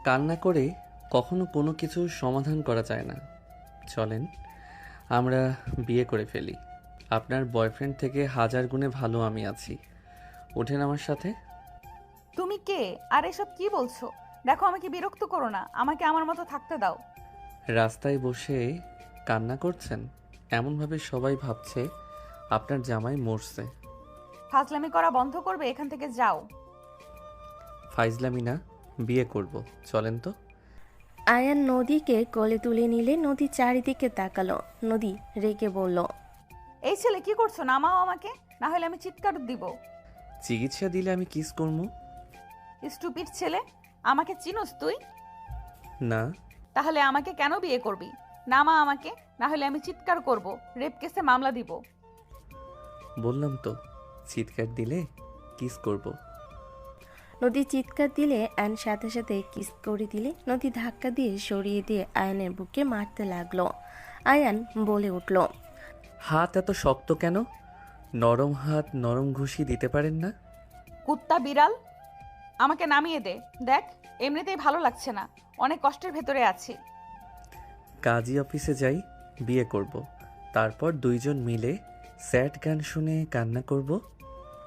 কান্না করে কখনো কোনো কিছু সমাধান করা যায় না। চলেন আমরা বিয়ে করে ফেলি। আপনার বয়ফ্রেন্ড থেকে হাজার গুণে ভালো আমি আছি। ওঠেন আমার সাথে। তুমি কে? আর এসব কি বলছো? দেখো, আমাকে বিরক্ত করো না, আমাকে আমার মতো থাকতে দাও। রাস্তায় বসে কান্না করছেন, এমনভাবে সবাই ভাবছে আপনার জামাই মরছে। ফাজলামি করা বন্ধ করবে, এখান থেকে যাও। ফাইজলামি না, বিয়ে করব। চলেন তো। আয়ান নদীকে কোলে তুলে নিলে নদী চারিদিকে তাকালো। নদী রেগে বলল, এই ছেলে কি করছো? নামাও আমাকে, না হলে আমি চিৎকার দিব। চিকিৎসা দিলে আমি কিস করবো? স্টুপিড ছেলে, আমাকে চিনোস তুই? না। তাহলে আমাকে কেন বিয়ে করবি? নামা আমাকে, না হলে আমি চিৎকার করব, রেপ কেসে মামলা দিব। বললাম তো, চিৎকার দিলে কিস করব। নদী চিৎকার দিলে আয়ন সাথে সাথে কিস করে দিলে নদী ধাক্কা দিয়ে সরিয়ে দিয়ে আয়নের বুকে মারতে লাগলো। আয়ান বলে উঠল, হাত এত শক্ত কেন? নরম হাত নরম ঘুষি দিতে পারেন না? কুত্তা বিড়াল, আমাকে নামিয়ে দে। দেখ, এমনিতেই ভালো লাগছে না, অনেক কষ্টের ভেতরে আছি। কাজী অফিসে যাই, বিয়ে করব। তারপর দুইজন মিলে স্যাড গান শুনে কান্না করব।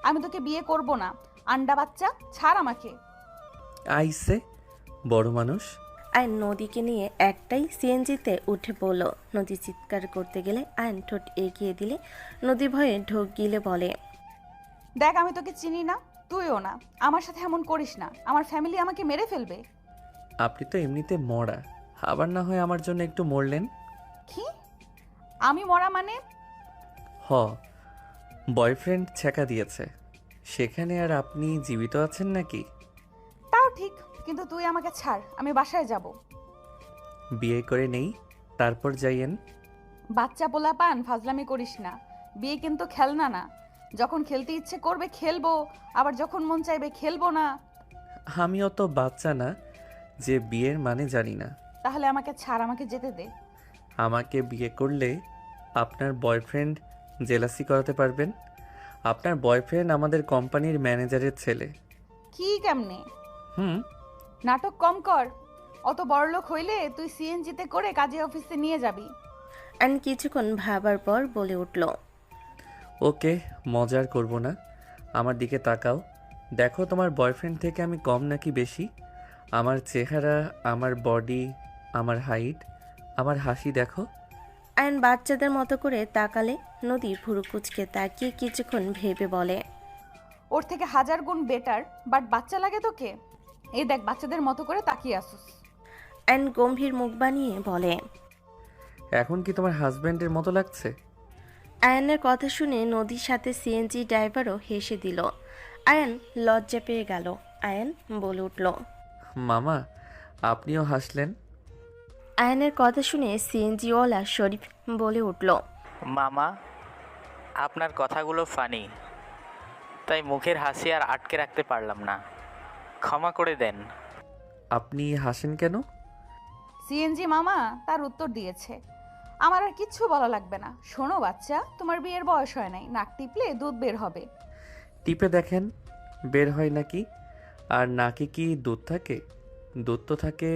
আমি তোকে বিয়ে করব না, আন্ডা বাচ্চা, ছাড় আমাকে। আইসে বড় মানুষ। আয়ন নদীকে নিয়ে একটাই সিএনজিতে উঠে পড়ল। নদী চিৎকার করতে গেলে আয়ন ঠোঁট এগিয়ে দিলে নদী ভয়ে ঢোক গিলে বলে, দেখ, আমি তোকে চিনি না, তুইও না, আমার সাথে এমন করিস না, আমার ফ্যামিলি আমাকে মেরে ফেলবে। আপনি তো এমনিতে মরা, আবার না হয় আমার জন্য একটু মরলেন। কি? আমি মরা মানে? হ, বয়ফ্রেন্ড ছ্যাঁকা দিয়েছে, সেখানে আর আপনি জীবিত আছেন নাকি? তাও ঠিক, কিন্তু তুই আমাকে ছাড়, আমি বাসায় যাব। বিয়ে করে নেই, তারপর যাইয়েন। বাচ্চা পোলা পান, ফাজলামি করিস না। বিয়ে কিন্তু খেলনা না, যখন খেলতে ইচ্ছে করবে খেলবো, আবার যখন মন চাইবে খেলবো না। আমিও তো বাচ্চা না যে বিয়ের মানে জানি না। তাহলে আমাকে ছাড়, আমাকে যেতে দে। আমাকে বিয়ে করলে আপনার বয়ফ্রেন্ড জেলাসি করাতে পারবেন। আপনার বয়ফ্রেন্ড আমাদের কোম্পানির ম্যানেজারের ছেলে। কি কেমনে? হুম। নাটক কম কর। অত বড়লোক হইলে তুই সিএনজিতে করে কাজী অফিসে নিয়ে যাবি। আয়ন কিছুক্ষণ ভাবার পর বলে উঠল, ওকে, মজার করব না। আমার দিকে তাকাও, দেখো তোমার বয়ফ্রেন্ড থেকে আমি কম নাকি বেশি? আমার চেহারা, আমার বডি, আমার হাইট, আমার হাসি দেখো। আয়ন বাচ্চাদের মতো করে তাকালে নদী ভুরু কুচকে তাকিয়ে কিছুক্ষণ ভেবে বলে, ওর থেকে হাজার গুণ বেটার, বাট বাচ্চা লাগে তোকে? এই দেখ, বাচ্চাদের মতো করে তাকিয়ে আসুস। আয়ন গম্ভীর মুখ বানিয়ে বলে, এখন কি তোমার হাজব্যান্ডের মতো লাগছে? আয়নের কথা শুনে নদীর সাথে সিএনজি ড্রাইভারও হেসে দিল। আয়ন লজ্জা পেয়ে গেল। আয়ন বলে উঠল, মামা, আপনিও হাসলেন। আয়নের কথা শুনে সিএনজিওয়ালা শরীফ বলে উঠল, মামা, আপনার কথাগুলো ফানি, তাই মুখের হাসি আর আটকে রাখতে পারলাম না, ক্ষমা করে দেন। আপনি হাসেন কেন? সিএনজি মামা তার উত্তর দিয়েছে, আমার আর কিচ্ছু বলা লাগবে না। শোনো বাচ্চা, তোমার বিয়ের বয়স হয় নাই, নাক টিপলে দুধ বের হবে। টিপে দেখেন বের হয় নাকি। আর নাকে কি দুধ থাকে? দুধ তো থাকে।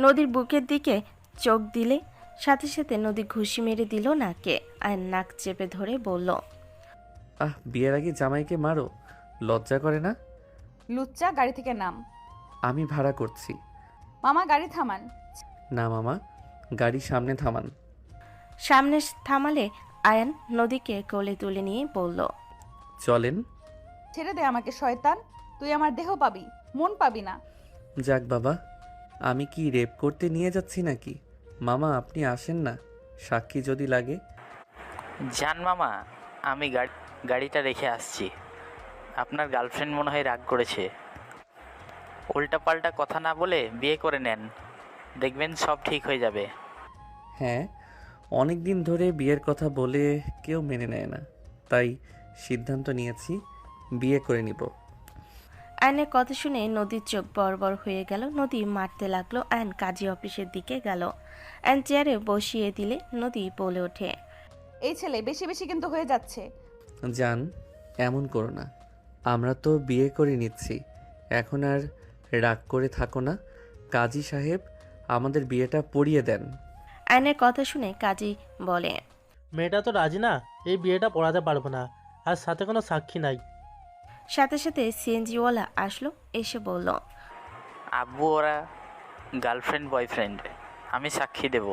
নদীর বুকের দিকে চোখ দিলে সাথে সাথে নদী ঘুষি মেরে দিল নাকে। আয়ন নাক চেপে ধরে বলল, বিয়ের আগে জামাইকে মারো, লজ্জা করে না? লুচ্চা, গাড়ি থেকে নাম। আমি ভাড়া করছি। মামা গাড়ি থামান। না মামা, গাড়ি সামনে থামান। সামনে থামালে আয়ন নদীকে কোলে তুলে নিয়ে বলল, চলেন। ছেড়ে দে আমাকে শয়তান, তুই আমার দেহ পাবি, মন পাবি না। যাক বাবা, আমি কি রেপ করতে নিয়ে যাচ্ছি নাকি? মামা আপনি আসেন না, সাক্ষী যদি লাগে। জান মামা, আমি গাড়িটা রেখে আসছি। আপনার গার্লফ্রেন্ড মনে হয় রাগ করেছে। উল্টাপাল্টা কথা না বলে বিয়ে করে নেন, দেখবেন সব ঠিক হয়ে যাবে। হ্যাঁ, অনেক দিন ধরে বিয়ের কথা বলে কেউ মেনে নেয় না, তাই সিদ্ধান্ত নিয়েছি বিয়ে করে নিব। আয়নের কথা শুনে নদীর চোখ বড় বড় হয়ে গেল। নদী মারতে লাগলো। আয়ন কাজী অফিসের দিকে গেল। আয়ন চেয়ারে বসিয়ে দিলে নদী বলে ওঠে, এই ছেলে বেশি বেশি কিন্তু হয়ে যাচ্ছে। জান, এমন করো না, আমরা তো বিয়ে করে নিচ্ছি, এখন আর রাগ করে থাকো না। কাজী সাহেব আমাদের বিয়েটা পড়িয়ে দেন। আয়নের কথা শুনে কাজী বলে, মেয়েটা তো রাজি না, এই বিয়েটা পড়াতে পারবো না, আর সাথে কোনো সাক্ষী নাই। সাথে সাথে সিএনজিওয়ালা আসলো, এসে বলল, আব্বু ওরা গার্লফ্রেন্ড বয়ফ্রেন্ড, আমি সাক্ষী দেব।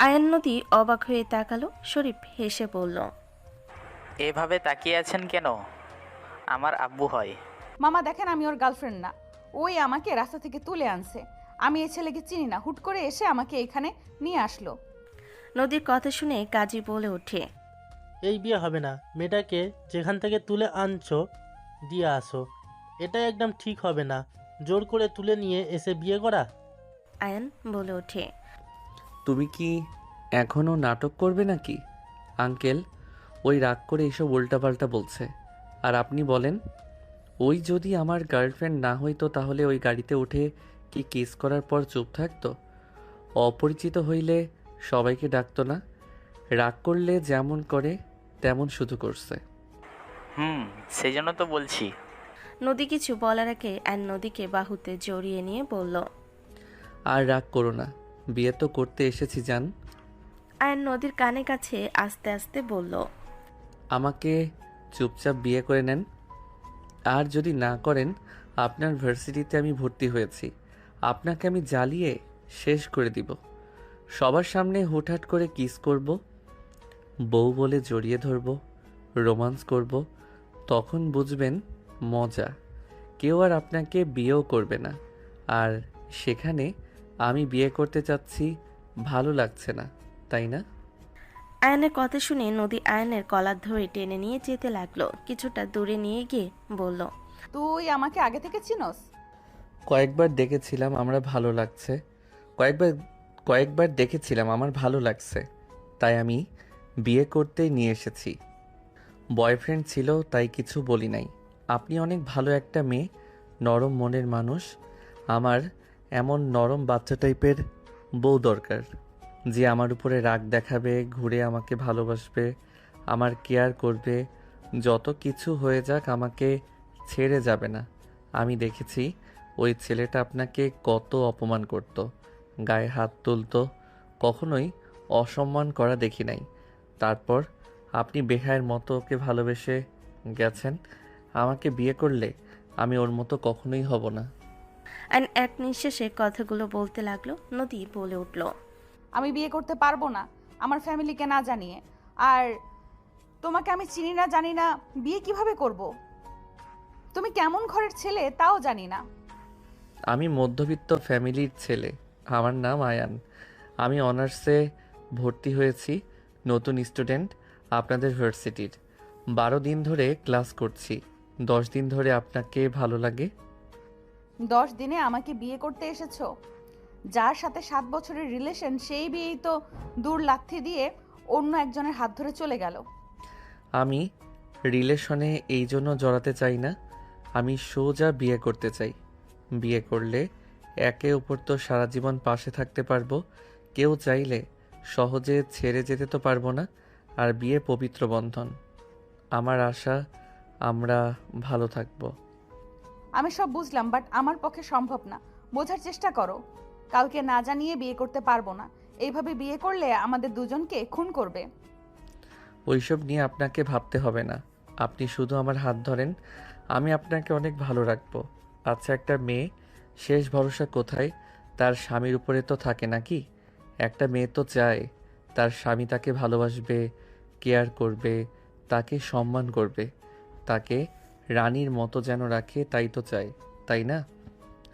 আয়ান নদী অবাক হয়ে তাকালো। শরীফ হেসে বলল, এভাবে তাকিয়ে আছেন কেন? আমার আব্বু হয়। মামা দেখেন, আমি ওর গার্লফ্রেন্ড না। ওই আমাকে রাস্তা থেকে তুলে আনছে। আমি এই ছেলেকে চিনি না, হুট করে এসে আমাকে এখানে নিয়ে আসলো। নদীর কথা শুনে কাজী বলে ওঠে, এই বিয়ে হবে না, মেয়েটাকে যেখান থেকে তুলে আনছো দিয়ে আসো। এটা একদম ঠিক হবে না, জোর করে তুলে নিয়ে এসে বিয়ে করা। আয়ান বলে ওঠে, তুমি কি এখনও নাটক করবে নাকি? আঙ্কেল ওই রাগ করে এইসব উল্টাপাল্টা বলছে। আর আপনি বলেন, ওই যদি আমার গার্লফ্রেন্ড না হইতো তাহলে ওই গাড়িতে উঠে কি কিস করার পর চুপ থাকতো? অপরিচিত হইলে সবাইকে ডাকতো না? রাগ করলে যেমন করে তেমন শুধু করছে। সেই জন্য তো বলছি। নদী কিছু বলার আগে আয়ন নদীকে বাহুতে জড়িয়ে নিয়ে বলল, আর রাগ করো না, বিয়ে তো করতে এসেছি জান। আয়ন নদীর কানে কাছে আস্তে আস্তে বলল, আমাকে চুপচাপ বিয়ে করে নেন। আর যদি না করেন, আপনার ভার্সিটিতে আমি ভর্তি হয়েছি, আপনাকে আমি জ্বালিয়ে শেষ করে দিব। সবার সামনে হুটহাট করে কিস করব, বউ বলে জড়িয়ে ধরব, রোমান্স করব। তখন বুঝবেন মজা। কেউ আর আপনাকে বিয়েও করবে না। আর সেখানে আমি বিয়ে করতে চাচ্ছি, ভালো লাগছে না, তাই না? আয়নের কথা শুনে নদী আয়নের কলার ধরে টেনে নিয়ে যেতে লাগলো। কিছুটা দূরে নিয়ে গিয়ে বলল, তুই আমাকে আগে থেকে চিনোস? কয়েকবার দেখেছিলাম আমার ভালো লাগছে, কয়েকবার দেখেছিলাম আমার ভালো লাগছে, তাই আমি বিয়ে করতেই নিয়ে এসেছি। বয়ফ্রেন্ড ছিল তাই কিছু বলি নাই। আপনি অনেক ভালো একটা মেয়ে, নরম মনের মানুষ। আমার এমন নরম বাচ্চা টাইপের বউ দরকার, যে আমার উপরে রাগ দেখাবে, ঘুরে আমাকে ভালোবাসবে, আমার কেয়ার করবে। যত কিছু হয়ে যাক আমাকে ছেড়ে যাবে না। আমি দেখেছি ওই ছেলেটা আপনাকে কত অপমান করত, গায়ে হাত তুলতো, কখনোই অসম্মান করা দেখি নাই। তারপর আপনি বেহায়ের মতো ওকে ভালোবেসে গেছেন। আমাকে বিয়ে করলে আমি ওর মতো কখনোই হব না। আয়ন এক নিঃশ্বাসে কথাগুলো বলতে লাগলো। নদী বলে উঠল, আমি বিয়ে করতে পারবো না আমার ফ্যামিলিকে না জানিয়ে। আর তোমাকে আমি চিনি না, জানি না, বিয়ে কিভাবে করব? তুমি কেমন ঘরের ছেলে তাও জানি না। আমি মধ্যবিত্ত ফ্যামিলির ছেলে, আমার নাম আয়ান। আমি অনার্সে ভর্তি হয়েছি, নতুন স্টুডেন্ট আপনাদের ভার্সিটির। 12 দিন ধরে ক্লাস করছি। 10 দিন ধরে আপনাকে ভালো লাগে। 10 দিনে আমাকে বিয়ে করতে এসেছো? যার সাথে 7 বছরের রিলেশন, সেই বিয়েই তো দূর লাথি দিয়ে অন্য একজনের হাত ধরে চলে গেল। আমি রিলেশনে এই জন্য জড়াতে চাই না, আমি সোজা বিয়ে করতে চাই। বিয়ে করলে একে অপর তো সারা জীবন পাশে থাকতে পারবো। কেউ চাইলে সহজে ছেড়ে যেতে তো পারবো না। আর বিয়ে পবিত্র বন্ধন। আমার আশা আমরা ভালো থাকবো। আমি সব বুঝলাম, বাট আমার পক্ষে সম্ভব না। বোঝার চেষ্টা করো। কাউকে না জানিয়ে বিয়ে করতে পারবো না। এইভাবে বিয়ে করলে আমাদের দুজনকে খুন করবে। ওইসব নিয়ে আপনাকে ভাবতে হবে না। আপনি শুধু আমার হাত ধরেন, আমি আপনাকে অনেক ভালো রাখবো। আচ্ছা, একটা মেয়ে শেষ ভরসা কোথায়? তার স্বামীর উপরে তো থাকে নাকি? একটা মেয়ে তো চায় তার স্বামী তাকে ভালোবাসবে, কেয়ার করবে, তাকে সম্মান করবে, তাকে রানীর মতো যেন রাখে, তাই তো চায়, তাই না?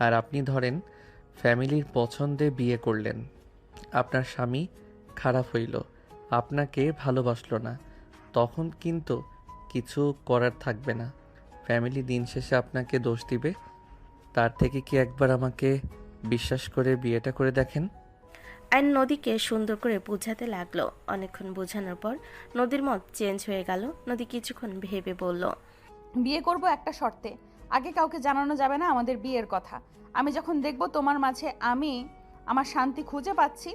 আর আপনি ধরেন ফ্যামিলির পছন্দে বিয়ে করলেন, আপনার স্বামী খারাপ হইল, আপনাকে ভালোবাসলো না, তখন কিন্তু কিছু করার থাকবে না। ফ্যামিলি দিন শেষে আপনাকে দোষ দিবে। তার থেকে কি একবার আমাকে বিশ্বাস করে বিয়েটা করে দেখেন? আয়ন নদীকে সুন্দর করে বোঝাতে লাগলো। অনেকক্ষণ বোঝানোর পর নদীর মত চেঞ্জ হয়ে গেল। নদী কিছুক্ষণ ভেবে বলল, বিয়ে করব একটা শর্তে। আগে কাউকে জানানো যাবে না আমাদের বিয়ের কথা। আমি যখন দেখব তোমার মাঝে আমি আমার শান্তি খুঁজে পাচ্ছি,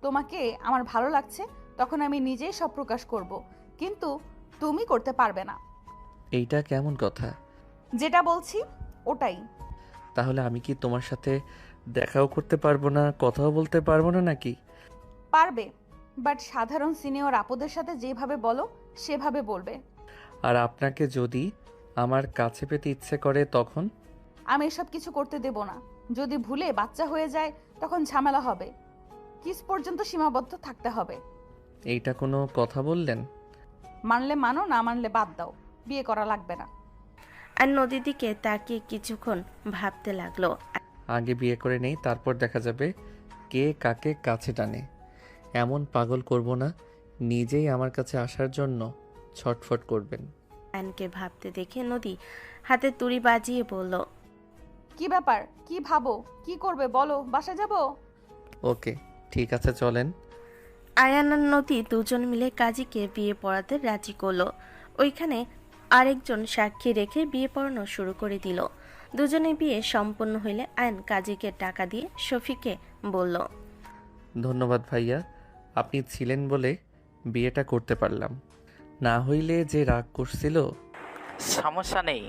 তোমাকে আমার ভালো লাগছে, তখন আমি নিজেই সব প্রকাশ করব। কিন্তু তুমি করতে পারবে না। এইটা কেমন কথা? যেটা বলছি ওটাই। তাহলে আমি কি তোমার সাথে দেখাও করতে পারবো না, কথাও বলতে পারবো না নাকি? পারবে, বাট সাধারণ সিনিয়র আপুদের সাথে যেভাবে বলো সেভাবে বলবে। আর আপনাকে যদি আমার কাছে পেতে ইচ্ছে করে তখন? আমি এসব কিছু করতে দেব না। যদি ভুলে বাচ্চা হয়ে যায় তখন ঝামেলা হবে। কিস পর্যন্ত সীমাবদ্ধ থাকতে হবে। এইটা কোনো কথা বললেন? মানলে মানো, না মানলে বাদ দাও, বিয়ে করা লাগবে না। আর নদীর দিকে তাকিয়ে কিছুক্ষণ ভাবতে লাগলো। আগে বিয়ে করে নেই, তারপর দেখা যাবে কে কাকে কাছে টানে। এমন পাগল করব না, নিজেই আমার কাছে আসার জন্য ছটফট করবেন। আয়নকে ভাবতে দেখে নদী হাতে তুড়ি বাজিয়ে বলল, কি ব্যাপার, কি ভাবো, কি করবে বলো, বাসা যাব? ওকে, ঠিক আছে, চলেন। আয়ান আর নদী দুজন মিলে কাজীকে বিয়ে পড়াতে রাজি করলো। ওইখানে আরেকজন সাক্ষী রেখে বিয়ে পড়ানো শুরু করে দিল। দুজনে বিয়ে সম্পন্ন হইলে আয়ন কাজীকে টাকা দিয়ে শফিকে বলল, ধন্যবাদ ভাইয়া, আপনি ছিলেন বলে বিয়েটা করতে পারলাম, না হইলে যে রাগ করছিল। সমস্যা নেই,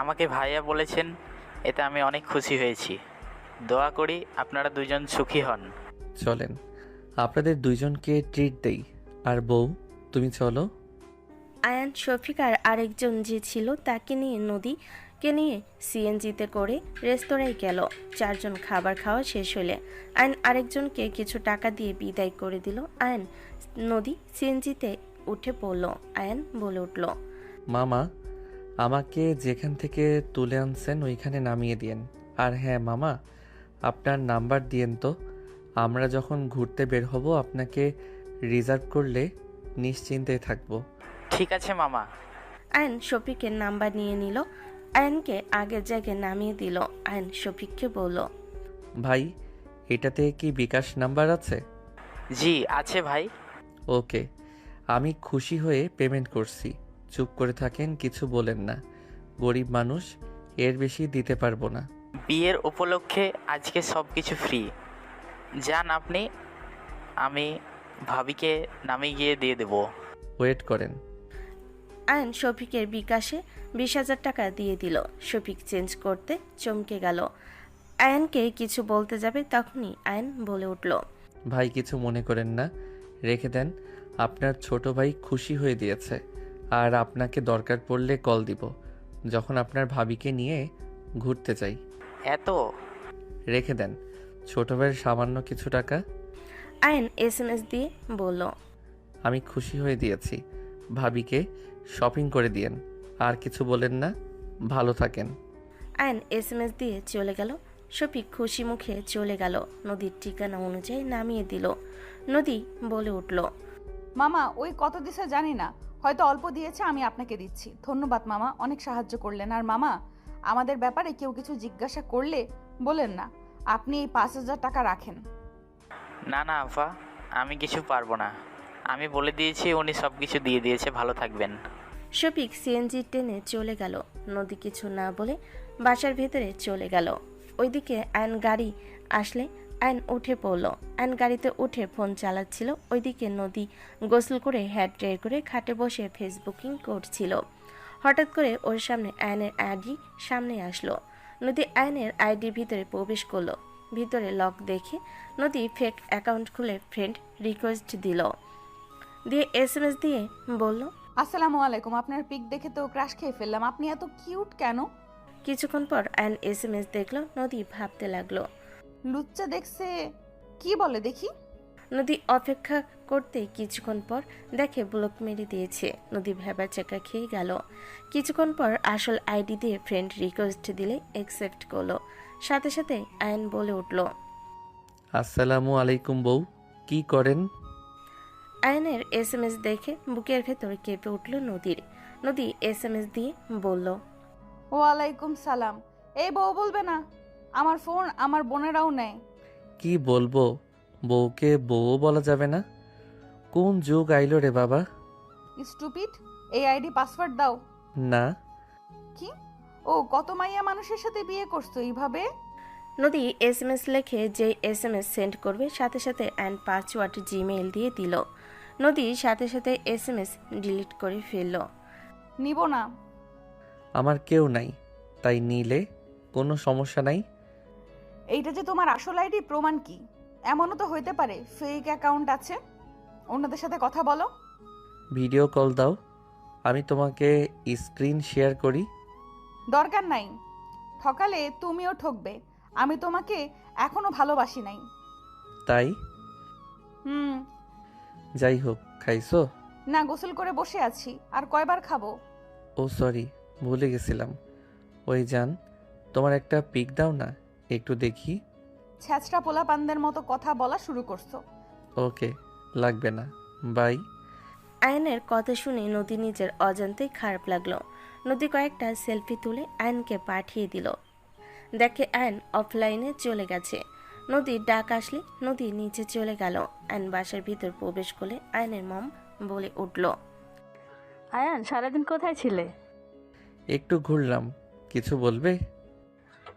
আমাকে ভাইয়া বলেছেন, এতে আমি অনেক খুশি হয়েছি। দোয়া করি আপনারা দুজন সুখী হন। চলেন আপনাদের দুইজনকে ট্রিট দেই। আর বউ, তুমি চলো। আয়ান, শফিক আর আরেকজন যে ছিল তাকে নিয়ে নদীকে নিয়ে সিএনজিতে করে রেস্তোরাঁয় গেল। চারজন খাবার খাওয়া শেষ হলে আয়ন আরেকজনকে কিছু টাকা দিয়ে বিদায় করে দিল। আয়ন নদী সিএনজিতে উঠে পড়ল। আয়ন বলে উঠল, মামা, আমাকে যেখান থেকে তুলে আনছেন ওইখানে নামিয়ে দিয়েন। আর হ্যাঁ মামা, আপনার নাম্বার দিয়েন তো। আমরা যখন ঘুরতে বের হব আপনাকে রিজার্ভ করলে নিশ্চিন্তে থাকবো। ঠিক আছে মামা। আয়ন শফিকের নাম্বার নিয়ে নিল। আয়নকে আগের জায়গায় নামিয়ে দিল। আয়ন শফিককে বলল, ভাই, এটাতে কি বিকাশ নাম্বার আছে? জি আছে ভাই। ওকে, আমি খুশি হয়ে পেমেন্ট করছি। চুপ করে থাকেন, কিছু বলেন না। গরিব মানুষ, এর বেশি দিতে পারবো না। বিয়ের উপলক্ষে আজকে সব কিছু ফ্রি। যান আপনি, আমি ভাবিকে নামে গিয়ে দিয়ে দেব। ওয়েট করেন। আয়ন শফিকের বিকাশে 20,000 টাকা দিয়ে দিল। শফিক চেঞ্জ করতে চমকে গেল। আয়নকে কিছু বলতে যাবে তখনই আয়ন বলে উঠল, ভাই, কিছু মনে করেন না, রেখে দেন। আপনার ছোট ভাই খুশি হয়ে দিয়েছে। আর আপনাকে দরকার পড়লে কল দিব, যখন আপনার ভাবিকে নিয়ে ঘুরতে যাই। এত? রেখে দেন, ছোট ভাইয়ের সামান্য কিছু টাকা। আয়ন SMS দিয়ে বলল, আমি খুশি হয়ে দিয়েছি। ভাবিকে শপিং করে দিয়েন। আর কিছু বলেন না, ভালো থাকেন। আয়ন SMS দিয়ে চলে গেল। শফিক খুশি মুখে চলে গেল। নদীর ঠিকানা অনুযায়ী নামিয়ে দিল। নদী বলে উঠল, মামা ওই কত দিছে জানি না, হয়তো অল্প দিয়েছে, আমি আপনাকে দিচ্ছি। ধন্যবাদ মামা, অনেক সাহায্য করলেন। আর মামা, আমাদের ব্যাপারে কেউ কিছু জিজ্ঞাসা করলে বলেন না, আপনি এই 5,000 টাকা রাখেন। না না আফা, আমি কিছু পারবো না। আমি বলে দিয়েছি, উনি সব কিছু দিয়ে দিয়েছে, ভালো থাকবেন। শফিক সিএনজি টেনে চলে গেল। নদী কিছু না বলে বাসার ভেতরে চলে গেল। ওইদিকে আয়ন গাড়ি আসলে আয়ন উঠে পড়ল। আয়ন গাড়িতে উঠে ফোন চালাচ্ছিল। ওইদিকে নদী গোসল করে হেয়ার ড্রাই করে খাটে বসে ফেসবুকিং করছিল। হঠাৎ করে ওর সামনে আয়নের আইডি সামনে আসলো। নদী আয়নের আইডির ভিতরে প্রবেশ করলো। ভিতরে লক দেখে নদী ফেক অ্যাকাউন্ট খুলে ফ্রেন্ড রিকোয়েস্ট দিয়ে SMS দিয়ে বলল, আসসালামু আলাইকুম, আপনার পিক দেখে তো ক্রাশ খেয়ে ফেললাম, আপনি এত কিউট কেন? কিছুক্ষণ পর আয়ন SMS দেখলো। নদী ভাবতে লাগলো। লুচ্চা দেখছে, কি বলে দেখি। নদী অপেক্ষা করতে কিছুক্ষণ পর দেখে ব্লক মেরে দিয়েছে। নদী ভেবা চাকা খেয়ে গেল। কিছুক্ষণ পর আসল আইডি দিয়ে ফ্রেন্ড রিকোয়েস্ট দিলে অ্যাকসেপ্ট করলো। সাথে সাথে আয়ন বলে উঠল, আসসালামু আলাইকুম বউ, কি করেন? আয়নের SMS দেখে বুকের ভেতর কেঁপে উঠল নদীর। নদী SMS দিয়ে বলল, ওয়ালাইকুম সালাম। এই বউ বলবে না, আমার ফোন আমার বোনেরাও নেয়। কি বলবো, বউকে বউও বলা যাবে না? কোন যুগ আইলো রে বাবা। স্টুপিড, এই আইডি পাসওয়ার্ড দাও। না। কি? ও কত মাইয়া মানুষের সাথে বিয়ে করছো এইভাবে? নদী SMS লেখে যেই SMS সেন্ড করবে সাথে সাথে অ্যান্ড পাসওয়ার্ড জিমেইল দিয়ে দিল। নদী সাথে সাথে SMS ডিলিট করে ফেলল। নিব না। আমার কেউ নাই, তাই নিলে কোনো সমস্যা নাই। এইটা যে তোমার আসল আইডি প্রমাণ কি? এমনও তো হইতে পারে ফেক অ্যাকাউন্ট আছে। অন্যদের সাথে কথা বলো। ভিডিও কল দাও, আমি তোমাকে স্ক্রিন শেয়ার করি। দরকার নাই, ঠকালে তুমিও ঠকবে। আমি তোমাকে এখনো ভালোবাসি নাই। তাই? হুম। যাই হোক, খাইছো? না, গোসল করে বসে আছি, আর কয়বার খাবো? ও সরি, ভুলে গেছিলাম। ওই জান, তোমার একটা পিক দাও না, একটু দেখি। ছ্যাঁচড়া পোলাপানদের মতো কথা বলা শুরু করছো। ওকে, লাগবে না, বাই। আয়নের কথা শুনে নদী নিজের অজান্তেই খারাপ লাগলো। নদী কয়েকটা সেলফি তুলে আয়নকে পাঠিয়ে দিল। দেখে আয়ন অফলাইনে চলে গেছে। নদীর ডাক আসলে নদী নিচে চলে গেল। আয়ন বাসার ভিতর প্রবেশ করলে আয়নের মম বলে উঠল, আয়ান, সারাদিন কোথায় ছিলে? একটু ঘুরলাম, কিছু বলবে?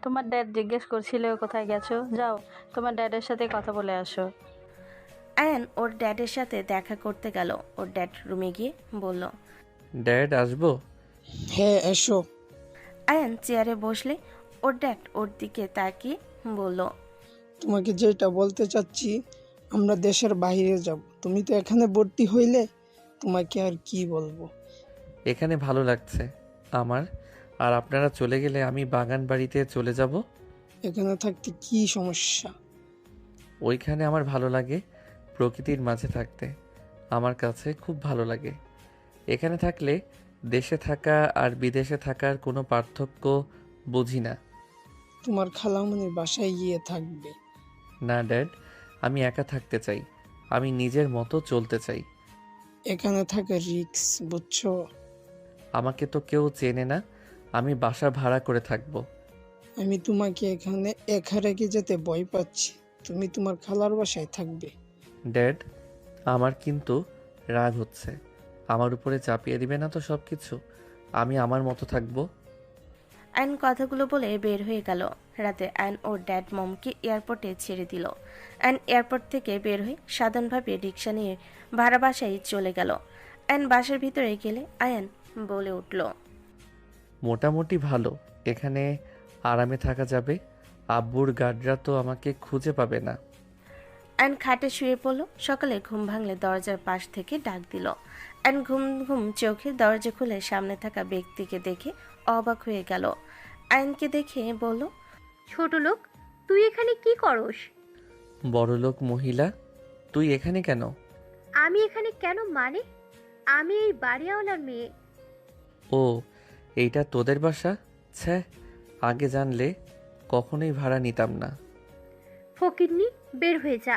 তোমার ড্যাড জিজ্ঞেস করছিল কোথায় গেছো, যাও তোমার ড্যাডের সাথে কথা বলে আসো। আয়ন ওর ড্যাডের সাথে দেখা করতে গেল। ওর ড্যাড রুমে গিয়ে বলল, ড্যাড আসবো? হ্যাঁ এসো। আয়ন চেয়ারে বসলে ওর ড্যাড ওর দিকে তাকিয়ে বলল, তোমাকে যেটা বলতে চাচ্ছি, আমরা দেশের বাইরে যাব, তুমি তো এখানে ভর্তি হইলে, তোমাকে আর কি বলবো। এখানে ভালো লাগছে আমার, আর আপনারা চলে গেলে আমি বাগান বাড়িতে চলে যাব। এখানে থাকতে কি সমস্যা? ওইখানে আমার ভালো লাগে, প্রকৃতির মাঝে থাকতে আমার কাছে খুব ভালো লাগে। এখানে থাকলে দেশে থাকা আর বিদেশে থাকার কোনো পার্থক্য বুঝি না। তোমার খালামণির বাসায় গিয়ে থাকবে। না ড্যাড, আমি একা থাকতে চাই, আমি নিজের মতো চলতে চাই। এখানে থাকা রিস্ক, বুঝছো? আমাকে তো কেউ চেনে না, আমি বাসা ভাড়া করে থাকবো। আমি তোমাকে এখানে একা রেখে যেতে ভয় পাচ্ছি, তুমি তোমার খালার বাসায় থাকবে। ড্যাড, আমার কিন্তু রাগ হচ্ছে, আমার উপরে চাপিয়ে দিবে না তো সব কিছু? আমি আমার মতো থাকবো। আয়ন কথাগুলো বলে বের হয়ে গেল। রাতে আয়ন ওর ড্যাড মমকে এয়ারপোর্টে ছেড়ে দিল। আয়ন এয়ারপোর্ট থেকে বের হয়ে সাধারণভাবে রিক্সা নিয়ে ভাড়া বাসায় চলে গেল। আয়ন বাসার ভিতরে গেলে আয়ন বলে উঠল, মোটামুটি ভালো, এখানে আরামে থাকা যাবে। আব্বুর গার্ডরা তো আমাকে খুঁজে পাবে না। আয়ন খাটে শুয়ে পড়ল। সকালে ঘুম ভাঙলে দরজার পাশ থেকে ডাক দিল। আয়ন ঘুম ঘুম চোখে দরজা খুলে সামনে থাকা ব্যক্তিকে দেখে অবাক হয়ে গেল। আয়নকে দেখে বলল, ছোট লোক, তুই এখানে কি করস? বড়লোক মহিলা, তুই এখানে কেন? আমি এখানে কেন মানে? আমি এই বাড়িওয়ালার মেয়ে। ও, এইটা তোদের বাসা? ছ্যা, আগে জানলে কখনোই ভাড়া নিতাম না। ফকিরনি, বের হয়ে যা।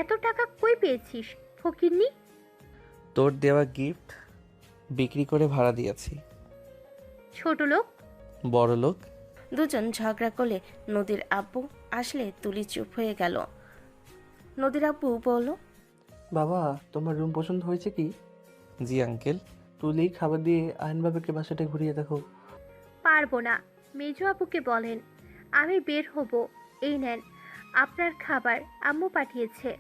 এত টাকা কই পেয়েছিস ফকিরনি? তোর দেওয়া গিফট বিক্রি করে ভাড়া দিয়েছি। ছোট লোক। বড়লোক। দুজন ঝগড়া করলে নদীর আব্বু আসলে তুলি চুপ হয়ে গেল। নদীর আব্বু বলল, বাবা, তোমার রুম পছন্দ হয়েছে কি? জি আঙ্কেল। তুলি খাবার দিয়ে আয়ন বাবাকে বাসাটা ঘুরিয়ে দেখো। পারবো না, মেজো আপুকে বলেন। আমি বের হব। এই নেন আপনার খাবার, আম্মু পাঠিয়েছে।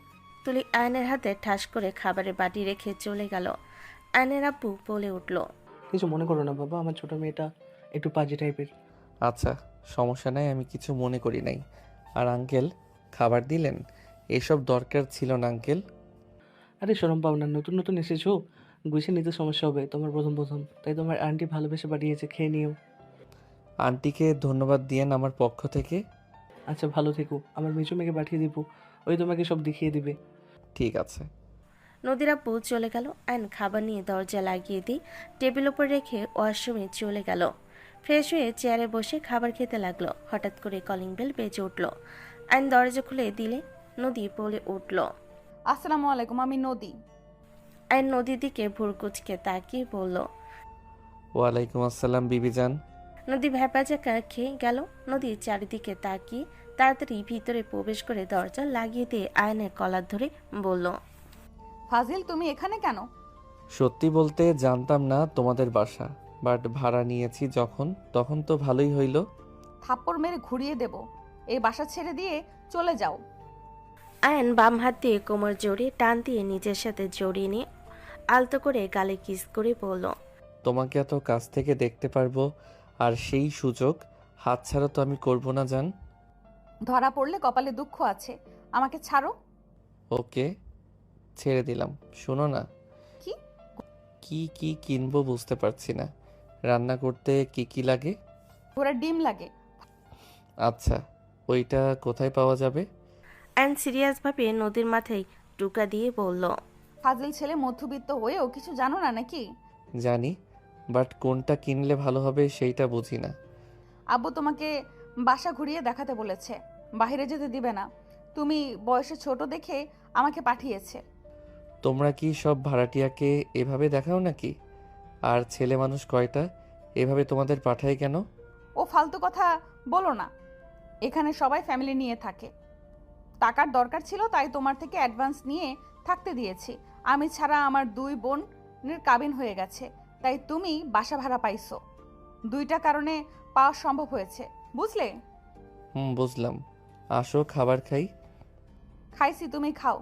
তুলি আয়নের হাতে ঠাস করে খাবারের বাটি রেখে চলে গেল। আয়নের আব্বু বলে উঠল, কিছু মনে করো না বাবা, আমার ছোট মেয়েটা একটু পাজি টাইপের। আচ্ছা, সমস্যা নাই, আমি কিছু মনে করি নাই। আর আঙ্কেল, খাবার দিলেন? এসব দরকার ছিল না আঙ্কেল। আরে শরম পাও না, নতুন নতুন এসেছো, গুছিয়ে নিতে সমস্যা হবে তোমার প্রথম প্রথম, তাই তোমার আন্টি ভালোবেসে পাঠিয়েছে, খেয়ে নিও। আন্টিকে ধন্যবাদ দিয়েন আমার পক্ষ থেকে। আচ্ছা, ভালো থেকো, আমার মেজো মেয়েকে পাঠিয়ে দিব, ওই তোমাকে সব দেখিয়ে দিবে। ঠিক আছে। নদীর আব্বু চলে গেল। আয়ন খাবার নিয়ে দরজা লাগিয়ে দিয়ে টেবিল উপর রেখে ওয়াশরুমে চলে গেল। ফ্রেশ হয়ে চেয়ারে বসে খাবার খেতে লাগলো। হঠাৎ করে কলিং বেল বেজে উঠল। আয়ন দরজা খুলে দিলে নদী বলে উঠল, আসসালামু আলাইকুম, আমি নদী। আয়ন নদীর দিকে ভুরকুচকে তাকিয়ে বলল, ওয়ালাইকুম আসসালাম বিবিজান। নদী ভ্যাপাচাকা খেয়ে গেল। নদীর চারিদিকে তাকিয়ে তাড়াতাড়ি ভিতরে প্রবেশ করে দরজা লাগিয়ে দিয়ে আয়নের কলার ধরে বলল, ফাজিল, তুমি এখানে কেন? সত্যি বলতে জানতাম না তোমাদের বাসা, বাট ভাড়া নিয়েছি যখন, তখন তো ভালোই হইল। থাপ্পড় মেরে ঘুরিয়ে দেব। এই বাসা ছেড়ে দিয়ে চলে যাও। আয়ন বাম হাত দিয়ে কোমর জড়িয়ে টান দিয়ে নিজের সাথে জড়িয়ে নিয়ে আলতো করে গালে কিস করে বলল, তোমাকে এত কাছ থেকে দেখতে পারবো, আর সেই সুযোগ হাতছাড়া তো আমি করব না জান। ধরা পড়লে কপালে দুঃখ আছে। আমাকে ছাড়ো। ওকে, ছেড়ে দিলাম। শোনো না, কি? কি কি কিনবো বুঝতে পারছি না। রান্না করতে কি কি লাগে? ঘোড়ার ডিম লাগে। আচ্ছা, ওইটা কোথায় পাওয়া যাবে? অ্যান সিরিয়াসভাবে নদীর মাথায় টুকা দিয়ে বলল, ফাজিল ছেলে, মধ্যবিত্ত হয়েও কিছু জানো না নাকি? জানি, বাট কোনটা কিনলে ভালো হবে সেইটা বুঝি না। আব্বু তোমাকে বাসা ঘুরিয়ে দেখাতে বলেছে, বাইরে যেতে দিবে না। তুমি বয়সে ছোট দেখে আমাকে পাঠিয়েছে। তোমরা কি সব ভাড়াটিয়াকে এভাবে দেখাও নাকি? আর ছেলে মানুষ কয়টা, এভাবে তোমাদের পাঠায় কেন? ও ফালতু কথা বলো না। এখানে সবাই ফ্যামিলি নিয়ে থাকে। টাকার দরকার ছিল তাই তোমার থেকে অ্যাডভান্স নিয়ে থাকতে দিয়েছি। আমি ছাড়া আমার 2 বোনের কাবিন হয়ে গেছে, তাই তুমি বাসা ভাড়া পাইছো। 2টা কারণে পাওয়া সম্ভব হয়েছে, বুঝলে? বুঝলাম। আসো খাবার খাই। খাইছি, তুমি খাও।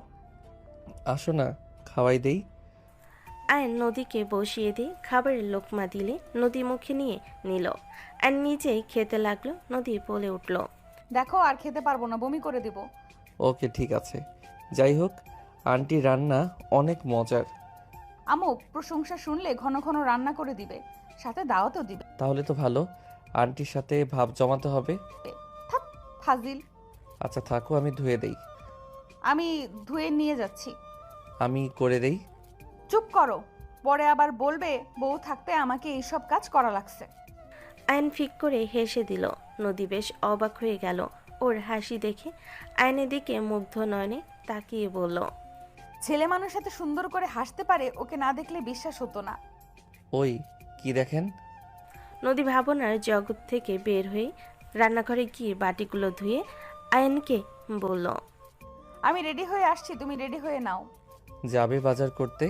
আসো না, খাওয়াই দেই। আয়ন নদীকে বসিয়ে দিয়ে খাবারের লোকমা দিলে নদী মুখে নিয়ে নিল। আর নিজেই খেতে লাগলো। নদী বলে উঠল, দেখো, আর খেতে পারবো না, বমি করে দিব। ওকে ঠিক আছে। যাই হোক, আন্টি রান্না অনেক মজার। আম্মু প্রশংসা শুনলে ঘন ঘন রান্না করে দিবে, সাথে দাওয়াতও দিবে। তাহলে তো ভালো, আন্টির সাথে ভাব জমাতে হবে। থাক, ফাজিল। আচ্ছা থাকো, আমি ধুয়ে দেই। আমি ধুয়ে নিয়ে যাচ্ছি। আমি করে দেই। চুপ করো, পরে আবার বলবে বউ থাকতে আমাকে এইসব কাজ করা লাগছে। আয়ন ফিক করে হেসে দিল। নদী বেশ অবাক হয়ে গেল ওর হাসি দেখে। আয়নের দিকে মুগ্ধ নয়নে তাকিয়ে বলল, ছেলে মানুষ এত সুন্দর করে হাসতে পারে, ওকে না দেখলে বিশ্বাস হতো না। ওই কি দেখেন? নদী ভাবনার জগৎ থেকে বের হয়ে রান্নাঘরে গিয়ে বাটিগুলো ধুয়ে আয়নকে বলল, আমি রেডি হয়ে আসছি, তুমি রেডি হয়ে নাও। যাবে বাজার করতে?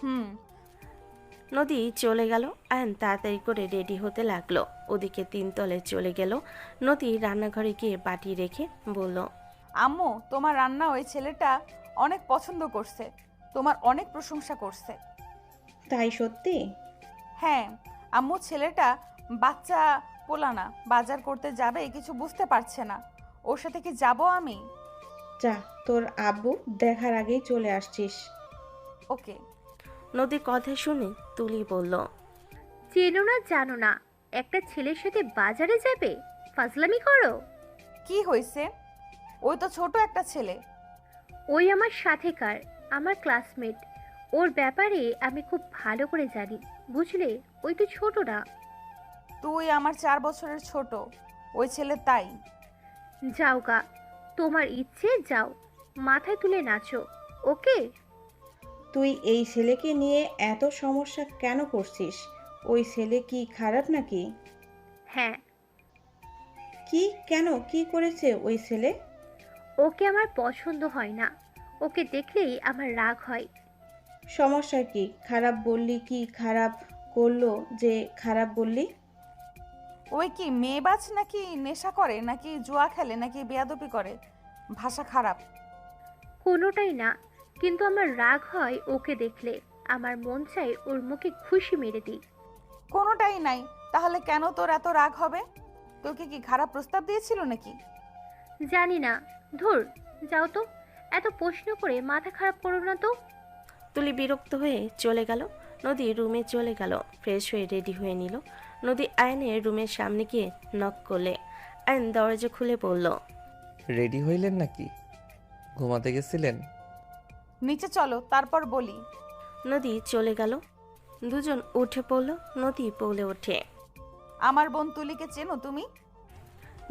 হুম। নদী চলে গেল। আয়ন তাড়াতাড়ি করে রেডি হতে লাগলো। ওদিকে 3 তলে চলে গেল। নদী রান্নাঘরে গিয়ে বাটি রেখে বলল, আম্মু, তোমার রান্না ওই ছেলেটা অনেক পছন্দ করছে, তোমার অনেক প্রশংসা করছে। তাই সত্যি? হ্যাঁ আম্মু, ছেলেটা বাচ্চা পোলানা, বাজার করতে যাবে কিছু বুঝতে পারছে না। ওর সাথে কি যাব আমি? যা, তোর আব্বু দেখার আগেই চলে আসছিস। ওকে। নদীর কথা শুনে তুলি বলল, চেনো না জানো না, একটা ছেলের সাথে বাজারে যাবে? ফাজলামি করো। কি হয়েছে? ওই তো ছোট একটা ছেলে। ওই আমার সাথেকার, আমার ক্লাসমেট। ওর ব্যাপারে আমি খুব ভালো করে জানি, বুঝলে? ওই তো ছোট না। তুই আমার 4 বছরের ছোট, ওই ছেলে তাই। যাও গা, তোমার ইচ্ছে যাও, মাথায় তুলে নাচো। ওকে? তুই এই ছেলেকে নিয়ে এত সমস্যা কেন করছিস? ওই ছেলে কি খারাপ নাকি? হ্যাঁ। কি, কেন, কি করেছে ওই ছেলে? ওকে আমার পছন্দ হয় না, ওকে দেখলেই আমার রাগ হয়। সমস্যা কি? খারাপ বললি? কি খারাপ করলো যে খারাপ বললি? ওই কি মেয়েবাজ নাকি, নেশা করে নাকি, জুয়া খেলে নাকি, বেয়াদবি করে? ভাষা খারাপ। কোনোটাই না, কিন্তু আমার রাগ হয় ওকে দেখলে। আমার মন চাই ওর মুখে খুশি মেরে দিই। কোনোটাই নাই, তাহলে কেন তোর এত রাগ হবে? তোকে কি খারাপ প্রস্তাব দিয়েছিল নাকি? জানি না, ধুর, যাও তো, এত প্রশ্ন করে মাথা খারাপ করো না তো। তুলি বিরক্ত হয়ে চলে গেল। নদী রুমে চলে গেল, ফ্রেশ হয়ে রেডি হয়ে নিল। নদী আয়নের রুমের সামনে গিয়ে নক করলে আয়ন দরজা খুলে বলল, রেডি হইলেন নাকি? ঘুমাতে গেছিলেন? নিচে চলো, তারপর বলি। নদী চলে গেল। দুজন উঠে পড়ল। নদী বলে ওঠে, আমার বোন তুলিকে চেনো তুমি?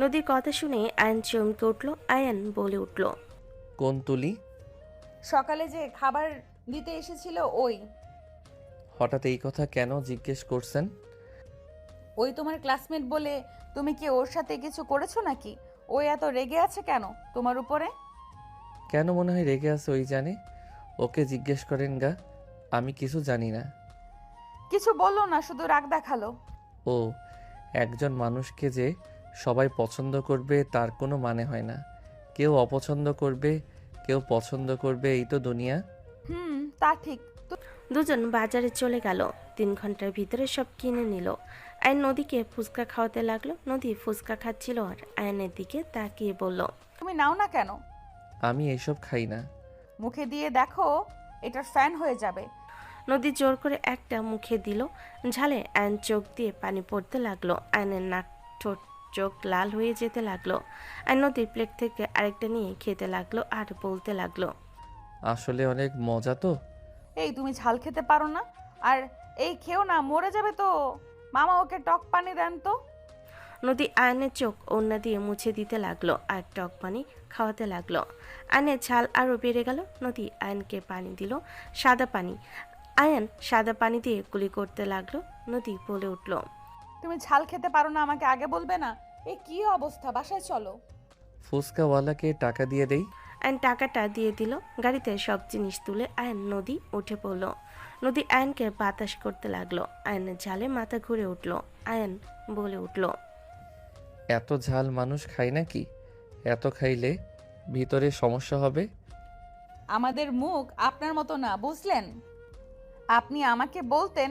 নদীর কথা শুনে আয়ন চমকে উঠল। আয়ন বলে উঠল, কোন তুলি? সকালে যে খাবার দিতে এসেছিল ওই। হঠাৎ এই কথা কেন জিজ্ঞেস করছেন? ওই তোমার ক্লাসমেট বলে তুমি কি ওর সাথে কিছু করেছো নাকি? ওই এত রেগে আছে কেন তোমার উপরে? কেন মনে হয় রেগে আছে ওই জানে। ওকে জিজ্ঞেস করেন গা, আমি কিছু জানি না। কিছু বললো না, শুধু রাগ দেখালো। ও, একজন মানুষকে যে সবাই পছন্দ করবে তার কোনো মানে হয় না। কেউ অপছন্দ করবে, কেউ পছন্দ করবে, এই তো দুনিয়া। তা ঠিক। দুজন বাজারে চলে গেল। 3 ঘন্টার ভিতরে সব কিনে নিল। আয়ন নদীকে ফুচকা খাওয়াতে লাগলো। নদী ফুচকা খাচ্ছিল আর আয়নের দিকে তাকিয়ে বলল, তুমি নাও না কেন? আমি এইসব খাই না। মুখে দিয়ে দেখো, এটার ফ্যান হয়ে যাবে। নদী জোর করে একটা মুখে দিল। ঝালে আয়ন চোখ দিয়ে পানি পড়তে লাগলো। আয়নের নাক, ঠোঁট, চোখ লাল হয়ে যেতে লাগলো। আয়ন নদীর প্লেট থেকে আরেকটা নিয়ে খেতে লাগলো আর বলতে লাগলো, আসলে অনেক মজা তো। এই তুমি ঝাল খেতে পারো না? আর এই খেও না, মরে যাবে তো। মামা ওকে টক পানি দেন তো। নদী আয়নের চোখ ওড়না দিয়ে মুছে দিতে লাগলো আর টক পানি খাওয়াতে লাগলো। আয়নের ঝাল আরও বেড়ে গেল। নদী আয়নকে পানি দিল, সাদা পানি। আয়ন সাদা পানি দিয়ে কুলি করতে লাগলো। নদী বলে উঠল, তুমি ঝাল খেতে পারো না, আমাকে আগে বলবে না? এই কি অবস্থা, বাসায় চলো। ফুচকাওয়ালাকে টাকা দিয়ে দেই। আয়ন টাকাটা দিয়ে দিল। গাড়িতে সব জিনিস তুলে আয়ন নদী উঠে পড়ল। নদী আয়নকে বাতাস করতে লাগলো। আয়নের ঝালে মাথা ঘুরে উঠল। আয়ন বলে উঠল, এত ঝাল মানুষ খায় নাকি? এত খাইলে ভিতরে সমস্যা হবে। আমাদের মুখ আপনার মতো না, বুঝলেন? আপনি আমাকে বলতেন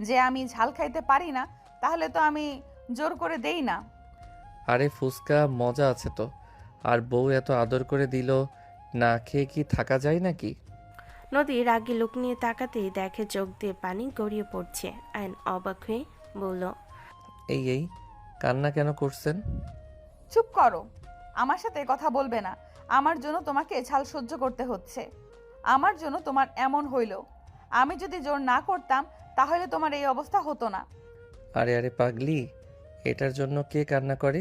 যে আমি ঝাল খাইতে পারি না, তাহলে তো আমি জোর করে দেই না। আরে ফুচকা মজা আছে তো। আর বউ এত আদর করে দিল, না খেয়ে কি থাকা যায় নাকি? নদী রাগী লোক নিয়ে তাকাতেই দেখে চোখ দিয়ে পানি গড়িয়ে পড়ছে। আয়ন অবাক হয়ে বলল, এই কান্না কেন করছেন? চুপ করো, আমার সাথে কথা বলবে না। আমার জন্য তোমাকে ঝাল সহ্য করতে হচ্ছে। আমার জন্য তোমার এমন হইল। আমি যদি জোর না করতাম তাহলে তোমার এই অবস্থা হতো না। আরে পাগলি, এটার জন্য কে কান্না করে?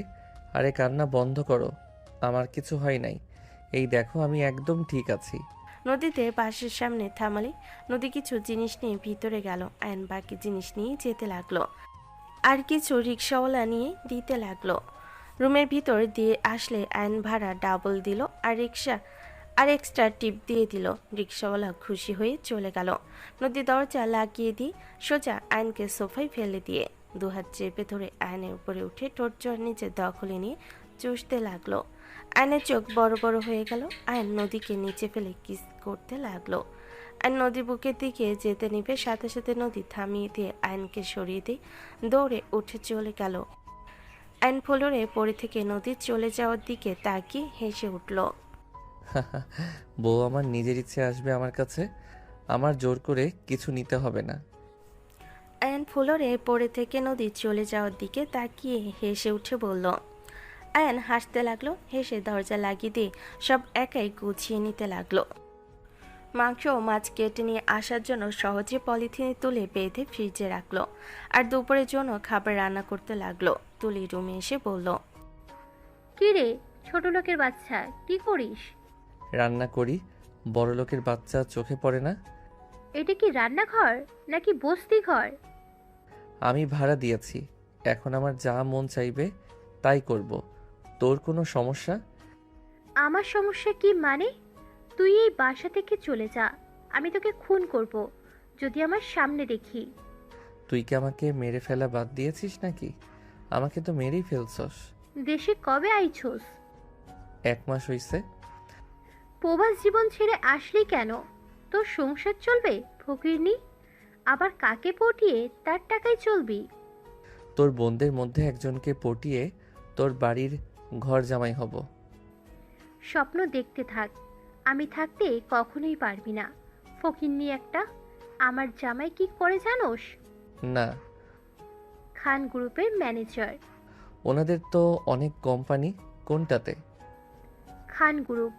আরে কান্না বন্ধ করো, আমার কিছু হয় নাই। এই দেখো আমি একদম ঠিক আছি। নদীতে বাসের সামনে থামালে নদী কিছু জিনিস নিয়ে ভিতরে গেল। আয়ন বাকি জিনিস নিয়ে যেতে লাগলো আর কিছু রিক্সাওয়ালা নিয়ে দিতে লাগলো। রুমের ভিতর দিয়ে আসলে আয়ন ভাড়া ডাবল দিল আর এক্সট্রা টিপ দিয়ে দিল। রিক্সাওয়ালা খুশি হয়ে চলে গেল। নদী দরজা লাগিয়ে দিয়ে সোজা আয়নকে সোফায় ফেলে দিয়ে দুহাত চেপে ধরে আয়নের উপরে উঠে ঠোঁট জোর নিচে দখলে নিয়ে চুষতে লাগলো। আয়নের চোখ বড় বড় হয়ে গেল। আয়ন নদীকে নিচে ফেলে কিস করতে লাগলো। আয়ন নদী বুকের দিকে যেতে নিবে, সাথে সাথে নদী থামিয়ে দিয়ে আয়নকে সরিয়ে দিয়ে দৌড়ে উঠে চলে গেল। আয়ন ফ্লোরে পড়ে থেকে নদীর চলে যাওয়ার দিকে তাকিয়ে হেসে উঠল। বউ আমার নিজের ইচ্ছে আসবে আমার কাছে, আমার জোর করে কিছু নিতে হবে না। আয়ন ফ্লোরে পড়ে থেকে নদী চলে যাওয়ার দিকে তাকিয়ে হেসে উঠে বলল। আয়ন হাসতে লাগলো। হেসে দরজা লাগিয়ে দিয়ে সব একাই গুছিয়ে নিতে লাগলো। মাংস ও মাছ কেটে নিয়ে আসার জন্য সহজে পলিথিনে তুলে বেঁধে ফ্রিজে রাখলো আর দুপুরের জন্য খাবার রান্না করতে লাগলো। তুলি রুমে এসে বলল, কি রে ছোট লোকের বাচ্চা, কি করিস? রান্না করি। বড় লোকের বাচ্চা চোখে পড়ে না? এটা কি রান্নাঘর নাকি বস্তি ঘর? আমি ভাড়া দিয়েছি, এখন আমার যা মন চাইবে তাই করব। তোর কোনো সমস্যা? আমার সমস্যা কি মানে? তুই এই বাসা থেকে চলে যা, আমি তোকে খুন করব যদি আমার সামনে দেখি। তুই কি আমাকে মেরে ফেলা বাদ দিয়েছিস নাকি? আমাকে তো মেরেই ফেলছস। দেশে কবে আইছোস? 1 মাস হইছে। প্রবাস জীবন ছেড়ে আসলি কেন? তোর সংসার চলবে ফকিরনি? আবার কাকে পটিয়ে তার টাকায় চলবি? তোর বোনদের মধ্যে একজনকে পটিয়ে তোর বাড়ির ঘর জামাই হব। স্বপ্ন দেখতে থাক, আমি থাকতে কখনোই পারবি না। ফকিরনি একটা। আমার জামাই কি করে জানোস? না। খান গ্রুপের ম্যানেজার। ওনাদের তো অনেক কোম্পানি, কোনটাতে? খান গ্রুপ।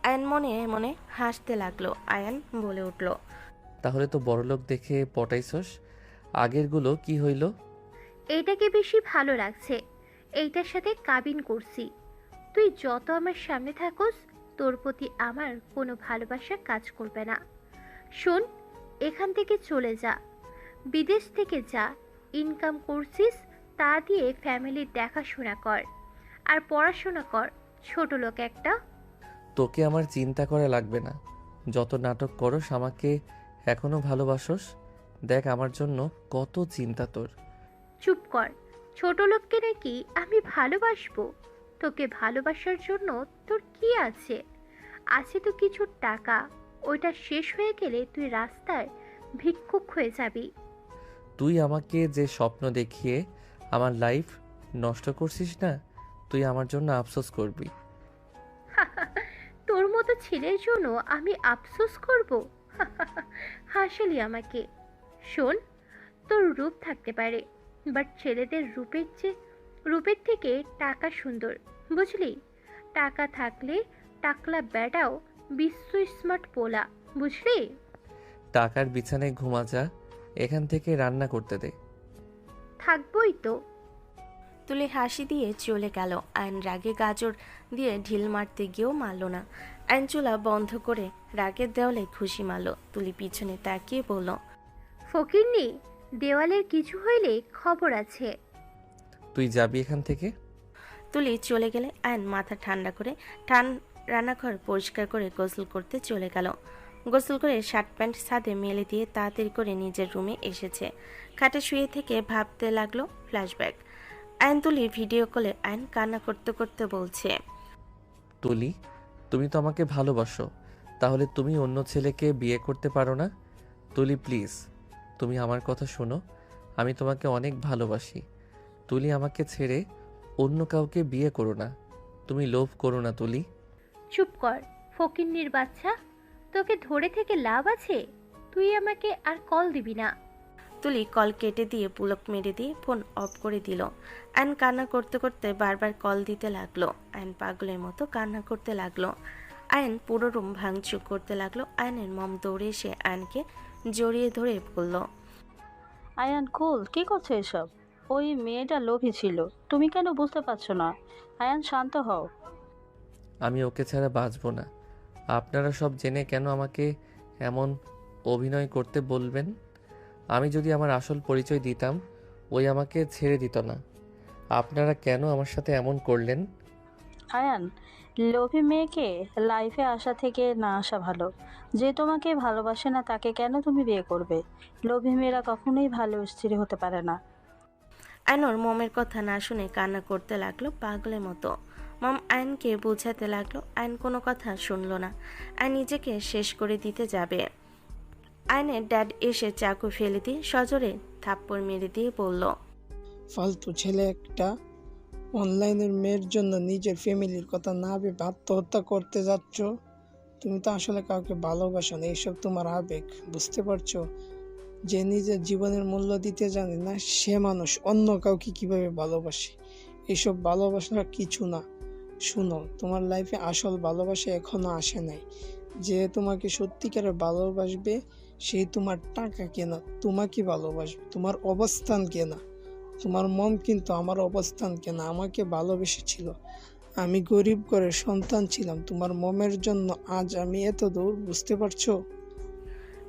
আয়ন মনে মনে হাসতে লাগলো। আয়ন বলে উঠল, তাহলে তো বড়লোক দেখে পটাইছস। আগেরগুলো কি হইল? এইটাকে বেশি ভালো লাগছে, এইটার সাথে কাবিন করছি। তুই যত আমার সামনে থাকোস তোর প্রতি আমার কোনো ভালোবাসা কাজ করবে না। শোন, এখান থেকে চলে যা, বিদেশ থেকে যা, ইনকাম করছিস তা দিয়ে ফ্যামিলির দেখাশোনা কর আর পড়াশোনা কর। ছোট লোক একটা। তোকে আমার চিন্তা করা লাগবে না। যত নাটক করস আমাকে এখনো ভালোবাসস। দেখ আমার জন্য কত চিন্তা তোর। চুপ কর। ছোট লোককে নাকি আমি ভালোবাসবো? তোকে ভালোবাসার জন্য তোর কি আছে? আছে তো কিছু টাকা, ওইটা শেষ হয়ে গেলে তুই রাস্তায় ভিক্ষুক হয়ে যাবি। তুই আমাকে যে স্বপ্ন দেখিয়ে আমার লাইফ নষ্ট করছিস না, তুই আমার জন্য আফসোস করবি। তোর মতো ছেলের জন্য আমি আফসোস করব? হাসালি আমাকে। শোন, তোর রূপ থাকতে পারে, বাট ছেলেদের রূপের থেকে টাকা সুন্দর, বুঝলি? টাকা থাকলে টাকলা বেটাও বিশ্ব স্মার্ট পোলা, বুঝলি? টাকার বিছানায় ঘুমা যা, এখান থেকে রান্না করতে দে। থাকবই তো। তুলি হাসি দিয়ে চলে গেল। আয়ন রাগে গাজর দিয়ে ঢিল মারতে গিয়েও মারল না। আয়ন চুলা বন্ধ করে রাগের দেওয়ালে খুশি মারল। তুলি পিছনে তাকিয়ে বলল, ফকিন্নি, দেওয়ালের কিছু হইলে খবর আছে। তুই যাবি এখান থেকে? তুলি চলে গেলে আয়ন মাথা ঠান্ডা করে রান্নাঘর পরিষ্কার করে গোসল করতে চলে গেল। গোসল করে শার্ট প্যান্ট ছাদে মেলে দিয়ে তাড়াতাড়ি করে নিজের রুমে এসেছে। খাটে শুয়ে থেকে ভাবতে লাগলো ফ্ল্যাশব্যাক। আয়ন তুলির ভিডিও কলে আয়ন কান্না করতে করতে বলছে, তুলি, তুমি তো আমাকে ভালোবাসো, তাহলে তুমি অন্য ছেলেকে বিয়ে করতে পারো না? তুলি প্লিজ, তুমি আমার কথা শোনো, আমি তোমাকে অনেক ভালোবাসি। তুলি, আমাকে ছেড়ে অন্য কাউকে বিয়ে করো না, তুমি লোভ করো না তুলি। চুপ কর ফকিন্নির বাচ্চা, তোকে ধরে থেকে লাভ আছে? তুই আমাকে আর কল দিবি না। তুলি কল কেটে দিয়ে পুলক মেরে দিয়ে ফোন অফ করে দিল। আয়ন কান্না করতে করতে বারবার কল দিতে লাগলো। আয়ন পাগলের মতো কান্না করতে লাগলো। আয়ন পুরো রুম ভাঙচুর করতে লাগলো। আয়নের মম দৌড়ে এসে আয়নকে জড়িয়ে ধরে বলল, আয়ান কুল, কি করছো এসব? ওই মেয়েটা লোভী ছিল, তুমি কেন বুঝতে পারছো না? আয়ান শান্ত হও। আমি ওকে ছাড়া বাঁচবো না। আপনারা সব জেনে কেন আমাকে এমন অভিনয় করতে বলবেন? আমি যদি আমার আসল পরিচয় দিতাম, ওই আমাকে ছেড়ে দিত না। আপনারা কেন আমার সাথে এমন করলেন? আয়ান, লোভী মেয়েকে লাইফে আসা থেকে না আসা ভালো। যে তোমাকে ভালোবাসে না তাকে কেন তুমি বিয়ে করবে? লোভী মেয়েরা কখনোই ভালো স্ত্রী হতে পারে না। আয়নর মমের কথা না শুনে কান্না করতে লাগলো পাগলের মতো। মম আয়নকে বোঝাতে লাগলো, আয়ন কোনো কথা শুনলো না। আয়ন নিজেকে শেষ করে দিতে যাবে। আয়নের ড্যাড এসে চাকু ফেলে দিয়ে সজোরে থাপ্পড় মেরে দিয়ে বলল, ফালতু ছেলে একটা। অনলাইনের মেয়ের জন্য নিজের ফ্যামিলির কথা না ভেবে আত্মহত্যা করতে যাচ্ছ। তুমি তো আসলে কাউকে ভালোবাসো না, এইসব তোমার আবেগ, বুঝতে পারছো? যে নিজের জীবনের মূল্য দিতে জানে না সে মানুষ অন্য কাউকে কিভাবে ভালোবাসে? এইসব ভালোবাসা কিছু না। শুনো, তোমার লাইফে আসল ভালোবাসা এখনো আসে নাই। যে তোমাকে সত্যিকারে ভালোবাসবে সেই তোমার টাকা কেনা তোমাকে ভালোবাসবে, তোমার অবস্থান কেনা। তোমার মম কিন্তু আমার অবস্থান কেনা, আমাকে ভালোবেসেছিল। আমি গরিব ঘরের সন্তান ছিলাম, তোমার মমের জন্য আজ আমি এত দূর, বুঝতে পারছো?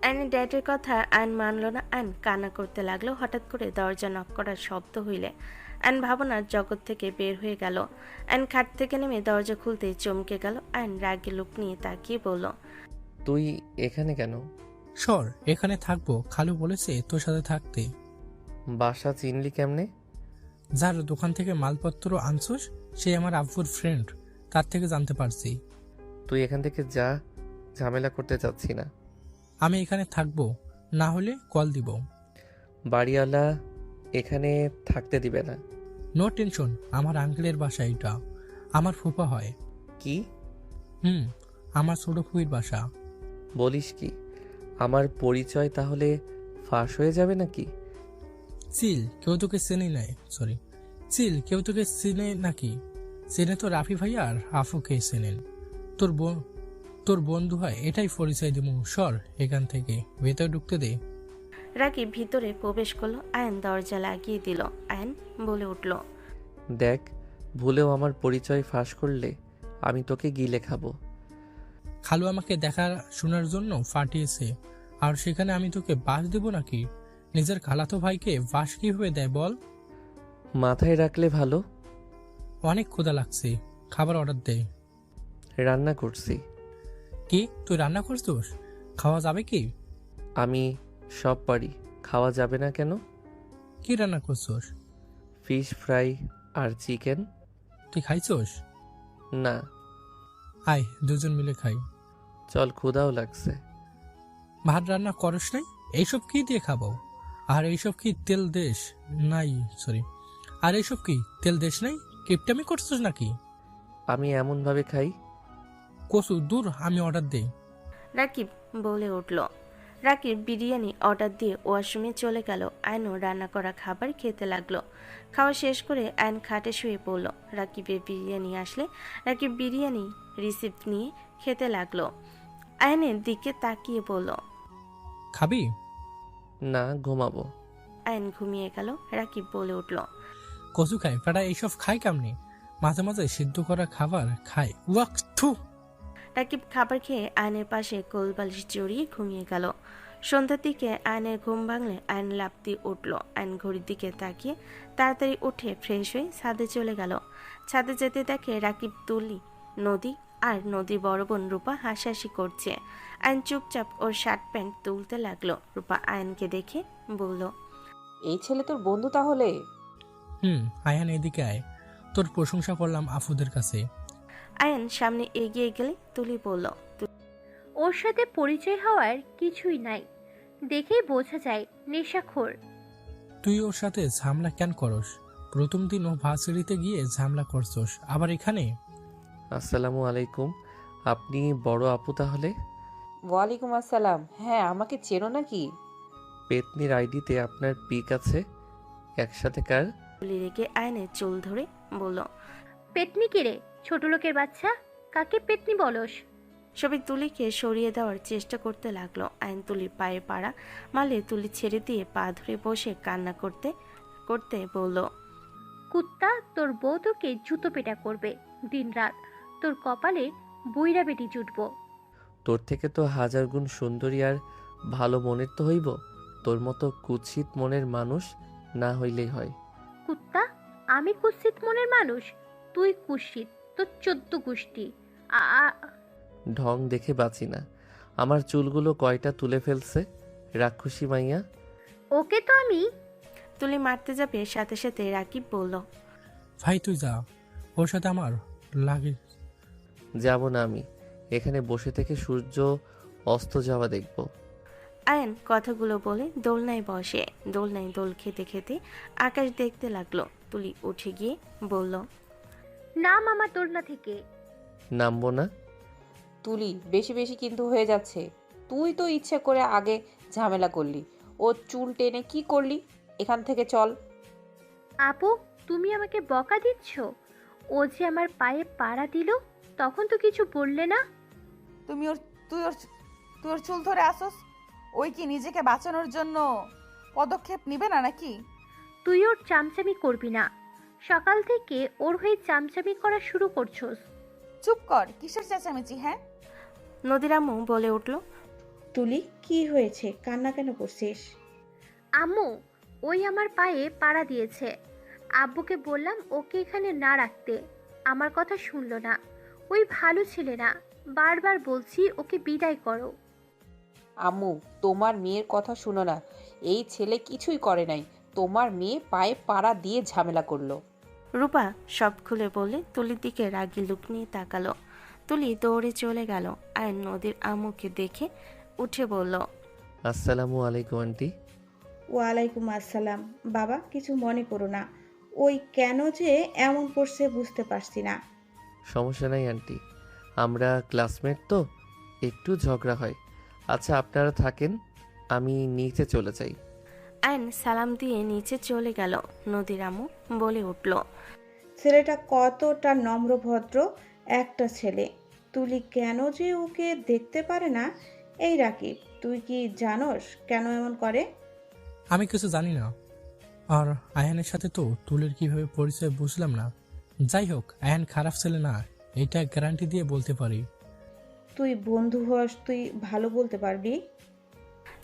আয়নের ড্যাডের কথা আয়ন মানল না। আয়ন কান্না করতে লাগলো। হঠাৎ করে দরজা নক করার শব্দ হইলে আয়ন ভাবনার জগৎ থেকে বের হয়ে গেল। আয়ন খাট থেকে নেমে দরজা খুলতে চমকে গেল। আয়ন রাগে লোক নিয়ে তাকিয়ে বলল, তুই এখানে কেন? সর, এখানে থাকবো, খালু বলেছে তোর সাথে থাকতে। বাসা চিনলি কেমনে? যার দোকান থেকে মালপত্র আনছোস সে আমার আব্বুর ফ্রেন্ড, তার থেকে জানতে পারছি। তুই এখান থেকে যা, ঝামেলা করতে চাচ্ছি না। আমি এখানে থাকবো, না হলে কল দিব। বাড়িওয়ালা এখানে থাকতে দিবে না। নো টেনশন, আমার আঙ্কেলের বাসা এটা, আমার ফুপা হয়। কি? আমার ছোট ফুপির বাসা। বলিস কি? আমার পরিচয় তাহলে ফাঁস হয়ে যাবে নাকি? চিল, কেউ তোকে চেনে নাই, সরি চিল, কেউ তোকে চেনে নাকি? চেনে তো রাফি ভাইয়া আর আফুকে চেনেন। তোর বন্ধু হয়, এটাই পরিচয় দিব। সর এখান থেকে, ভেতরে ঢুকতে দে। রাগি ভিতরে প্রবেশ করলো। আয়ন দরজা লাগিয়ে দিল। আয়ন বলে উঠল, দেখ, ভুলেও আমার পরিচয় ফাঁস করলে আমি তোকে গিলে খাবো। খালু আমাকে দেখা শোনার জন্য পাঠিয়েছে, আর সেখানে আমি তোকে বাস দেব নাকি? নিজের খালাতো ভাইকে বাস কিভাবে দেয় বল? মাথায় রাখলে ভালো। অনেক ক্ষুধা লাগছে, খাবার অর্ডার দে। রান্না করছি। কি তুই রান্না করছিস? খাওয়া যাবে কি? আমি সব পারি, খাওয়া যাবে না কেন? কি রান্না করছিস? ফিশ ফ্রাই আর চিকেন। তুই খাইছস? না। আয় দুজন মিলে খাই। চল, ক্ষুধাও লাগছে। ভাত রান্না করস নাই? এইসব কি দিয়ে খাবো? আর এইসব কি তেল দেশ নাই, সরি, আর এইসব কি তেল দেশ নাই? কিপটামি করছিস নাকি? আমি এমনভাবে খাই। কসু দূর, আমি অর্ডার দেই। রাকিব বলে উঠল। রাকিব বিরিয়ানি অর্ডার দিয়ে ওয়াশরুমে চলে গেল। আয়নও রান্না করা খাবার খেতে লাগলো। খাওয়া শেষ করে আয়ন খাটে শুয়ে পড়ল। রাকিবের বিরিয়ানি আসলে রাকিব বিরিয়ানি রিসিপ্ট নিয়ে খেতে লাগলো। আয়নের দিকে তাকিয়ে বলল, খাবি? না, ঘুমাবো। আয়ন ঘুমিয়ে গেল। রাকিব বলে উঠল, কচু খায় বেটা, এইসব খায় কেমনি? মাঝে মাঝে সিদ্ধ করা খাবার খায়। ওয়াক থু। রাকিব খাবার খেয়ে আয়নের পাশে কোলবালিশ জড়িয়ে ঘুমিয়ে গেল। সন্ধ্যার দিকে আয়নের ঘুম ভাঙলে আয়ন লাফ দিয়ে উঠল। আয়ন ঘড়ির দিকে তাকিয়ে তাড়াতাড়ি উঠে ফ্রেশ হয়ে ছাদে চলে গেল। ছাদে যেতে দেখে রাকিব, তুলি, নদী আর নদীর বড় বোন রূপা হাসাহাসি করছে। আয়ন চুপচাপ ওর শার্ট প্যান্ট তুলতে লাগলো। রূপা আয়নকে দেখে বলল, এই ছেলে তোর বন্ধু তাহলে? আয়ান এদিকে আয়, তোর প্রশংসা করলাম আফুদের কাছে। আয়ন সামনে এগিয়ে গেলে তুলি বলল, ওর সাথে পরিচয় হওয়ার কিছুই নাই, দেখেই বোঝা যায় নেশাখোর। তুই ওর সাথে ঝামেলা কেন করস? প্রথম দিন ও ভার্সিটিতে গিয়ে ঝামেলা করছস, আবার এখানে? আসসালামু আলাইকুম। আপনি বড় আপু তাহলে? ওয়ালাইকুম আসসালাম। হ্যাঁ, আমাকে চেনো নাকি? পেতনির আইডিতে আপনার পিক আছে। একসাথে কার? তুলি রেগে আয়নের চুল ধরে বলল, পেতনি কিরে, ছোট লোকের বাচ্চা, কাকে পেতনি বলস? সবাই তুলিকে সরিয়ে দেওয়ার চেষ্টা করতে লাগলো। আইন তুলির পায়ে পাড়া মারলে তুলি ছেড়ে দিয়ে পা ধরে বসে কান্না করতে করতে বলল, কুত্তা, তোর বউ তোকে জুতো পেটা করবে দিনরাত, তোর কপালে বুইরা বেটি জুটবো। তোর থেকে তো হাজার গুণ সুন্দরী আর ভালো মনের তো হইব। তোর মতো কুৎসিত মনের মানুষ না হইলেই হয়। কুত্তা, আমি কুৎসিত মনের মানুষ? তুই কুৎসিত, তোর 14 গোষ্ঠী। ঢং দেখে বাঁচি না। আমার চুলগুলো কয়টা তুলে ফেলছে রাক্ষসী মাইয়া। ওকে তো আমি। তুলি মারতে যাবে, সাথে সাথে রাকিব বলল, ভাই তুই যা, ওর সাথে আমার লাগে। যাব না আমি, এখানে বসে থেকে সূর্য অস্ত যাওয়া দেখব। আয়ন কথাগুলো বলে দোলনায় বসে। দোলনায় দোল খেতে খেতে আকাশ দেখতে লাগলো। তুলি উঠে গিয়ে বলল, নাম আমার দোলনা থেকে। নামবো না। তুলি, বেশি বেশি কিন্তু হয়ে যাচ্ছে। তুই তো ইচ্ছে করে আগে ঝামেলা করলি, ও চুল টেনে কি করলি? এখান থেকে চল। আপু, তুমি আমাকে বকা দিচ্ছ? ও যে আমার পায়ে পাড়া দিল, তখন তো কিছু বললে না। তুই ওর চুল ধরে আসোস? ওই কি নিজেকে বাঁচানোর জন্য পদক্ষেপ নিবে না নাকি? তুই ওর চামচামি করবি না। সকাল থেকে ওর হয়ে চামচামি করা শুরু করছস। চুপ কর, কিসের চেঁচামেচি? হ্যাঁ, নদীর আম্মু বলে উঠল, তুলি, কি হয়েছে? কান্না কেন করছিস? আম্মু, ওই আমার পায়ে পাড়া দিয়েছে। আব্বুকে বললাম ওকে এখানে না রাখতে, আমার কথা শুনলো না। ওই ভালো ছেলে না, বারবার বলছি ওকে বিদায় করো। আম্মু, তোমার মেয়ের কথা শুনো না। এই ছেলে কিছুই করে নাই, তোমার মেয়ে পায়ে পাড়া দিয়ে ঝামেলা করলো। রূপা সব খুলে বলে তুলির দিকে রাগি লুক নিয়ে তাকালো। তুলি দৌড়ে চলে গেল। আর নদীর আম্মুকে দেখে উঠে বলল, আসসালামু আলাইকুম আন্টি। ওয়ালাইকুম আসসালাম। বাবা, কিছু মনে করো না। ওই কেন যে এমন করছে বুঝতে পারছি না। সমস্যা নাই আন্টি, আমরা ক্লাসমেট তো, একটু ঝগড়া হয়। আচ্ছা আপনারা থাকেন, আমি নিচে চলে যাই। আইন সালাম দিয়ে নিচে চলে গেল। নদীর আম্মু বলে উঠল, ছেলেটা কতটা নম্রভদ্র একটা ছেলে। তুলি কেন যে ওকে দেখতে পারে না? এই রাকিব, তুই কি জানোস কেন এমন করে? আমি কিছু জানি না, আর আয়ানের সাথে তো তুলের কিভাবে পরিচয় বুঝলাম না। যাই হোক, আয়ান খারাপ ছেলে না, এটা গ্যারান্টি দিয়ে বলতে পারি। তুই বন্ধু হস, তুই ভালো বলতে পারবি।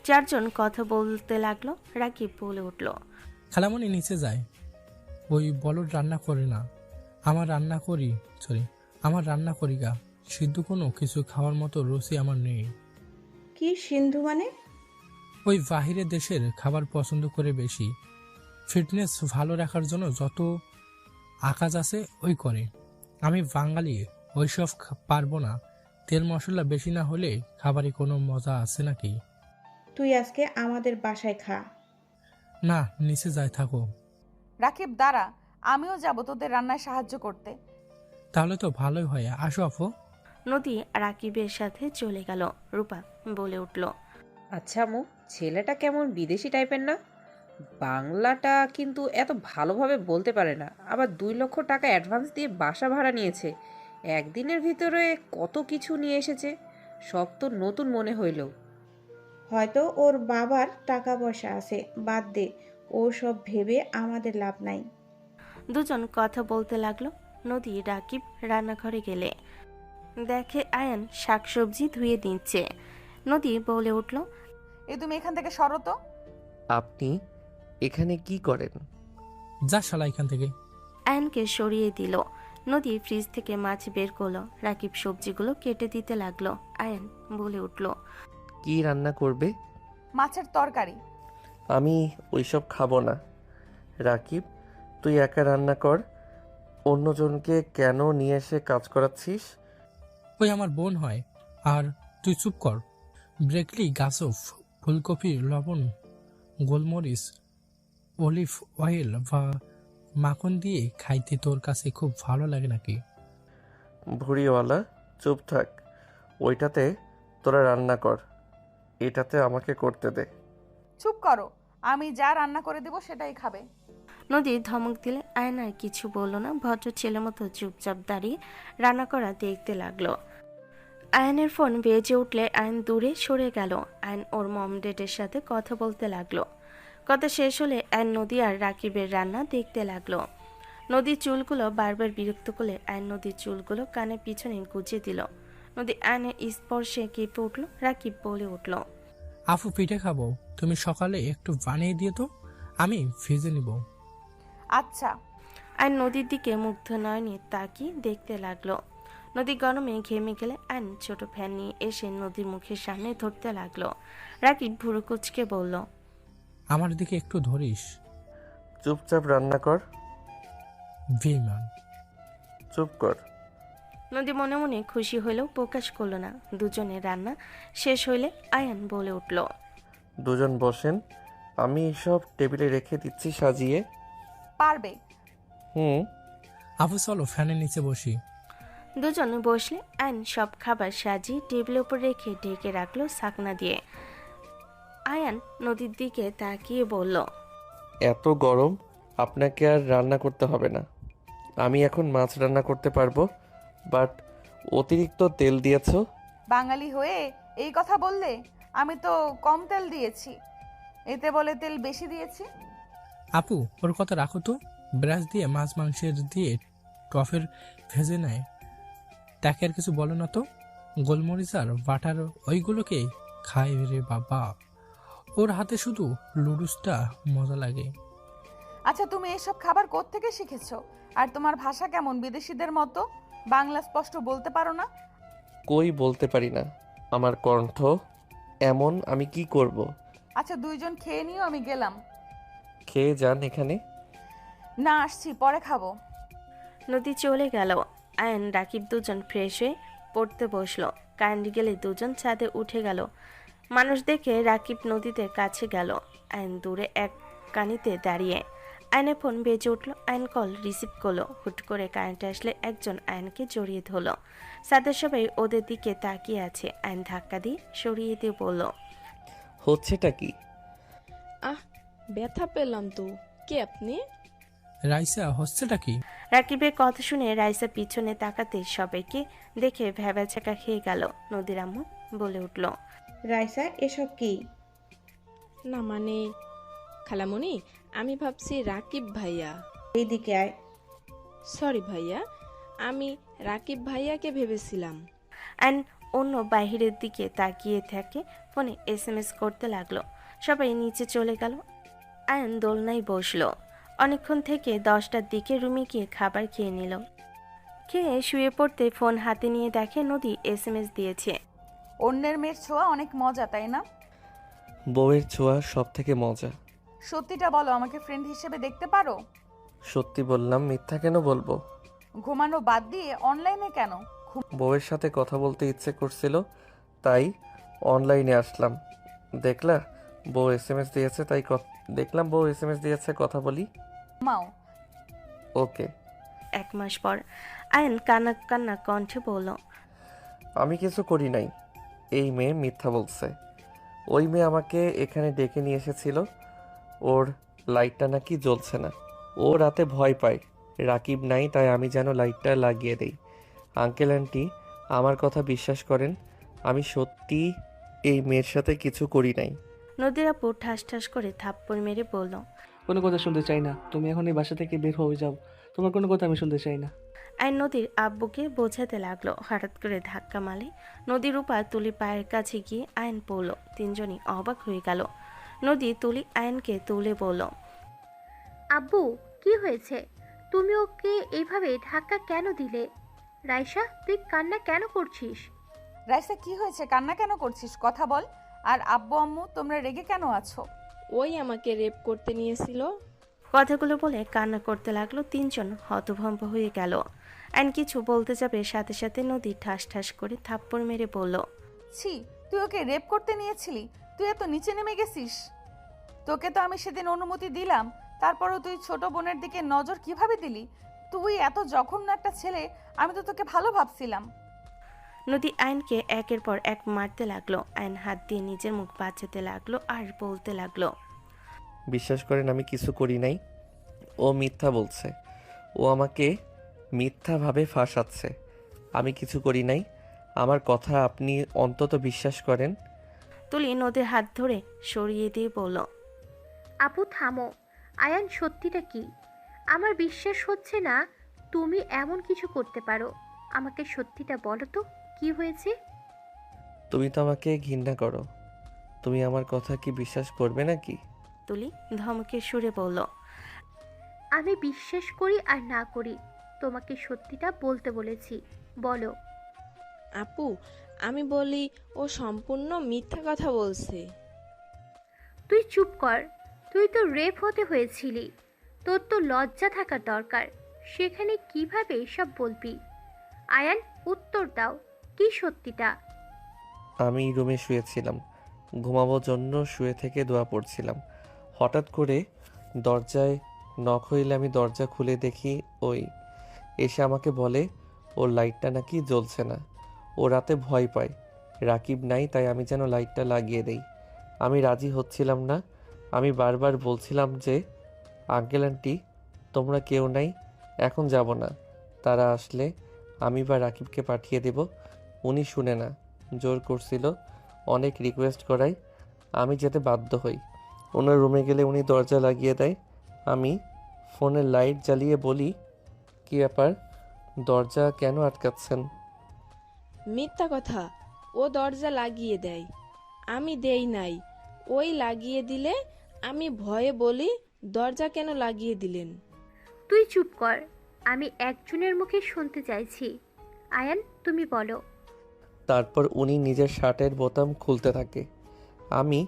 চারজন কথা বলতে লাগলো। রাকিব বলে উঠল, খালামণি নিচে যায়, ওই বলদ রান্না করে না, আমার রান্না করি গা। সিদ্ধ কোনো কিছু খাওয়ার মতো রুচি আমার নেই। কি সিন্ধু মানে? ওই বাহিরের দেশের খাবার পছন্দ করে বেশি। ফিটনেস ভালো রাখার জন্য যত আকাজ আছে ওই করে। আমি বাঙালি, ওইসব পারবো না। তেল মশলা বেশি না হলে খাবারে কোনো মজা আছে নাকি? তুই আজকে আমাদের বাসায় খা। না, নিচে যাই, থাকো। রাকিব দাঁড়া, আমিও যাব তোদের রান্নায় সাহায্য করতে। তাহলে তো ভালোই হয়, আসো আপু। নদী রাকিবের সাথে চলে গেল। রূপা বলে উঠল, আচ্ছা আম্মু, ছেলেটা কেমন বিদেশি টাইপের না? বাংলাটা কিন্তু এত ভালোভাবে বলতে পারে না, আবার 2 লক্ষ টাকা অ্যাডভান্স দিয়ে বাসা ভাড়া নিয়েছে। একদিনের ভিতরে কত কিছু নিয়ে এসেছে, সব তো নতুন মনে হইল। হয়তো ওর বাবার টাকা পয়সা আছে, বাদ দে, ও সব ভেবে আমাদের লাভ নাই। দুজন কথা বলতে লাগলো। নদী রাকিব রান্নাঘরে গেলে দেখে আয়ান শাকসবজি ধুয়ে দিচ্ছে। নদী বলে উঠল, তুমি এখান থেকে সরো তো। আপনি এখানে কি করেন? যা শালা এখান থেকে। আয়ানকে সরিয়ে দিল। নদী ফ্রিজ থেকে মাছ বের করলো। রাকিব সবজিগুলো কেটে দিতে লাগলো। আয়ান বলে উঠল, কি রান্না করবে? মাছের তরকারি। আমি ওইসব খাবো না। রাকিব, তুই একা রান্না কর, অন্যজনকে কেন নিয়ে এসে কাজ করাচ্ছিস? ওই আমার বোন হয়। আর তুই চুপ কর। ব্রেকলি, গাছফ, ফুলকপি, লবণ, গোলমরিচ, অলিভ অয়েল বা মাখন দিয়ে খাইতে তোর কাছে খুব ভালো লাগে নাকি? ভুড়িওয়ালা, চুপ থাক। ওইটাতে তোরা রান্না কর, এটাতে আমাকে করতে দে। চুপ করো, আমি যা রান্না করে দিব সেটাই খাবে। নদী ধমক দিলে আয়ন আর কিছু বলল না। ভদ্র ছেলের মতো চুপচাপ দাঁড়িয়ে রান্না করা দেখতে লাগলো। আয়নের ফোন বেজে উঠলে আয়ন দূরে সরে গেল। আয়ন ওর মম ডেডের সাথে কথা বলতে লাগলো। কথা শেষ হলে আয়ন নদী আর রাকিবের রান্না দেখতে লাগলো। নদীর চুলগুলো বারবার বিরক্ত করলে আয়ন নদীর চুলগুলো কানে পিছনে গুজে দিল। নদী আয়নের স্পর্শে কেঁপে উঠল। রাকিব বলে উঠল, আফু, পিঠে খাবো, তুমি সকালে একটু বানিয়ে দিয়ে তো, আমি ভেজে নিব। আচ্ছা। আয়ন নদীর দিকে মুগ্ধ নয়নে তাকিয়ে দেখতে লাগলো। নদী গরমে ঘেমে গেলে আয়ন ছোট ফ্যান নিয়ে এসে নদীর মুখের সামনে ধরতে লাগলো। রাকিব ভুরু কুচকে বলল, আমার দিকে একটু ধরিস। চুপচাপ রান্না কর। বেঈমান। চুপ কর। নদী মনে মনে খুশি হলেও প্রকাশ করলো না। দুজনের রান্না শেষ হইলে আয়ান বলে উঠল, দুজন বসেন, আমি সব টেবিলে রেখে দিচ্ছি সাজিয়ে। পারবে। আফু, চলো ফ্যানের নিচে বসি। দুজন বসলে আয়ন সব খাবার সাজিয়ে টেবিলের উপর রেখে ঢেকে রাখলো ছাকনা দিয়ে। আয়ান নদীর দিকে তাকিয়ে বলল, এত গরম, আপনাকে আর রান্না করতে হবে না। আমি এখন মাছ রান্না করতে পারবো, বাট অতিরিক্ত তেল দিয়েছো। বাঙালি হয়ে এই কথা বললে? আমি তো কম তেল দিয়েছি, এতে বলে তেল বেশি দিয়েছি। আপু, ওর কথা রাখো তো। ব্রাশ দিয়ে মাছ মাংসের দিয়ে টফের ভেজে নেয়, তাকে আর কিছু বলো না তো। গোলমরিচ আর বাটার ওইগুলোকে খায় রে বাবা, ওর হাতে শুধু লুডুসটা মজা লাগে। আচ্ছা, তুমি এসব খাবার কোত্থেকে শিখেছো? আর তোমার ভাষা কেমন বিদেশিদের মতো? বাংলা স্পষ্ট বলতে পারো না? কই বলতে পারি না, আমার কণ্ঠ এমন, আমি কি করব। আচ্ছা, দুইজন খেয়ে নিও, আমি গেলাম। খেয়ে যান এখানে। না, আসছি, পরে খাবো। নদী চলে গেল। আয়ন রাকিব দুজন ফ্রেশ হয়ে পড়তে বসলো। কারেন্ট গেলে দুজন ছাদে উঠে গেল। মানুষ দেখে রাকিব নদীতে কাছে গেল। আয়ন দূরে এক কানিতে দাঁড়িয়ে। আয়নের ফোন বেজে উঠল। আয়ন কল রিসিভ করলো। হুট করে কারেন্ট আসলে একজন আয়নকে জড়িয়ে ধরল। ছাদের সবাই ওদের দিকে তাকিয়ে আছে। আয়ন ধাক্কা দিয়ে সরিয়ে দিয়ে বলল, হচ্ছেটা কি? ব্যথা পেলাম তো। কে আপনি? রাইসা, হচ্ছেটা কি? রাকিবের কথা শুনে রাইসা পিছনে তাকাতে সবাইকে দেখে ভ্যাবাচাকা খেয়ে গেল। নদীর আম্মু বলে উঠল, রাইসা, এসব কি? না মানে খালামণি, আমি ভাবছি রাকিব ভাইয়া। এইদিকে আয়। সরি ভাইয়া, আমি রাকিব ভাইয়াকে ভেবেছিলাম। অ্যান্ড অন্য বাহিরের দিকে তাকিয়ে থাকে ফোনে SMS করতে লাগলো। সবাই নিচে চলে গেল। আয়ন দোলনায় বসলো। অনেকক্ষণ থেকে 10টার দিকে রুমে গিয়ে খাবার খেয়ে নিল। খেয়ে শুয়ে পড়তে ফোন হাতে নিয়ে দেখে নদী SMS দিয়েছে। অন্যের মেয়ের ছোঁয়া অনেক মজা, তাই না? বউয়ের ছোঁয়া সব থেকে মজা। সত্যিটা বলো, আমাকে ফ্রেন্ড হিসেবে দেখতে পারো? সত্যি বললাম, মিথ্যা কেন বলবো? ঘুমানো বাদ দিয়ে অনলাইনে কেন? বউয়ের সাথে কথা বলতে ইচ্ছে করছিল, তাই অনলাইনে আসলাম। দেখলা, বউ SMS দিয়েছে, তাই দেখলাম বউ SMS দিয়েছে, কথা বলি। মাও। ওকে। 1 মাস পর আয়ন কান্না কান্না কণ্ঠে বলল, আমি কিছু করি নাই। এই মেয়ে মিথ্যা বলছে। ওই মেয়ে আমাকে এখানে ডেকে নিয়ে এসেছিল। ওর লাইটটা নাকি জ্বলছে না। ও রাতে ভয় পায়, রাকিব নাই, তাই আমি যেন লাইটটা লাগিয়ে দেই। আঙ্কেল আন্টি আমার কথা বিশ্বাস করেন, আমি সত্যি এই মেয়ের সাথে কিছু করি নাই। নদীর আপু ঠাস ঠাস করে থাপ্পড় মেরে বলল, কোনো কথা শুনতে চাই না। তুমি এখন এই বাসা থেকে বের হয়ে যাও। তোমার কোনো কথা আমি শুনতে চাই না। আয়ন নদীর আব্বুকে বোঝাতে লাগলো। হঠাৎ করে ধাক্কা মারে নদীর উপর তুলি পায়ের কাছে গিয়ে আয়ন পড়ল। তিনজনই অবাক হয়ে গেল। নদী তুলি আয়নকে তুলে বলল, আব্বু কি হয়েছে? তুমি ওকে এইভাবে ধাক্কা কেন দিলে? রাইসা, তুই কান্না কেন করছিস? রাইসা কি হয়েছে? কান্না কেন করছিস? কথা বল। আর আব্বু আম্মু তোমরা রেগে কেন আছো? ওই আমাকে রেপ করতে নিয়েছিল। কথাগুলো বলে কান্না করতে লাগলো। তিনজন হতভম্ব হয়ে গেল। আয়ন কিছু বলতে যাবে, সাথে সাথে নদী ঠাস ঠাস করে থাপ্পড় মেরে বলল, ছি, তুই ওকে রেপ করতে নিয়েছিলি? তুই এত নিচে নেমে গেছিস? তোকে তো আমি সেদিন অনুমতি দিলাম, তারপরও তুই ছোট বোনের দিকে নজর কিভাবে দিলি? তুই এত জঘন্য একটা ছেলে, আমি তো তোকে ভালো ভাবছিলাম। নদী আয়নকে একের পর এক মারতে লাগলো। আয়ন হাত দিয়ে নিজের মুখ বাঁচাতে লাগলো আর বলতে লাগলো, বিশ্বাস করেন আমি কিছু করি নাই। ও মিথ্যা বলছে। ও আমাকে মিথ্যাভাবে ফাঁসাচ্ছে। আমি কিছু করি নাই। আমার কথা আপনি অন্তত বিশ্বাস করেন। তুলি নদীর হাত ধরে সরিয়ে দিয়ে বলল, আপু থামো। আয়ান, সত্যিটা কি? আমার বিশ্বাস হচ্ছে না তুমি এমন কিছু করতে পারো। আমাকে সত্যিটা বলো তো, কি হয়েছে? তুমি তো আমাকে ঘৃণা করো। তুমি আমার কথা কি বিশ্বাস করবে নাকি? তুলি ধমকে সুরে বলল, আমি বিশ্বাস করি আর না করি, তোমাকে সত্যিটা বলতে বলেছি, বলো। আপু, আমি বলি ও সম্পূর্ণ মিথ্যা কথা বলছে। তুই চুপ কর। তুই তো রেপ হতে হয়েছিলি। তোর তো লজ্জা থাকার দরকার। সেখানে কিভাবে এসব বলবি? আয়ান, উত্তর দাও, কি সত্যিটা? আমি রুমে শুয়েছিলাম, ঘুমাবার জন্য শুয়ে থেকে দোয়া পড়ছিলাম। হঠাৎ করে দরজায় নক হইলে আমি দরজা খুলে দেখি ওই এসে আমাকে বলে ওর লাইটটা নাকি জ্বলছে না। ও রাতে ভয় পায়, রাকিব নাই, তাই আমি যেন লাইটটা লাগিয়ে দেই। আমি রাজি হচ্ছিলাম না। আমি বারবার বলছিলাম যে আঙ্কেল আন্টি তোমরা কেউ নাই, এখন যাব না। তারা আসলে আমি বা রাকিবকে পাঠিয়ে দেব। উনি শুনে না, জোর করছিল, অনেক রিকোয়েস্ট করাই আমি যেতে বাধ্য হই। ওনার রুমে গেলে উনি দরজা লাগিয়ে দেয়। আমি ফোনের লাইট জ্বালিয়ে বলি, কী ব্যাপার, দরজা কেন আটকাচ্ছেন? মিথ্যা কথা। ও দরজা লাগিয়ে দেয়, আমি দেই নাই। ওই লাগিয়ে দিলে আমি ভয়ে বলি, দরজা কেন লাগিয়ে দিলেন? তুই চুপ কর। আমি একজনের মুখে শুনতে চাইছি। আয়ান, তুমি বলো। তারপর উনি নিজের শার্টের বোতাম খুলতে থাকে। আমি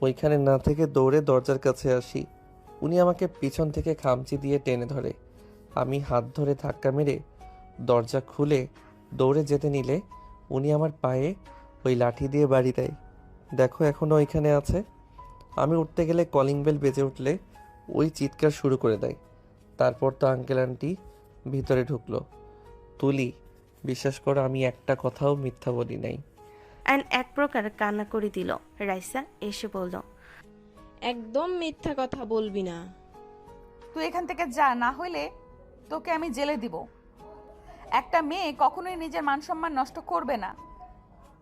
ওইখানে না থেকে দৌড়ে দরজার কাছে আসি। উনি আমাকে পিছন থেকে খামচি দিয়ে টেনে ধরে। আমি হাত ধরে ধাক্কা মেরে দরজা খুলে দৌড়ে যেতে নিলে উনি আমার পায়ে ওই লাঠি দিয়ে বাড়ি দেয়। দেখো এখনও ওইখানে আছে। আমি উঠতে গেলে কলিং বেল বেজে উঠলে ওই চিৎকার শুরু করে দেয়। তারপর তো আঙ্কেল আন্টি ভিতরে ঢুকলো। তুলি, বিশ্বাস করো আমি একটা কথাও মিথ্যা বলি নাই। অ্যান এক প্রকার কান্না করে দিল। রাইসা এসে বলল, একদম মিথ্যা কথা বলবি না। তুই এখান থেকে যা, না হইলে তোকে আমি জেলে দিব। একটা মেয়ে কখনোই নিজের মান সম্মান নষ্ট করবে না।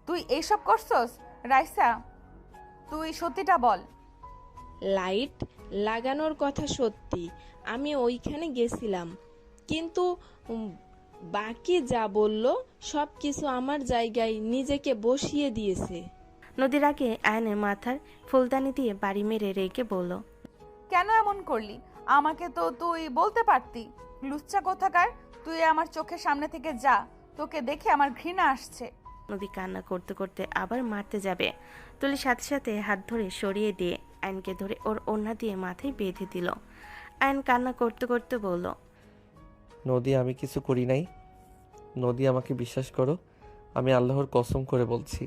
তুই এইসব করছস? রাইসা, তুই সত্যিটা বল। লাইট লাগানোর কথা সত্যি, আমি ওইখানে গেছিলাম, কিন্তু বাকি যা বলল সব কিছু আমার জায়গায় নিজেকে বসিয়ে দিয়েছে। নদীর আগে আয়নের মাথার ফুলদানি দিয়ে বাড়ি মেরে রেগে বলল, কেন এমন করলি? আমাকে তো তুই বলতে পারতি। লুচ্চা কোথাকার, তুই আমার চোখের সামনে থেকে যা। তোকে দেখে আমার ঘৃণা আসছে। নদী কান্না করতে করতে আবার মারতে যাবে। তুলি সাথে সাথে হাত ধরে সরিয়ে দিয়ে আয়নকে ধরে ওর ওড়না দিয়ে মাথায় বেঁধে দিল। আয়ন কান্না করতে করতে বলল, নদী, আমি কিছু করি নাই। নদী, আমাকে বিশ্বাস করো, আমি আল্লাহর কসম করে বলছি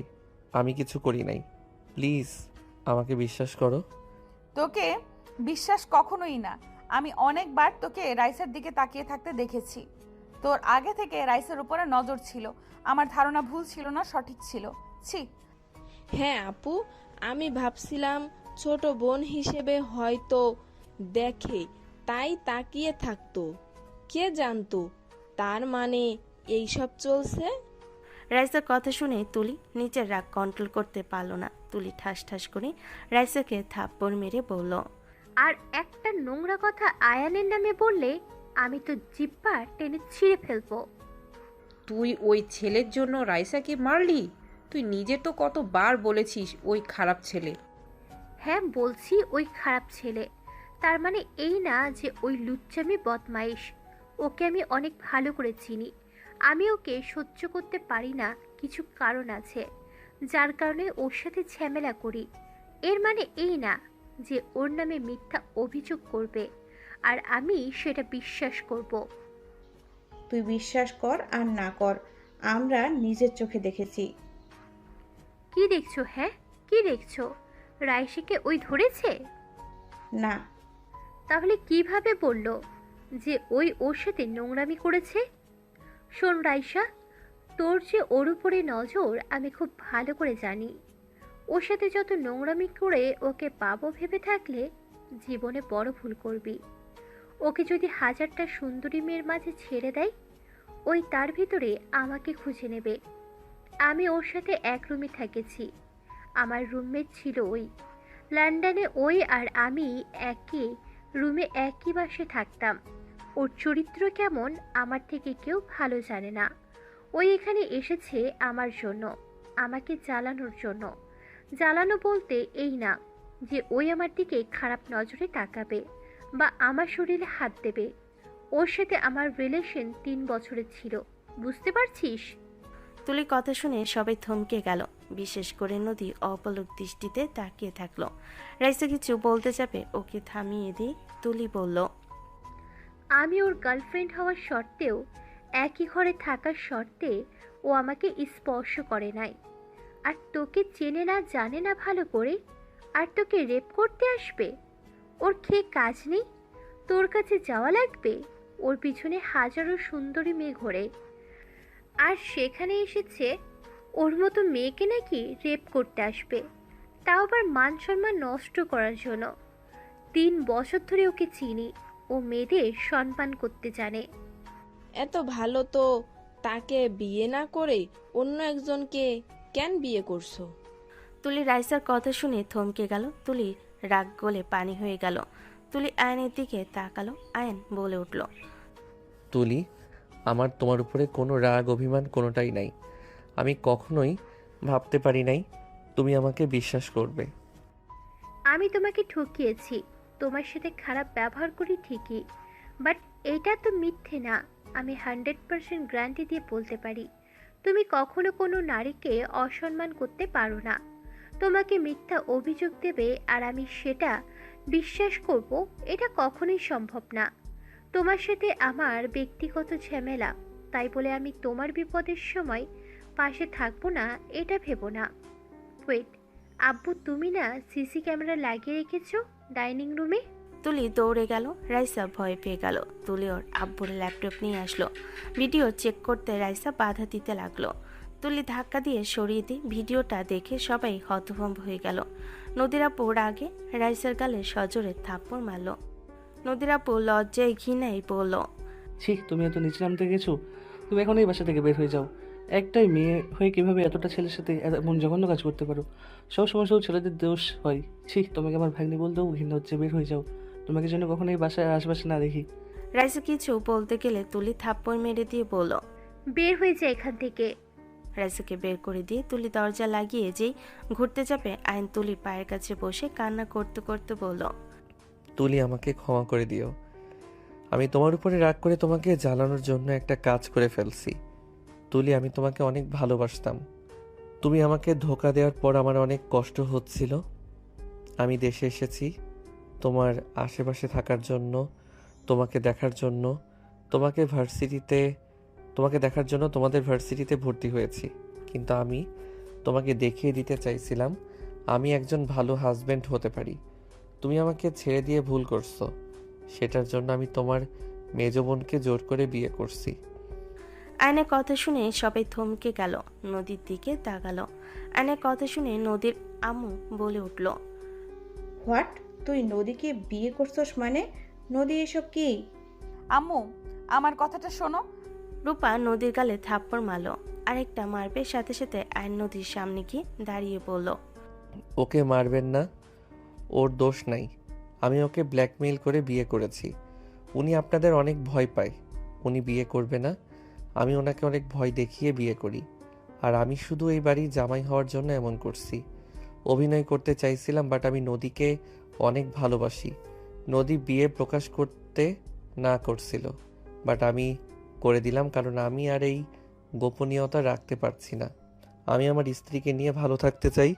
আমি কিছু করি নাই। প্লিজ আমাকে বিশ্বাস করো। তোকে বিশ্বাস কখনোই না। আমি অনেকবার তোকে রাইসের দিকে তাকিয়ে থাকতে দেখেছি। তোর আগে থেকে রাইসের উপরে নজর ছিল। আমার ধারণা ভুল ছিল না, সঠিক ছিল। ছি। হ্যাঁ আপু, আমি ভাবছিলাম ছোট বোন হিসেবে হয়তো দেখে তাই তাকিয়ে থাকতো। কে জানতো তার মানে এইসব চলছে। রাইসার কথা শুনে তুলি নিচের রাগ কন্ট্রোল করতে পারল না। তুলি ঠাস ঠাস করে রাইসাকে থাপ্পড় মেরে বলল, আর একটা নোংরা কথা আয়ানের নামে বললে আমি তো জিব্বা টেনে ছিঁড়ে ফেলবো। তুই ওই ছেলের জন্য রাইসাকে মারলি? তুই নিজে তো কতবার বলেছিস ওই খারাপ ছেলে। হ্যাঁ বলছি ওই খারাপ ছেলে, তার মানে এই না যে ওই লুচ্চামি বদমাইশ। ওকে আমি অনেক ভালো করে চিনি। আমি ওকে সহ্য করতে পারি না, কিছু কারণ আছে যার কারণে ওর সাথে ঝামেলা করি। এর মানে এই না যে ওর নামে মিথ্যা অভিযোগ করবে আর আমি সেটা বিশ্বাস করব। তুই বিশ্বাস কর আর না কর, আমরা নিজের চোখে দেখেছি। কি দেখছো? হ্যাঁ কি দেখছো? রাইসিকে ওই ধরেছে? না। তাহলে কিভাবে বলল যে ওই ওর সাথে নোংরামি করেছে? শোন রাইসা, তোর যে ওর উপরে নজর আমি খুব ভালো করে জানি। ওর সাথে যত নোংরামি করে ওকে পাবো ভেবে থাকলে জীবনে বড় ভুল করবি। ওকে যদি হাজারটা সুন্দরী মেয়ের মাঝে ছেড়ে দেয়, ওই তার ভিতরে আমাকে খুঁজে নেবে। আমি ওর সাথে এক রুমে থেকেছি, আমার রুমমেট ছিল ওই। লন্ডনে ওই আর আমি একই রুমে একই বাসে থাকতাম। ওর চরিত্র কেমন আমার থেকে কেউ ভালো জানে না। ওই এখানে এসেছে আমার জন্য, আমাকে জ্বালানোর জন্য। জ্বালানো বলতে এই না যে ওই আমার দিকে খারাপ নজরে তাকাবে বা আমার শরীরে হাত দেবে। ওর সাথে আমার রিলেশন 3 বছরের ছিল, বুঝতে পারছিস? তুলির কথা শুনে সবাই থমকে গেল, বিশেষ করে নদী অপলক দৃষ্টিতে তাকিয়ে থাকলো। রাইসা কিছু বলতে যাবে, ওকে থামিয়ে দিয়ে তুলি বলল, আমি ওর গার্লফ্রেন্ড হওয়ার সত্ত্বেও, একই ঘরে থাকার শর্তে ও আমাকে স্পর্শ করে নাই। আর তোকে চেনে না জানে না ভালো করে, আর তোকে রেপ করতে আসবে? ওর খেয়ে কাজ নেই? তোর কাছে যাওয়া লাগবে? ওর পিছনে হাজারো সুন্দরী মেয়ে ঘোরে, আর সেখানে এসেছে ওর মতো মেয়েকে নাকি রেপ করতে আসবে, তাও আবার মান সম্মান নষ্ট করার জন্য। 3 বছর ধরে ওকে চিনি, ও মেয়েদের সম্মান করতে জানে। এত ভালো তো তাকে বিয়ে না করে অন্য একজনকে কেন বিয়ে করছো? তুলি রাইসার কথা শুনে থমকে গেল। তুলি রাগ গলে পানি হয়ে গেল। তুলি আয়নের দিকে তাকালো। আয়ন বলে উঠল, তুলি, আমার তোমার উপরে কোনো রাগ অভিমান কোনোটাই নাই। আমি কখনোই ভাবতে পারি নাই তুমি আমাকে বিশ্বাস করবে। আমি তোমাকে ঠকিয়েছি, তোমার সাথে খারাপ ব্যবহার করি ঠিকই, বাট এটা তো মিথ্যে না। আমি 100% গ্যারান্টি দিয়ে বলতে পারি তুমি কখনো কোনো নারীকে অসম্মান করতে পারো না। তোমাকে মিথ্যা অভিযোগ দেবে আর আমি সেটা বিশ্বাস করব, এটা কখনোই সম্ভব না। তোমার সাথে আমার ব্যক্তিগত ঝামেলা, তাই বলে আমি তোমার বিপদের সময় পাশে থাকবো না এটা ভেবো না। ওয়েট, আব্বু তুমি না সিসি ক্যামেরা লাগিয়ে রেখেছো ডাইনিং রুমে? তুলি দৌড়ে গেল। রাইসা ভয় পেয়ে গেল। তুলি ওর আব্বুর ল্যাপটপ নিয়ে আসলো। ভিডিও চেক করতে রাইসা বাধা দিতে লাগলো। তুলি ধাক্কা দিয়ে সরিয়ে দিয়ে ভিডিওটা দেখে সবাই হতভম্ব হয়ে গেল। নদীর আপু আগে রাইসার গালে সজোরে থাপ্পড় মারল। নদীর আপু লজ্জায় ঘৃণায় বলল, ছি, তুমি এত নিচে নামতে গেছো? তুমি এখন এই বাসা থেকে বের হয়ে যাও। একটাই মেয়ে হয়ে কিভাবে এতটা ছেলের সাথে এমন জঘন্য কাজ করতে পারো? সব সময় সব ছেলেদের দোষ হয়। ছি, তোমাকে আমার ভাগ্নি বলতেও ঘৃণা হচ্ছে, বের হয়ে যাও। তোমাকে যেন কখনো এই বাসায় আশেপাশে না দেখি। রাইসা কিছু বলতে গেলে তুলি থাপ্পড় মেরে দিয়ে বলল, বের হয়ে যায় এখান থেকে। রাইসাকে বের করে দিয়ে তুলি দরজা লাগিয়ে যেই ঘুরতে যাবে, আইন তুলি পায়ের কাছে বসে কান্না করতে করতে বলল, তুলি, আমাকে ক্ষমা করে দিও। আমি তোমার উপরে রাগ করে তোমাকে জ্বালানোর জন্য একটা কাজ করে ফেলছি। তুলি, আমি তোমাকে অনেক ভালোবাসতাম। তুমি আমাকে ধোঁকা দেওয়ার পর আমার অনেক কষ্ট হচ্ছিল। আমি দেশে এসেছি তোমার আশেপাশে থাকার জন্য, তোমাকে দেখার জন্য। তোমাকে দেখার জন্য তোমাদের ভার্সিটিতে ভর্তি হয়েছি। কিন্তু আমি তোমাকে দেখিয়ে দিতে চাইছিলাম আমি একজন ভালো হাজব্যান্ড হতে পারি। তুমি আমাকে ছেড়ে দিয়ে ভুল করছো, সেটার জন্য আমি তোমার মেজ বোনকে জোর করে বিয়ে করছি। আয়নের কথা শুনে সবাই থমকে গেল, নদীর দিকে তাকালো। আয়নের কথা শুনে নদীর আম্মু বলে উঠল, হোয়াট? তুই নদীকে বিয়ে করছস মানে? নদী এসব কি? আম্মু, আমার কথাটা শোনো। রূপা নদীর গালে থাপ্পড় মারল, আরেকটা মারবে। সাথে সাথে আয়ন নদীর সামনে গিয়ে দাঁড়িয়ে বলল, ওকে মারবেন না, ওর দোষ নাই। আমি ওকে ব্ল্যাকমেইল করে বিয়ে করেছি। উনি আপনাদের অনেক ভয় পায়, উনি বিয়ে করবে না। আমি ওনাকে অনেক ভয় দেখিয়ে বিয়ে করি, আর আমি শুধু এই বাড়ির জামাই হওয়ার জন্য এমন করছি। অভিনয় করতে চাইছিলাম, বাট আমি নদীকে অনেক ভালোবাসি। নদী বিয়ে প্রকাশ করতে না করছিল, বাট আমি করে দিলাম, কারণ আমি আর এই গোপনীয়তা রাখতে পারছি না। আমি আমার স্ত্রীকে নিয়ে ভালো থাকতে চাই।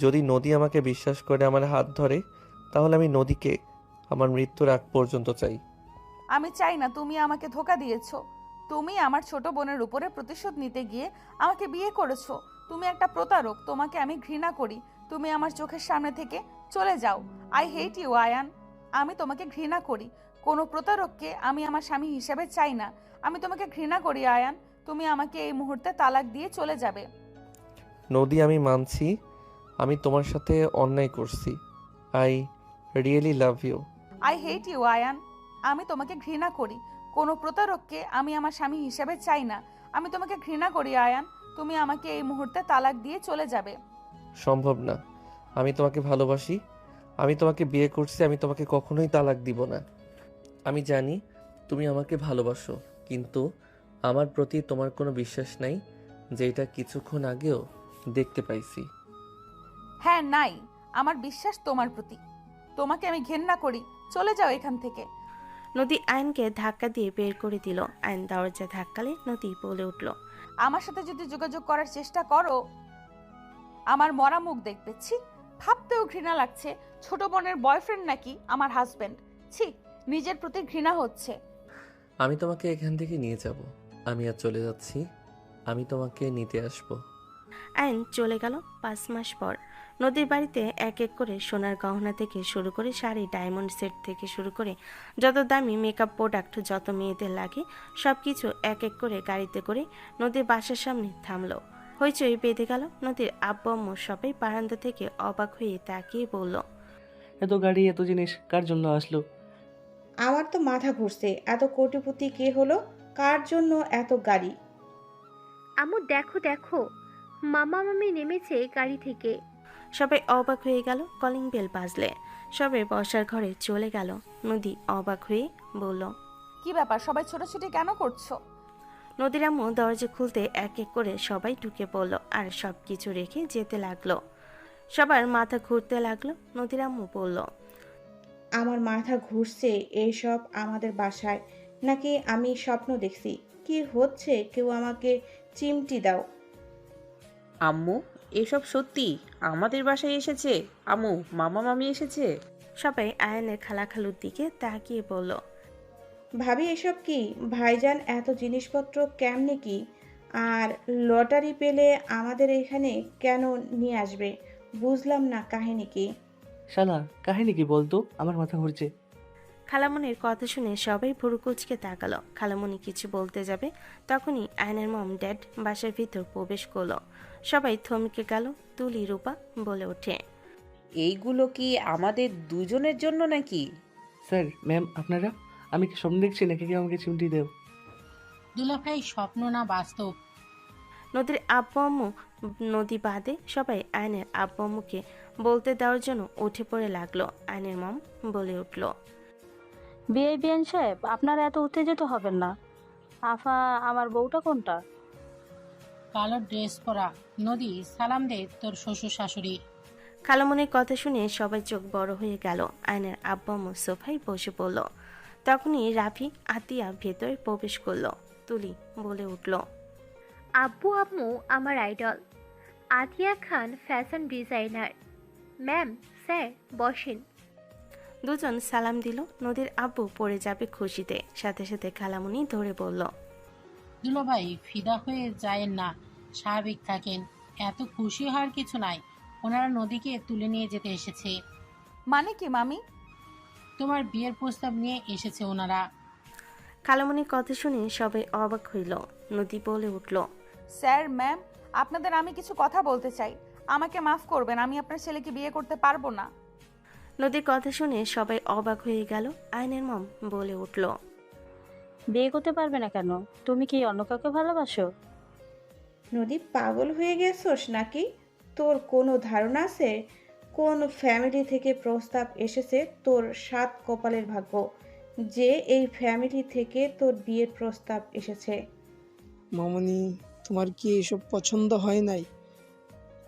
যদি নদী আমাকে বিশ্বাস করে আমার হাত ধরে, তাহলে আমি নদীকে আমার মৃত্যুর আগ পর্যন্ত চাই। আমি চাই না তুমি আমাকে ধোকা দিয়েছো। তুমি আমার ছোট বোনের উপরে প্রতিশোধ নিতে গিয়ে আমাকে বিয়ে করেছো। তুমি একটা প্রতারক, তোমাকে আমি ঘৃণা করি। তুমি আমার চোখের সামনে থেকে চলে যাও। I hate you Ayaan. আমি তোমাকে ঘৃণা করি। কোনো প্রতারককে আমি আমার স্বামী হিসেবে চাই না। আমি তোমাকে ঘৃণা করি আয়ান। তুমি আমাকে এই মুহূর্তে তালাক দিয়ে চলে যাবে। নদী, আমি মানছি আমি তোমার সাথে অন্যায় করছি। I really love you. I hate you Ayaan. আমি তোমাকে ঘৃণা করি। কোনো প্রতারককে আমি আমার স্বামী হিসেবে চাই না। আমি তোমাকে ঘৃণা করি আয়ান। তুমি আমাকে এই মুহূর্তে তালাক দিয়ে চলে যাবে। সম্ভব না, আমি তোমাকে ভালোবাসি। আমি তোমাকে বিয়ে করছি, আমি তোমাকে কখনোই তালাক দিব না। আমি জানি তুমি আমাকে ভালোবাসো, কিন্তু আমার প্রতি তোমার কোনো বিশ্বাস নাই, যেটা কিছুক্ষণ আগেও দেখতে পাইছি। হ্যাঁ, নাই। আমার বিশ্বাস তোমার প্রতি। তোমাকে আমি ঘেন্না করি। চলে যাও এখান থেকে। নদী আয়নকে ধাক্কা দিয়ে বের করে দিল। আয়ন দরজা ধাক্কালে নদী বলে উঠল, আমার সাথে যদি যোগাযোগ করার চেষ্টা করো, আমার মরা মুখ দেখবে। ছি, ভাবতেও ঘৃণা লাগছে। ছোট বোনের বয়ফ্রেন্ড নাকি আমার হাজবেন্ড। ছি, নিজের প্রতি ঘৃণা হচ্ছে। আমি তোমাকে এখান থেকে নিয়ে যাব। আমি আর চলে যাচ্ছি, আমি তোমাকে নিতে আসবো। আয়ন চলে গেল 5 মাস পর। নদীর বাড়িতে এক এক করে সোনার গহনা থেকে শুরু করে শাড়ি, ডায়মন্ড সেট থেকে শুরু করে যত দামি মেকআপ প্রোডাক্ট যত মেয়েদের লাগে সব কিছু এক এক করে গাড়িতে করে নদীর বাসার সামনে থামলো। হইচই বেঁধে গেল। নদীর আব্বু আম্মু সবাই বারান্দা থেকে অবাক হয়ে তাকিয়ে বলল, এত গাড়ি, এত জিনিস কার জন্য আসলো? আমার তো মাথা ঘুরছে। এত কোটিপতি কে হলো? কার জন্য এত গাড়ি? আম্মু দেখো দেখো, মামা মামি নেমেছে গাড়ি থেকে। সবাই অবাক হয়ে গেল। কলিং বেল বাজলে সবাই বসার ঘরে চলে গেল। নদী অবাক হয়ে বলল, কি ব্যাপার, সবাই ছোটাছুটি কেন করছো? নদীর আম্মু দরজা খুলতে এক এক করে সবাই ঢুকে পড়ল আর সব কিছু রেখে যেতে লাগলো। সবার মাথা ঘুরতে লাগলো। নদীর আম্মু বলল, আমার মাথা ঘুরছে। এইসব আমাদের বাসায় নাকি আমি স্বপ্ন দেখছি? কি হচ্ছে? কেউ আমাকে চিমটি দাও। আম্মু, এসব সত্যি আমাদের বাসায় এসেছে? আম্মু, মামা মামি এসেছে? সবাই আয়নের খালাখালুর দিকে তাকিয়ে বলল, ভাবি এসব কি? ভাইজান এত জিনিসপত্র কেমনে কি? আর লটারি পেলে আমাদের এখানে কেন নিয়ে আসবে? বুঝলাম না কাহিনী কি? শালা, কাহিনী কি বলতো? আমার মাথা ঘুরছে। খালামনির কথা শুনে সবাই ভুরু কুচকে তাকালো। খালামনি কিছু বলতে যাবে, তখনই আয়নের মম ড্যাড বাসার ভিতর প্রবেশ করলো। সবাই থমকে গেল। তুলি রূপা বলে ওঠে, এইগুলো কি আমাদের দুজনের জন্য নাকি? স্যার, ম্যাম, আপনারা? আমি কি স্বপ্ন দেখছি নাকি কেউ আমাকে চিমটি দেও? দুলাভাই, স্বপ্ন না বাস্তব? নদীর আব্বু আম্মু নদী বাদে সবাই আয়নের আব্বু আম্মুকে বলতে দেওয়ার জন্য উঠে পড়ে লাগলো। আয়নের মম বলে উঠল, বিআইবিএন সাহেব, আপনারা এত উত্তেজিত হবেন না। আফা, আমার বউটা কোনটা? কালো ড্রেস পরা। নদী, সালাম দে তোর শ্বশুর শাশুড়ি। খালামনির কথা শুনে সবাই চোখ বড় হয়ে গেল। আয়নের আব্বু আম্মু সোফায় বসে পড়ল। তখনই রাফি আতিয়া ভেতরে প্রবেশ করলো। তুলি বলে উঠল, আব্বু আম্মু আমার আইডল। আতিয়া খান ফ্যাশন ডিজাইনার। ম্যাম, স্যার, বসেন। দুজন সালাম দিল। নদীর আব্বু পড়ে যাবে খুশিতে। সাথে সাথে খালামনি ধরে বলল, দুলাভাই, ফিদা হয়ে যায়েন না, স্বাভাবিক থাকেন। এত খুশি হওয়ার কিছু নাই, ওনারা নদীকে তুলে নিয়ে যেতে এসেছে। মানে কি মামি? তোমার বিয়ের প্রস্তাব নিয়ে এসেছে ওনারা। খালামণির কথা শুনে সবাই অবাক হইল। নদী বলে উঠল, স্যার ম্যাম, আপনাদের আমি কিছু কথা বলতে চাই। আমাকে মাফ করবেন, আমি আপনার ছেলেকে বিয়ে করতে পারবো না। নদীর কথা শুনে সবাই অবাক হয়ে গেল। আয়নের মম বলে উঠল, বিয়ে করতে পারবে না কেন? তুমি কি অন্য কাউকে ভালোবাসো? নদী, পাগল হয়ে গেছোস নাকি? তোর কোনো ধারণা আছে কোন ফ্যামিলি থেকে প্রস্তাব এসেছে? তোর 7 কপালের ভাগ্য যে এই ফ্যামিলি থেকে তোর বিয়ের প্রস্তাব এসেছে। মামনি, তোমার কি এসব পছন্দ হয় নাই?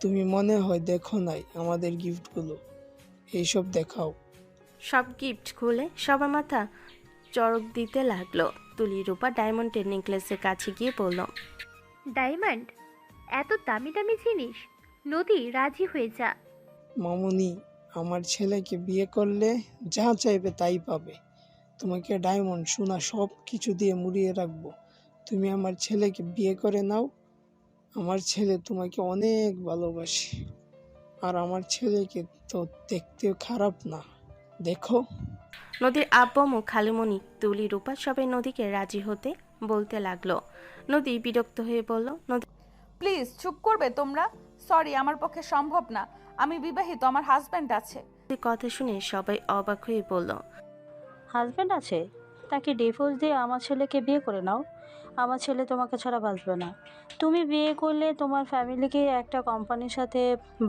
তুমি মনে হয় দেখো নাই আমাদের গিফটগুলো, এইসব দেখাও। সব গিফট খুলে সবার মাথা চড়ক দিতে লাগলো। তুলি রূপা ডায়মন্ডের নেকলেসের কাছে গিয়ে বলল, ডায়মন্ড? এত দামি দামি জিনিস? নদী, রাজি হয়ে যা। মামনি, আমার ছেলেকে বিয়ে করলে যা চাইবে তাই পাবে। তোমাকে ডায়মন্ড সোনা সব কিছু দিয়ে মুড়িয়ে রাখবো। তুমি আমার ছেলেকে বিয়ে করে নাও। আমার ছেলে তোমাকে অনেক ভালোবাসে, আর আমার ছেলেকে তো দেখতে খারাপ না, দেখো। নদীর আব্বু ও খালুমণি, তুলি রূপা সবাই নদীকে রাজি হতে বলতে লাগলো। নদী বিরক্ত হয়ে বলল, নদী প্লিজ চুপ করবে তোমরা? সরি, আমার পক্ষে সম্ভব না। আমি বিবাহিত, আমার হাজব্যান্ড আছে। কথা শুনে সবাই অবাক হয়ে বলল, হাজব্যান্ড আছে? তাকে ডিভোর্স দিয়ে আমার ছেলেকে বিয়ে করে নাও। আমার ছেলে তোমাকে ছাড়া বাঁচবে না। তুমি বিয়ে করলে তোমার ফ্যামিলিকে একটা কোম্পানির সাথে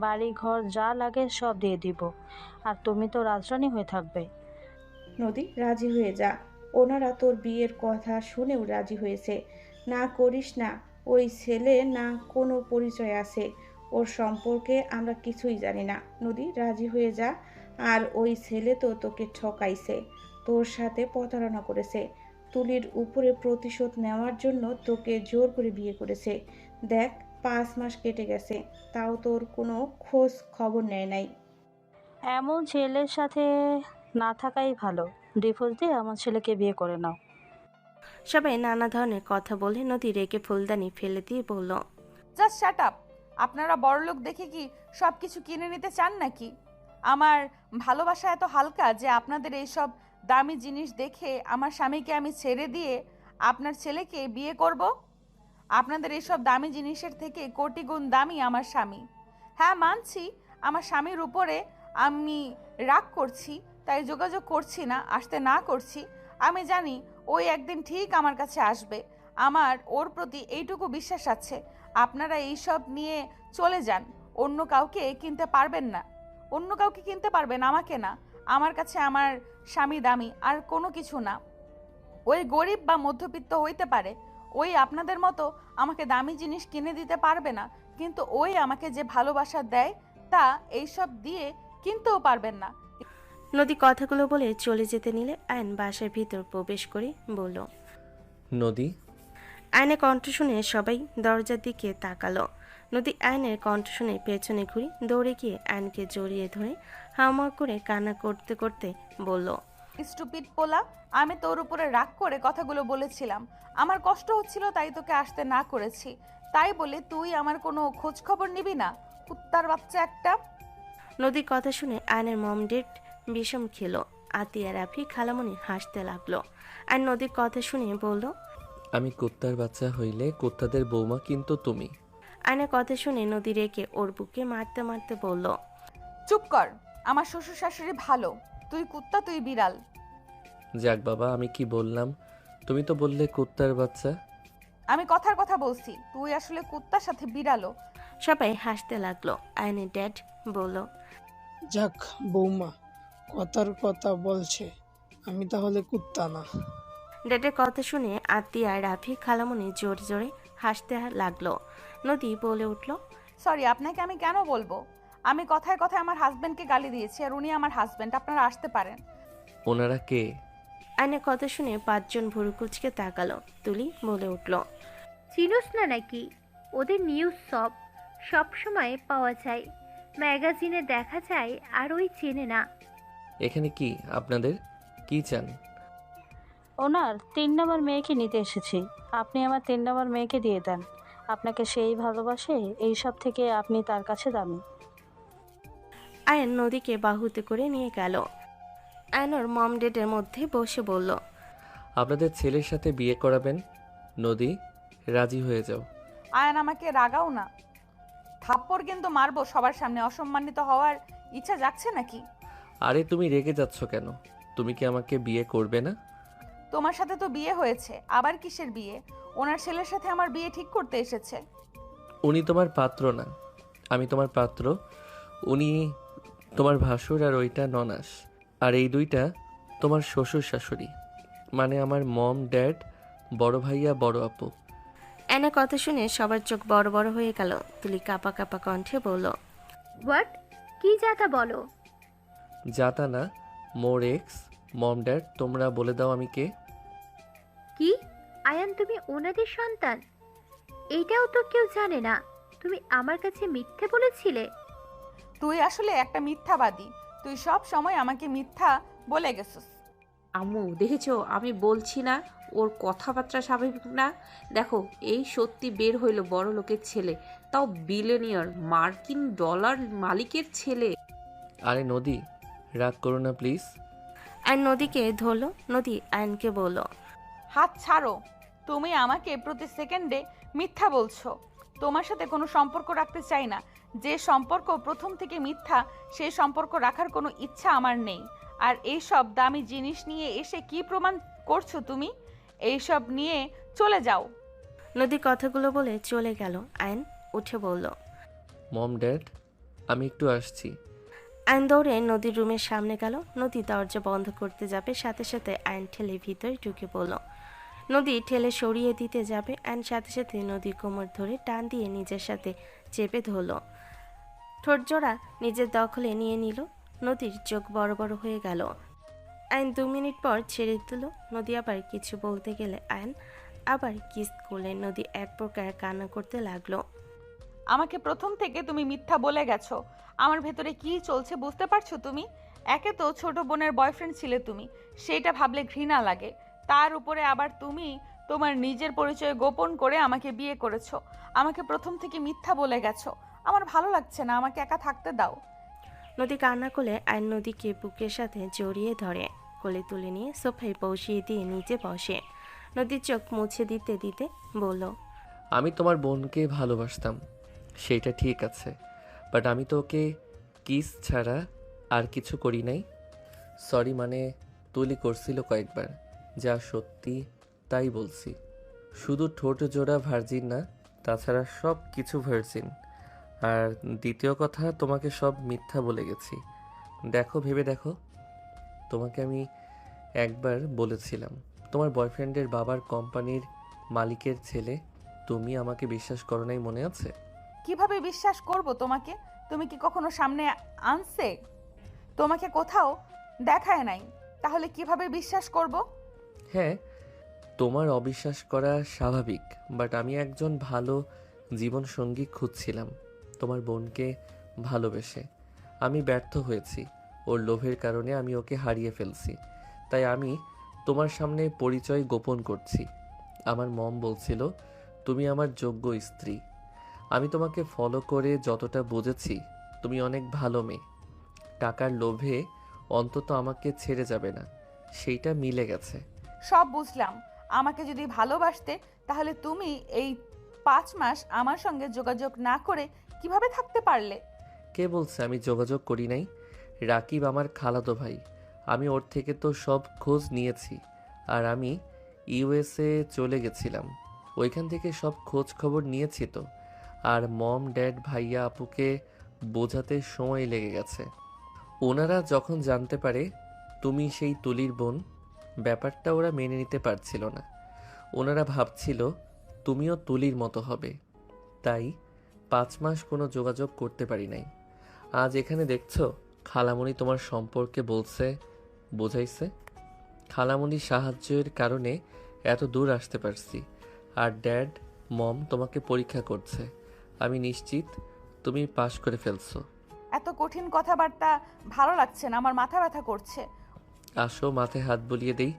বাড়ি ঘর যা লাগে সব দিয়ে দিব, আর তুমি তো রাজরানী হয়ে থাকবে। নদী, রাজি হয়ে যা। ওনারা তোর বিয়ের কথা শুনেও রাজি হয়েছে। না করিস না। ওই ছেলে না কোনো পরিচয় আছে, ওর সম্পর্কে আমরা কিছুই জানি না। নদী, রাজি হয়ে যা। আর ওই ছেলে তো তোকে ঠকাইছে, তোর সাথে প্রতারণা করেছে। তুলির উপরে প্রতিশোধ নেওয়ার জন্য তোকে জোর করে বিয়ে করেছে। দেখ, 5 মাস কেটে গেছে, তাও তোর কোনো খোঁজ খবর নেয় নাই। এমন ছেলের সাথে না থাকাই ভালো। ডিভোর্স দিয়ে আমার ছেলেকে বিয়ে করে নাও। সবাই নানা ধরনের কথা বলে নদী রেগে ফুলদানি ফেলে দিয়ে বলল, জাস্ট শাট আপ। আপনারা বড়লোক দেখে কি সব কিছু কিনে নিতে চান নাকি? আমার ভালোবাসা এত হালকা যে আপনাদের এইসব দামি জিনিস দেখে আমার স্বামীকে আমি ছেড়ে দিয়ে আপনার ছেলেকে বিয়ে করব? আপনাদের এইসব দামি জিনিসের থেকে কোটি গুণ দামি আমার স্বামী। হ্যাঁ, মানছি আমার স্বামীর উপরে আমি রাগ করছি, তাই যোগাযোগ করছি না, আসতে না করছি। আমি জানি ওই একদিন ঠিক আমার কাছে আসবে। আমার ওর প্রতি এইটুকু বিশ্বাস আছে। আপনারা এইসব নিয়ে চলে যান। অন্য কাউকে কিনতে পারবেন না, অন্য কাউকে কিনতে পারবেন, আমাকে না। আমার কাছে আমার স্বামী দামি, আর কোনো কিছু না। ওই গরিব বা মধ্যবিত্ত হইতে পারে, ওই আপনাদের মতো আমাকে দামি জিনিস কিনে দিতে পারবে না, কিন্তু ওই আমাকে যে ভালোবাসা দেয় তা এইসব দিয়ে কিনতেও পারবেন না। নদী কথাগুলো বলে চলে যেতে নিলে আয়ন বাসার ভিতর প্রবেশ করে বলল, নদী। আয়নের কণ্ঠ শুনে সবাই দরজার দিকে তাকালো। নদী আয়নের কণ্ঠ শুনে পেছনে ঘুরে দৌড়ে গিয়ে আয়নকে জড়িয়ে ধরে হাওয়া করে কান্না করতে করতে বলল, স্টুপিড পোলা, আমি তোর উপরে রাগ করে কথাগুলো বলেছিলাম। আমার কষ্ট হচ্ছিল তাই তোকে আসতে না করেছি। তাই বলে তুই আমার কোনো খোঁজ খবর নিবি না? কুত্তার বাচ্চা একটা। নদীর কথা শুনে আয়নের মম ডেট বিষম খেলো। আতিয়া, রাফি, খালামণি হাসতে লাগলো। আর নদীর কথা শুনে বলল, আমি কুত্তার বাচ্চা হইলে কুত্তাদের বৌমা কিন্তু তুমি। আয়নের কথা শুনে নদী রেখে ওর বুকে মারতে মারতে বলল, চুপ কর। আমার শ্বশুর শাশুড়ি ভালো, তুই কুত্তা, তুই বিড়াল। যাক বাবা, আমি কি বললাম? তুমি তো বললে কুত্তার বাচ্চা। আমি কথার কথা বলছি, তুই আসলে কুত্তার সাথে বিড়ালও। সবাই হাসতে লাগলো। আয়নের ড্যাড বলল, যাক বৌমা, কথার কথা বলছে, আমি তাহলে কুত্তা না। ড্যাডের কথা শুনে আতিয়া, রাফি, খালামণি জোরে জোরে হাসতে লাগলো। নদী বলে উঠল, সরি, আপনাকে আমি কেন বলবো? আমি কথায় কথায় আমার হাজবেন্ডকে গালি দিয়েছি, আর উনি আমার হাজবেন্ড। আপনারা আসতে পারেন। ওনারা কে? আয়নের কথা শুনে 5 জন ভুরু কুচকে তাকালো। তুলি বলে উঠল, চিনোস না নাকি? ওদের নিউজ সব সময় পাওয়া যায়, ম্যাগাজিনে দেখা যায়, আর ওই চেনে না। এখানে কি আপনাদের কি চান? ওনার 3 নম্বর মেয়েকে নিতে এসেছি। আপনি আমার 3 নম্বর মেয়েকে দিয়ে দেন। আপনাকে সেই ভালোবাসে, এই সব থেকে আপনি তার কাছে দামি। আয়ন নদীকে বাহুতে করে নিয়ে গেল। আয়ন ওর মম ডেডের মধ্যে বসে বলল, আপনাদের ছেলের সাথে বিয়ে করাবেন? নদী, রাজি হয়ে যাও। আয়ান আমাকে রাগাও না, থাপ্পড় কিন্তু মারবো সবার সামনে। অসম্মানিত হওয়ার ইচ্ছা জাগছে নাকি? আরে তুমি রেগে যাচ্ছ কেন? তুমি কি আমাকে বিয়ে করবে না? তোমার সাথে তো বিয়ে হয়েছে, আবার কিসের বিয়ে? ওনার ছেলের সাথে আমার বিয়ে ঠিক করতে এসেছে। উনি তোমার পাত্র না, আমি তোমার পাত্র। উনি তোমার ভাসুর আর ওইটা ননাস। আর এই দুইটা তোমার শ্বশুর শাশুড়ি, মানে আমার মম ড্যাড, বড় ভাইয়া বড় আপু। এনা কথা শুনে সবার চোখ বড় বড় হয়ে গেল। তুলি কাপা কাপা কণ্ঠে বলল, হোয়াট? কি যাতা বলো? যাতা না, মোর এক্স মম ড্যাড। তোমরা বলে দাও আমি কে? কি আয়ান, তুমি ওনাদের সন্তান? এইটাও তো কেউ জানে না। তুমি আমার কাছে মিথ্যে বলেছিলে। তুই আসলে একটা মিথ্যাবাদী। তুই সব সময় আমাকে মিথ্যা বলে গেছিস। আম্মু দেখেছো, আমি বলছি না ওর কথাবার্তা স্বাভাবিক না? দেখো, এই সত্যি বের হইল বড় লোকের ছেলে, তাও বিলিয়নিয়ার, মার্কিন ডলার মালিকের ছেলে। আরে নদী, রাগ করো না প্লিজ। আয়ন নদীকে ধরল। নদী আয়নকে বলল, হাত ছাড়ো। তুমি আমাকে প্রতি সেকেন্ডে মিথ্যা বলছো। তোমার সাথে কোনো সম্পর্ক রাখতে চাই না। যে সম্পর্ক প্রথম থেকে মিথ্যা, সেই সম্পর্ক রাখার কোনো ইচ্ছা আমার নেই। আর এইসব দামি জিনিস নিয়ে এসে কি প্রমাণ করছো তুমি? এইসব নিয়ে চলে যাও। নদী কথাগুলো বলে চলে গেল। আয়ন উঠে বলল, মম ড্যাড, আমি একটু আসছি। আয়ন দৌড়ে নদীর রুমের সামনে গেল। নদী দরজা বন্ধ করতে যাবে, সাথে সাথে আয়ন ঠেলে ভিতরে ঢুকে পড়ল। নদী ঠেলে সরিয়ে দিতে যাবে, আয়ন সাথে সাথে নদীর কোমর ধরে টান দিয়ে নিজের সাথে চেপে ধরল। ঠোঁটজোড়া নিজের দখলে নিয়ে নিল। নদীর চোখ বড় বড় হয়ে গেল। আয়ন 2 মিনিট পর ছেড়ে দিল। নদী আবার কিছু বলতে গেলে আয়ন আবার কিস করলে। নদী এক প্রকার কান্না করতে লাগলো। আমাকে প্রথম থেকে তুমি মিথ্যা বলে গেছো। আমার ভেতরে কি চলছে বুঝতে পারছো তুমি? একে তো ছোট বোনের বয়ফ্রেন্ড ছিলে তুমি, সেইটা ভাবলে ঘৃণা লাগে। তার উপরে আবার তুমি তোমার নিজের পরিচয় গোপন করে আমাকে বিয়ে করেছো। আমাকে প্রথম থেকে মিথ্যা বলে গেছো। আমার ভালো লাগছে না, আমাকে একা থাকতে দাও। নদী কান্না করলে আয়ন নদীকে বুকের সাথে জড়িয়ে ধরে কোলে তুলে নিয়ে সোফায় বসিয়ে দিয়ে নিচে বসে। নদীর চোখ মুছে দিতে দিতে বলল, আমি তোমার বোনকে ভালোবাসতাম, সেটা ঠিক আছে, বাট আমি তো ওকে কিস ছাড়া আর কিছু করি নাই। সরি, মানে তুলি করছিল কয়েকবার, যা সত্যি তাই বলছি। শুধু ঠোঁট জোড়া ভার্জিন না, তাছাড়া সব কিছু ভার্জিন। আর দ্বিতীয় কথা, তোমাকে সব মিথ্যা বলে গেছি। দেখো, ভেবে দেখো, তোমাকে আমি একবার বলেছিলাম তোমার বয়ফ্রেন্ডের বাবার কোম্পানির মালিকের ছেলে। তুমি আমাকে বিশ্বাস করো নাই, মনে আছে? কিভাবে বিশ্বাস করব তোমাকে? তুমি কি কখনো সামনে আনছে? তোমাকে কোথাও দেখায় নাই, তাহলে কিভাবে বিশ্বাস করব? হ্যাঁ, তোমার অবিশ্বাস করা স্বাভাবিক, বাট আমি একজন ভালো জীবনসঙ্গী খুঁজছিলাম তোমার বোনকে ভালোবেসে। আমি ব্যর্থ হয়েছি, ওর লোভের কারণে আমি ওকে হারিয়ে ফেলছি। তাই আমি তোমার সামনে পরিচয় গোপন করছি। আমার মম বলছিল তুমি আমার যোগ্য স্ত্রী। আমি তোমাকে ফলো করে যতটা বুঝেছি, তুমি অনেক ভালো মেয়ে। টাকার লোভে অন্তত আমাকে ছেড়ে যাবে না, সেইটা মিলে গেছে। সব বুঝলাম। আমাকে যদি ভালোবাসতে, তাহলে তুমি এই 5 মাস আমার সঙ্গে যোগাযোগ না করে কিভাবে থাকতে পারলে? কে বলছে আমি যোগাযোগ করি নাই? রাকিব আমার খালাতো ভাই, আমি ওর থেকে তো সব খোঁজ নিয়েছি। আর আমি ইউএসএ চলে গেছিলাম, ওইখান থেকে সব খোঁজ খবর নিয়েছি তো। আর মম ড্যাড ভাইয়া আপুকে বোঝাতে সময় লেগে গেছে। ওনারা যখন জানতে পারে তুমি সেই তুলির বোন, ব্যাপারটা ওরা মেনে নিতে পারছিল না। ওনারা ভাবছিল তুমিও তুলির মতো হবে। তাই 5 মাস কোনো যোগাযোগ করতে পারি নাই। আজ এখানে দেখছো, খালামণি তোমার সম্পর্কে বলছে, বোঝাইছে। খালামণির সাহায্যের কারণে এত দূর আসতে পারছি। আর ড্যাড মম তোমাকে পরীক্ষা করছে। আমি নিশ্চিত তুমি পাশ করে ফেলছো। এত কঠিন কথাবার্তা ভালো লাগছে না, আমার মাথা ব্যথা করছে। আসো, মাথায় হাত বুলিয়ে দেই,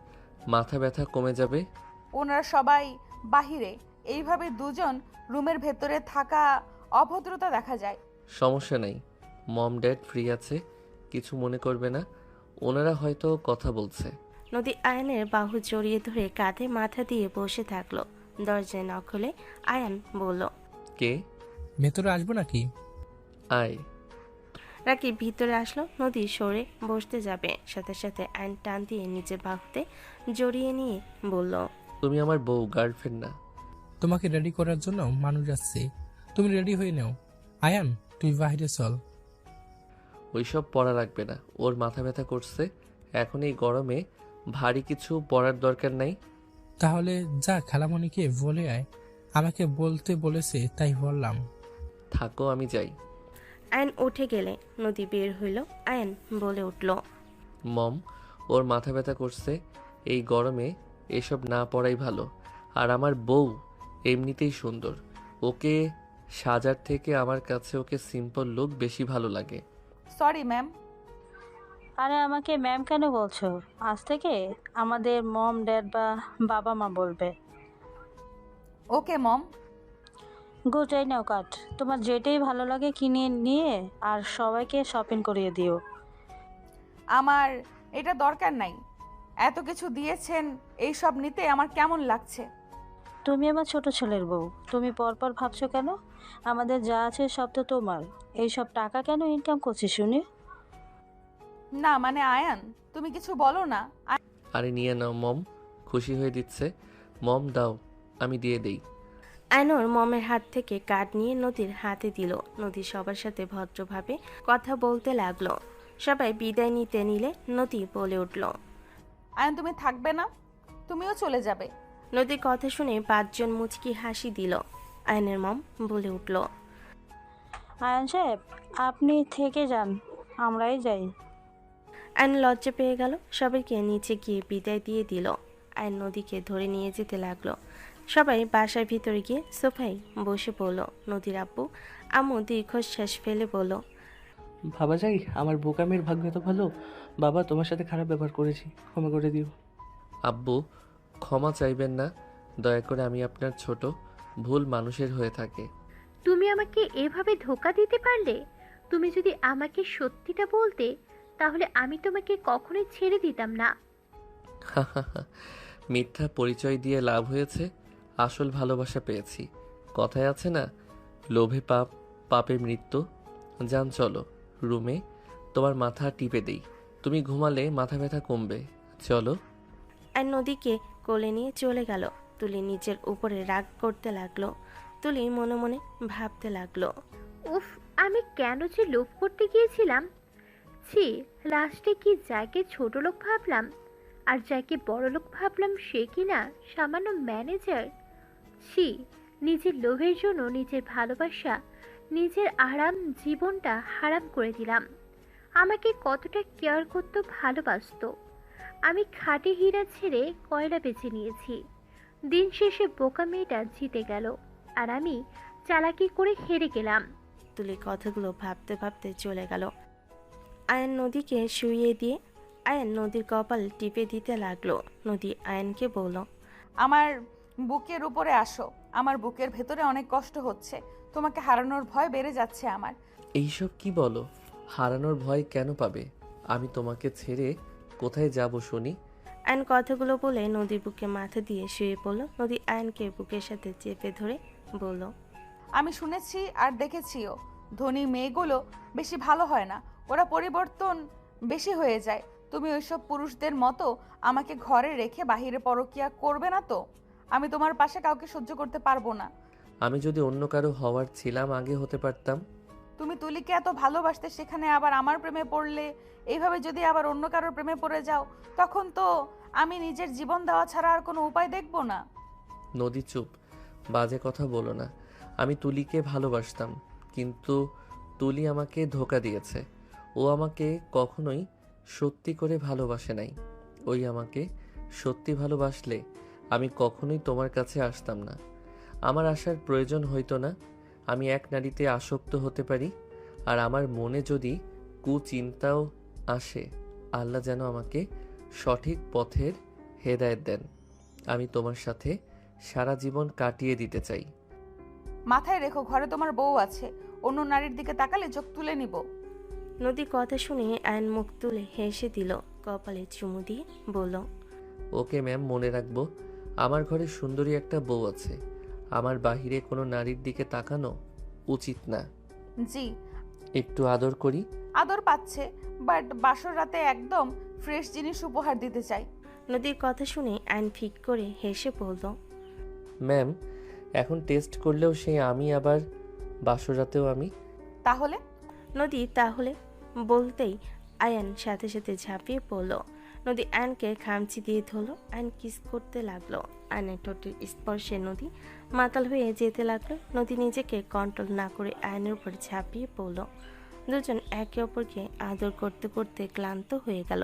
মাথা ব্যথা কমে যাবে। ওনারা সবাই বাহিরে, এইভাবে দুজন রুমের ভেতরে থাকা অভদ্রতা দেখা যায়। সমস্যা নাই, মম ড্যাড ফ্রি আছে, কিছু মনে করবে না, ওনারা হয়তো কথা বলছে। নদী আয়ানের বাহু জড়িয়ে ধরে কাঁধে মাথা দিয়ে বসে থাকলো। দরজায় নক হলে আয়ান বলল, কে? ভেতরে আসবো নাকি? আয়। রাকিব ভিতরে আসলো। নদী সরে বসতে যাবে, সাথে সাথে আয়ন টান দিয়ে নিচে বাহুতে জড়িয়ে নিয়ে বলল, তুমি আমার বউ, গার্লফ্রেন্ড না। তোমাকে রেডি করার জন্য মানুষ আসছে, তুমি রেডি হয়ে নাও। আয়ান, তুই বাইরে চল। ওইসব পড়া লাগবে না, ওর মাথা ব্যথা করছে, এখন এই গরমে ভারী কিছু পরার দরকার নাই। তাহলে যা খালামণিকে বলে আয়, আমাকে বলতে বলেছে তাই বললাম। থাকো, আমি যাই। আয়ন উঠে গেলে নদী বের হইল। আয়ন বলে উঠল, মম, ওর মাথা ব্যথা করছে, এই গরমে এসব না পড়াই ভালো। আর আমার বউ এমনিতেই সুন্দর, ওকে সাজার থেকে আমার কাছে ওকে সিম্পল লুক বেশি ভালো লাগে। Sorry ma'am. আরে আমাকে ম্যাম কেন বলছো? আজ থেকে আমাদের মম ড্যাড বা বাবা মা বলবে। ওকে মম। গুড, এই নাও কাট। তোমার যেটাই ভালো লাগে কিনে নিয়ে আর সবাইকে শপিং করিয়ে দিও। আমার এটা দরকার নাই, এত কিছু দিয়েছেন, এই সব নিতে আমার কেমন লাগছে। তুমি আমার ছোট ছেলের বউ, তুমি পরপর ভাবছো কেন? আমাদের যা আছে সব তো তোমার। এই সব টাকা কেন ইনকাম করছি শুনি? না মানে আয়ান, তুমি কিছু বলো না। আরে নিয়ে নাও মম, খুশি হয়ে দিচ্ছে। মম দাও, আমি দিয়ে দেই। আয়নর মমের হাত থেকে কার্ড নিয়ে নদীর হাতে দিল। নদী সবার সাথে ভদ্রভাবে কথা বলতে লাগলো। সবাই বিদায় নিতে নিলে নদী বলে উঠল, আয়ান তুমি থাকবে না? তুমিও চলে যাবে? নদীর কথা শুনে 5 জন মুচকি হাসি দিল। আয়নের মম বলে উঠল, আয়ান সাহেব, আপনি থেকে যান, আমরাই যাই। আয়ন লজ্জা পেয়ে গেল। সবাইকে নিচে গিয়ে বিদায় দিয়ে দিল। আয়ন নদীকে ধরে নিয়ে যেতে লাগলো। সবাই বাসার ভিতরে গিয়ে সোফায় বসে পড়ল। নদীর আব্বু আম্মু দীর্ঘশ্বাস ফেলে বলল, ভাবা যায় আমার বোকামের ভাগ্য তো ভালো। বাবা, তোমার সাথে খারাপ ব্যবহার করেছি, ক্ষমা করে দিও। আব্বু, ক্ষমা চাইবেন না, দয়া করে, আমি আপনার ছোট, ভুল মানুষের হয়ে থাকে। তুমি আমাকে এভাবে ধোকা দিতে পারলে? তুমি যদি আমাকে সত্যিটা বলতে, তাহলে আমি তোমাকে কখনোই ছেড়ে দিতাম না। মিথ্যা পরিচয় দিয়ে লাভ হয়েছে, আসল ভালোবাসা পেয়েছি। কথায় আছে না, লোভে পাপ, পাপে মৃত্যু। যান চলো রুমে, তোমার মাথা টিপে দেই, তুমি ঘুমালে মাথা ব্যথা কমবে। চলো। আর নদীকে কোলে নিয়ে চলে গেল। তুলি নিজের উপরে রাগ করতে লাগলো। তুলি মনে মনে ভাবতে লাগলো, উফ, আমি কেন যে লোভ করতে গিয়েছিলাম। ছি, লাস্টে কি যাকে ছোট লোক ভাবলাম আর যাকে বড় লোক ভাবলাম সে কিনা সামান্য ম্যানেজার। ছি, নিজের লোভের জন্য নিজের ভালোবাসা, নিজের আরাম জীবনটা হারাম করে দিলাম। আমাকে কতটা কেয়ার করতো, ভালোবাসতো। আমি খাঁটি হীরা ছেড়ে কয়লা বেছে নিয়েছি। দিন শেষে বোকা মেয়েটা জিতে গেল আর আমি চালাকি করে হেরে গেলাম। তুলি কথাগুলো ভাবতে ভাবতে চলে গেল। আয়ন নদীকে শুইয়ে দিয়ে আয়ন নদীর কপাল টিপে দিতে লাগলো। নদী আয়নকে বলল, আমার বুকের উপরে আসো, আমার বুকের ভেতরে অনেক কষ্ট হচ্ছে, তোমাকে হারানোর ভয় বেড়ে যাচ্ছে আমার। এইসব কি বলো? হারানোর ভয় কেন পাবে? আমি তোমাকে ছেড়ে কোথায় যাব শুনি? আয়ন কথাগুলো বলে নদীর বুকে মাথা দিয়ে শুয়ে পড়ল। নদী আয়নকে বুকের সাথে চেপে ধরে বলল, আমি শুনেছি আর দেখেছিও, ধনী মেয়েগুলো বেশি ভালো হয় না, ওরা পরিবর্তন বেশি হয়ে যায়। তুমি ওইসব পুরুষদের মতো আমাকে ঘরে রেখে বাহিরে পরকিয়া করবে না তো? আমি তোমার পাশে কাউকে সহ্য করতে পারবো না। আমি যদি অন্য কারো হওয়ার ছিলাম আগে হতে পারতাম। তুমি তুলিকে এত ভালোবাসতে, সেখানে আবার আমার প্রেমে পড়লে, এইভাবে যদি আবার অন্য কারোর প্রেমে পড়ে যাও, তখন তো আমি নিজের জীবন দেওয়া ছাড়া আর কোনো উপায় দেখব না। নদী চুপ, বাজে কথা বলো না। আমি তুলিকে ভালোবাসতাম, কিন্তু তুলি আমাকে ধোকা দিয়েছে। ও আমাকে কখনোই সত্যি করে ভালোবাসে নাই। ওই আমাকে সত্যি ভালোবাসলে আমি কখনোই তোমার কাছে আসতাম না, আমার আসার প্রয়োজন হইতো না। আমি এক নারীতে আসক্ত হতে পারি, আর আমার মনে যদি কুচিন্তাও আসে, আল্লাহ যেন আমাকে সঠিক পথের হেদায়েত দেন। আমি তোমার সাথে সারা জীবন কাটিয়ে দিতে চাই। মাথায় রেখো, ঘরে তোমার বউ আছে, অন্য নারীর দিকে তাকালে চোখ তুলে নিব। নদী কথা শুনে আয়ন মুখ তুলে হেসে দিল, কপালে চুমু দিয়ে বলল, ওকে ম্যাম, মনে রাখবো। আমার ঘরে সুন্দরী একটা বউ আছে। আমার বাহিরে কোনো নারীর দিকে তাকানো উচিত না। জি। একটু আদর করি। আদর পাচ্ছে, বাট বাসর রাতে একদম ফ্রেশ জিনিস উপহার দিতে চাই। নদীর কথা শুনে আয়ন ফিক করে হেসে বলল, ম্যাম, এখন টেস্ট করলেও সেই আমি, আবার বাসরাতেও আমি। তাহলে? নদী তাহলে বলতেই আয়ান সাথে সাথে ঝাঁপিয়ে পড়ল। নদী আয়নকে খামচি দিয়ে ধরলো। আয়ন কিস করতে লাগলো। আয়নের ঠোঁটের স্পর্শে নদী মাতাল হয়ে যেতে লাগলো। নদী নিজেকে কন্ট্রোল না করে আয়নের উপর ঝাঁপিয়ে পড়ল। দুজন একে অপরকে আদর করতে করতে ক্লান্ত হয়ে গেল।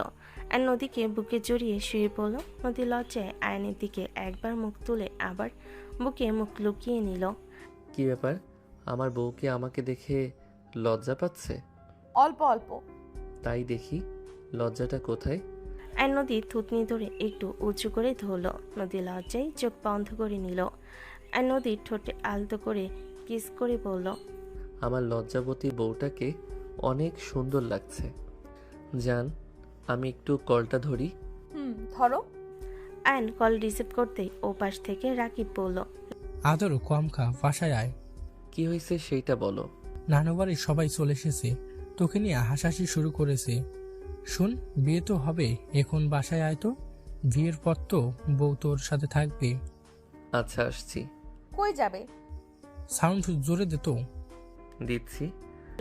আর নদীকে বুকে জড়িয়ে শুয়ে পড়ল। নদী লজ্জায় আয়নের দিকে একবার মুখ তুলে আবার বুকে মুখ লুকিয়ে নিল। কি ব্যাপার, আমার বউ কি আমাকে দেখে লজ্জা পাচ্ছে? অল্প অল্প। তাই দেখি লজ্জাটা কোথায়। আর নদী থুতনি ধরে একটু উঁচু করে ধরল। নদী লজ্জায় চোখ বন্ধ করে নিল। আর নদীর ঠোঁটে আলতো করে কিস করে বলল, আমার লজ্জাবতী বউটাকে অনেক সুন্দর লাগছে। জান, আমি একটু কলটা ধরি। ধরো। আয়ন কল রিসিভ করতেই ওপাশ থেকে রাকিব বলল, আদর কম খা, বাসায় আয়। কি হয়েছে সেইটা বলো। নানু বাড়ির সবাই চলে এসেছে, তোকে নিয়ে হাসাহাসি শুরু করেছে। শুন, বিয়ে তো হবে, এখন বাসায় আয় তো। বিয়ের পর তো বউ তোর সাথে থাকবে। আচ্ছা, আসছি। কই যাবে? সাউন্ড জোরে দে তো। দিচ্ছি।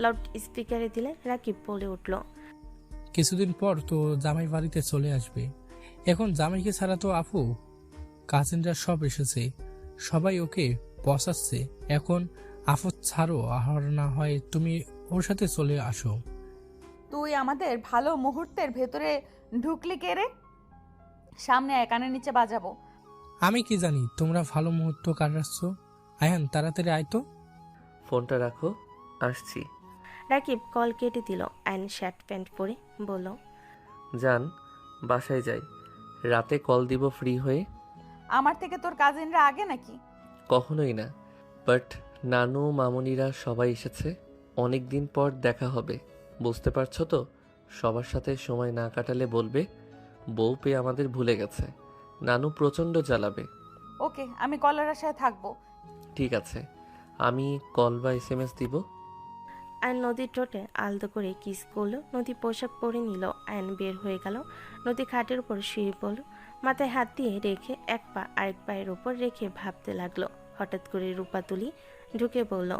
লাউড স্পিকারে দিলে রাকিব বলে উঠল, কিছুদিন পর তো জামাই বাড়িতে চলে আসবে। এখন জামাইকে ছাড়া তো আপু কাজিনরা সব এসেছে, সবাই ওকে বসাচ্ছে। এখন আফত ছাড়ো, আর না হয় তুমি ওর সাথে চলে আসো। তুই আমাদের ভালো মুহূর্তের ভেতরে ঢুকলি কে রে? সামনে কানের নিচে বাজাবো। আমি কি জানি তোমরা ভালো মুহূর্ত কাটাচ্ছ। আয়ান, তাড়াতাড়ি আয় তো। ফোনটা রাখো, আসছি। রাকিব কল কেটে দিল। আয়ন শার্ট প্যান্ট পরে বলল, জান, বাসায় যাই, রাতে কল দিব ফ্রি হয়ে। আমার থেকে তোর কাজিনরা আগে নাকি? কখনোই না, বাট নানু মামুনিরা সবাই এসেছে, অনেক দিন পর দেখা হবে, বুঝতে পারছো তো। সবার সাথে সময় না কাটালে বলবে বউ পেয়ে আমাদের ভুলে গেছে। নানু প্রচণ্ড জ্বালাবে। ওকে, আমি কলের আশায় থাকবো। ঠিক আছে, আমি কল বা SMS দিব। আয়ন নদীর ঠোঁটে আলতো করে কিস করলো। নদী পোশাক পরে নিল। আয়ন বের হয়ে গেল। নদী খাটের উপর শুয়ে পড়ল। মাথায় হাত দিয়ে রেখে এক পা আরেক পায়ের উপর রেখে ভাবতে লাগলো। হঠাৎ করে রূপা তুলি ঢুকে বলল,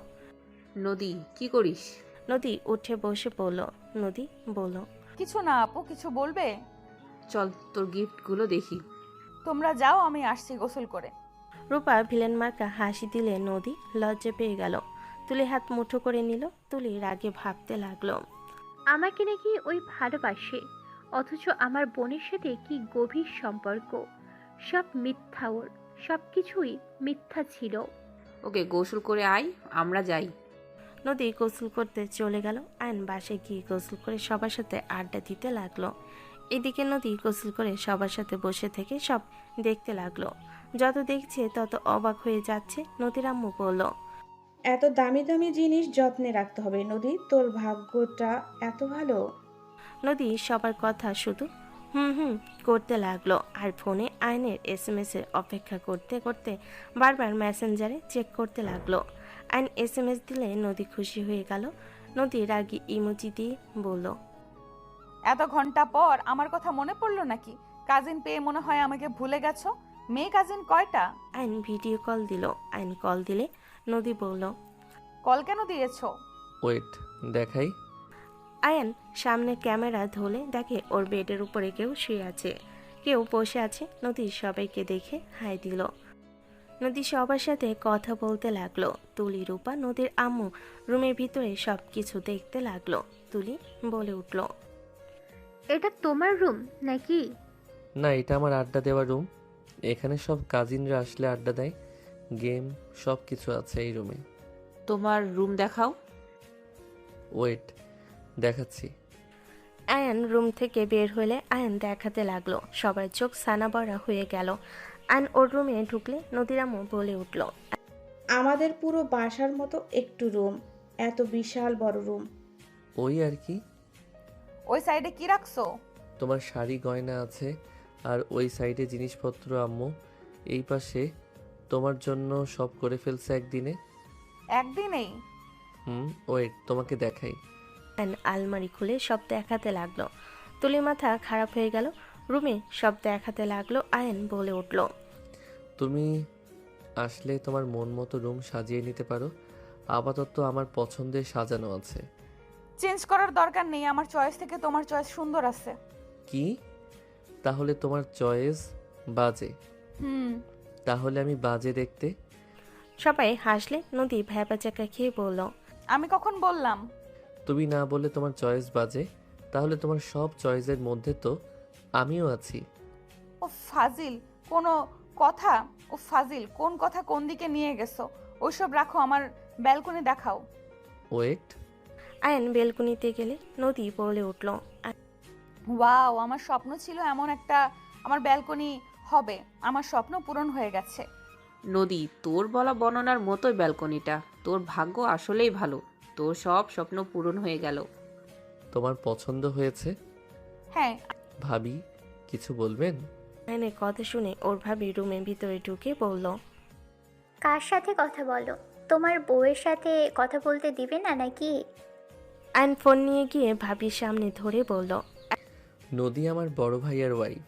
নদী কি করিস? নদী উঠে বসে পড়ল। নদী বলল, কিছু না আপু, কিছু বলবে? চল তোর গিফটগুলো দেখি। তোমরা যাও, আমি আসছি গোসল করে। রূপা ভিলেন মার্কা হাসি দিলে নদী লজ্জা পেয়ে গেল। তুলি হাত মুঠো করে নিল। তুলি রাগে ভাবতে লাগলো, আমাকে নাকি ওই ভালোবাসে, অথচ আমার বোনের সাথে কি গভীর সম্পর্ক। সব মিথ্যা, ওর সব কিছুই মিথ্যা ছিল। ওকে, গোসল করে আয়, আমরা যাই। নদী গোসল করতে চলে গেল। আয়ন বাসায় গিয়ে গোসল করে সবার সাথে আড্ডা দিতে লাগলো। এদিকে নদী গোসল করে সবার সাথে বসে থেকে সব দেখতে লাগলো। যত দেখছে তত অবাক হয়ে যাচ্ছে। নদীর আম্মু বলল, এত দামি দামি জিনিস যত্নে রাখতে হবে নদী, তোর ভাগ্যটা এত ভালো। নদী সবার কথা শুধু হুম হুম করতে লাগলো। আর ফোনে আয়নের SMS এর অপেক্ষা করতে করতে বারবার মেসেঞ্জারে চেক করতে লাগলো। আয়ন SMS দিলে নদী খুশি হয়ে গেল। নদী রাগী ইমোজি দিয়ে বলল, এত ঘন্টা পর আমার কথা মনে পড়লো নাকি? কাজিন পেয়ে মনে হয় আমাকে ভুলে গেছো। মেয়ে কাজিন কয়টা? আয়ন ভিডিও কল দিল। আয়ন কল দিলে নদী বলল, কল কেন দিয়েছো? ওয়েট, দেখাই। আয়ন সামনে ক্যামেরা ধরে দেখে ওর বেডের উপরে কেউ শুয়ে আছে, কেউ বসে আছে। নদী সবাইকে দেখে হাই দিল। নদী সবার সাথে কথা বলতে লাগলো। তুলি, রূপা, নদীর আম্মু রুমের ভিতরে সব কিছু দেখতে লাগলো। তুলি বলে উঠল, এটা তোমার রুম নাকি? না, এটা আমার আড্ডা দেওয়ার রুম। এখানে সব কাজিনরা আসলে আড্ডা দেয়, গেম সব কিছু আছে এই রুমে। তোমার রুম দেখাও। ওয়েট, দেখাচ্ছি। আয়ন রুম থেকে বের হলে আয়ন দেখাতে লাগলো। সবার চোখ সানাবড়া হয়ে গেল। আয়ন ওর রুমে ঢুকলে নদীর আম্মু বলে উঠল, আমাদের পুরো বাসার মতো একটু রুম, এত বিশাল বড় রুম। ওই আর কি, ওই সাইডে কি রাখছো? তোমার শাড়ি গয়না আছে, আর ওই সাইডে জিনিসপত্র আম্মু। এই পাশে তোমার জন্য সব করে ফেলছে একদিনে। একদিনেই? ওয়েট, তোমাকে দেখাই। আয়ন আলমারি খুলে সব দেখাতে লাগলো। তুলির মাথা খারাপ হয়ে গেল। রুমে সব দেখাতে লাগলো। আয়ন বলে উঠল, তুমি আসলে তোমার মন মতো রুম সাজিয়ে নিতে পারো। আপাতত আমার পছন্দের সাজানো আছে। চেঞ্জ করার দরকার নেই, আমার চয়েস থেকে তোমার চয়েস সুন্দর আছে। কি? তাহলে তোমার চয়েস বাজে? তাহলে আমি বাজে দেখতে? সবাই হাসলে। নদী ভ্যাবাচাকা খেয়ে বলল, আমি কখন বললাম? তুমি না বলে তোমার চয়েস বাজে, তাহলে তোমার সব চয়েসের মধ্যে তো আমিও আছি। ও ফাজিল, কোনো কথা। ও ফাজিল, কোন কথা কোন দিকে নিয়ে গেছো? ওইসব রাখো, আমার ব্যালকনি দেখাও। ওয়েট। আয়ন বেলকুনিতে গেলে নদী বলে উঠল, ওয়াও, আমার স্বপ্ন ছিল এমন একটা আমার ব্যালকনি হবে। আমার স্বপ্ন পূরণ হয়ে গেছে। নদী, তোর বলা বর্ণনার মতোই ব্যালকনিটা। তোর ভাগ্য আসলেই ভালো, তোর সব স্বপ্ন পূরণ হয়ে গেল। তোমার পছন্দ হয়েছে? হ্যাঁ। ভাবি, কিছু বলবেন? আয়নের কথা শুনে ওর ভাবি রুমের ভিতরে ঢুকে বলল, কার সাথে কথা বলো? তোমার বউয়ের সাথে কথা বলতে দিবে না নাকি? আয়ন ফোন নিয়ে গিয়ে ভাবির সামনে ধরে বলল, নদী আমার বড় ভাইয়ের ওয়াইফ।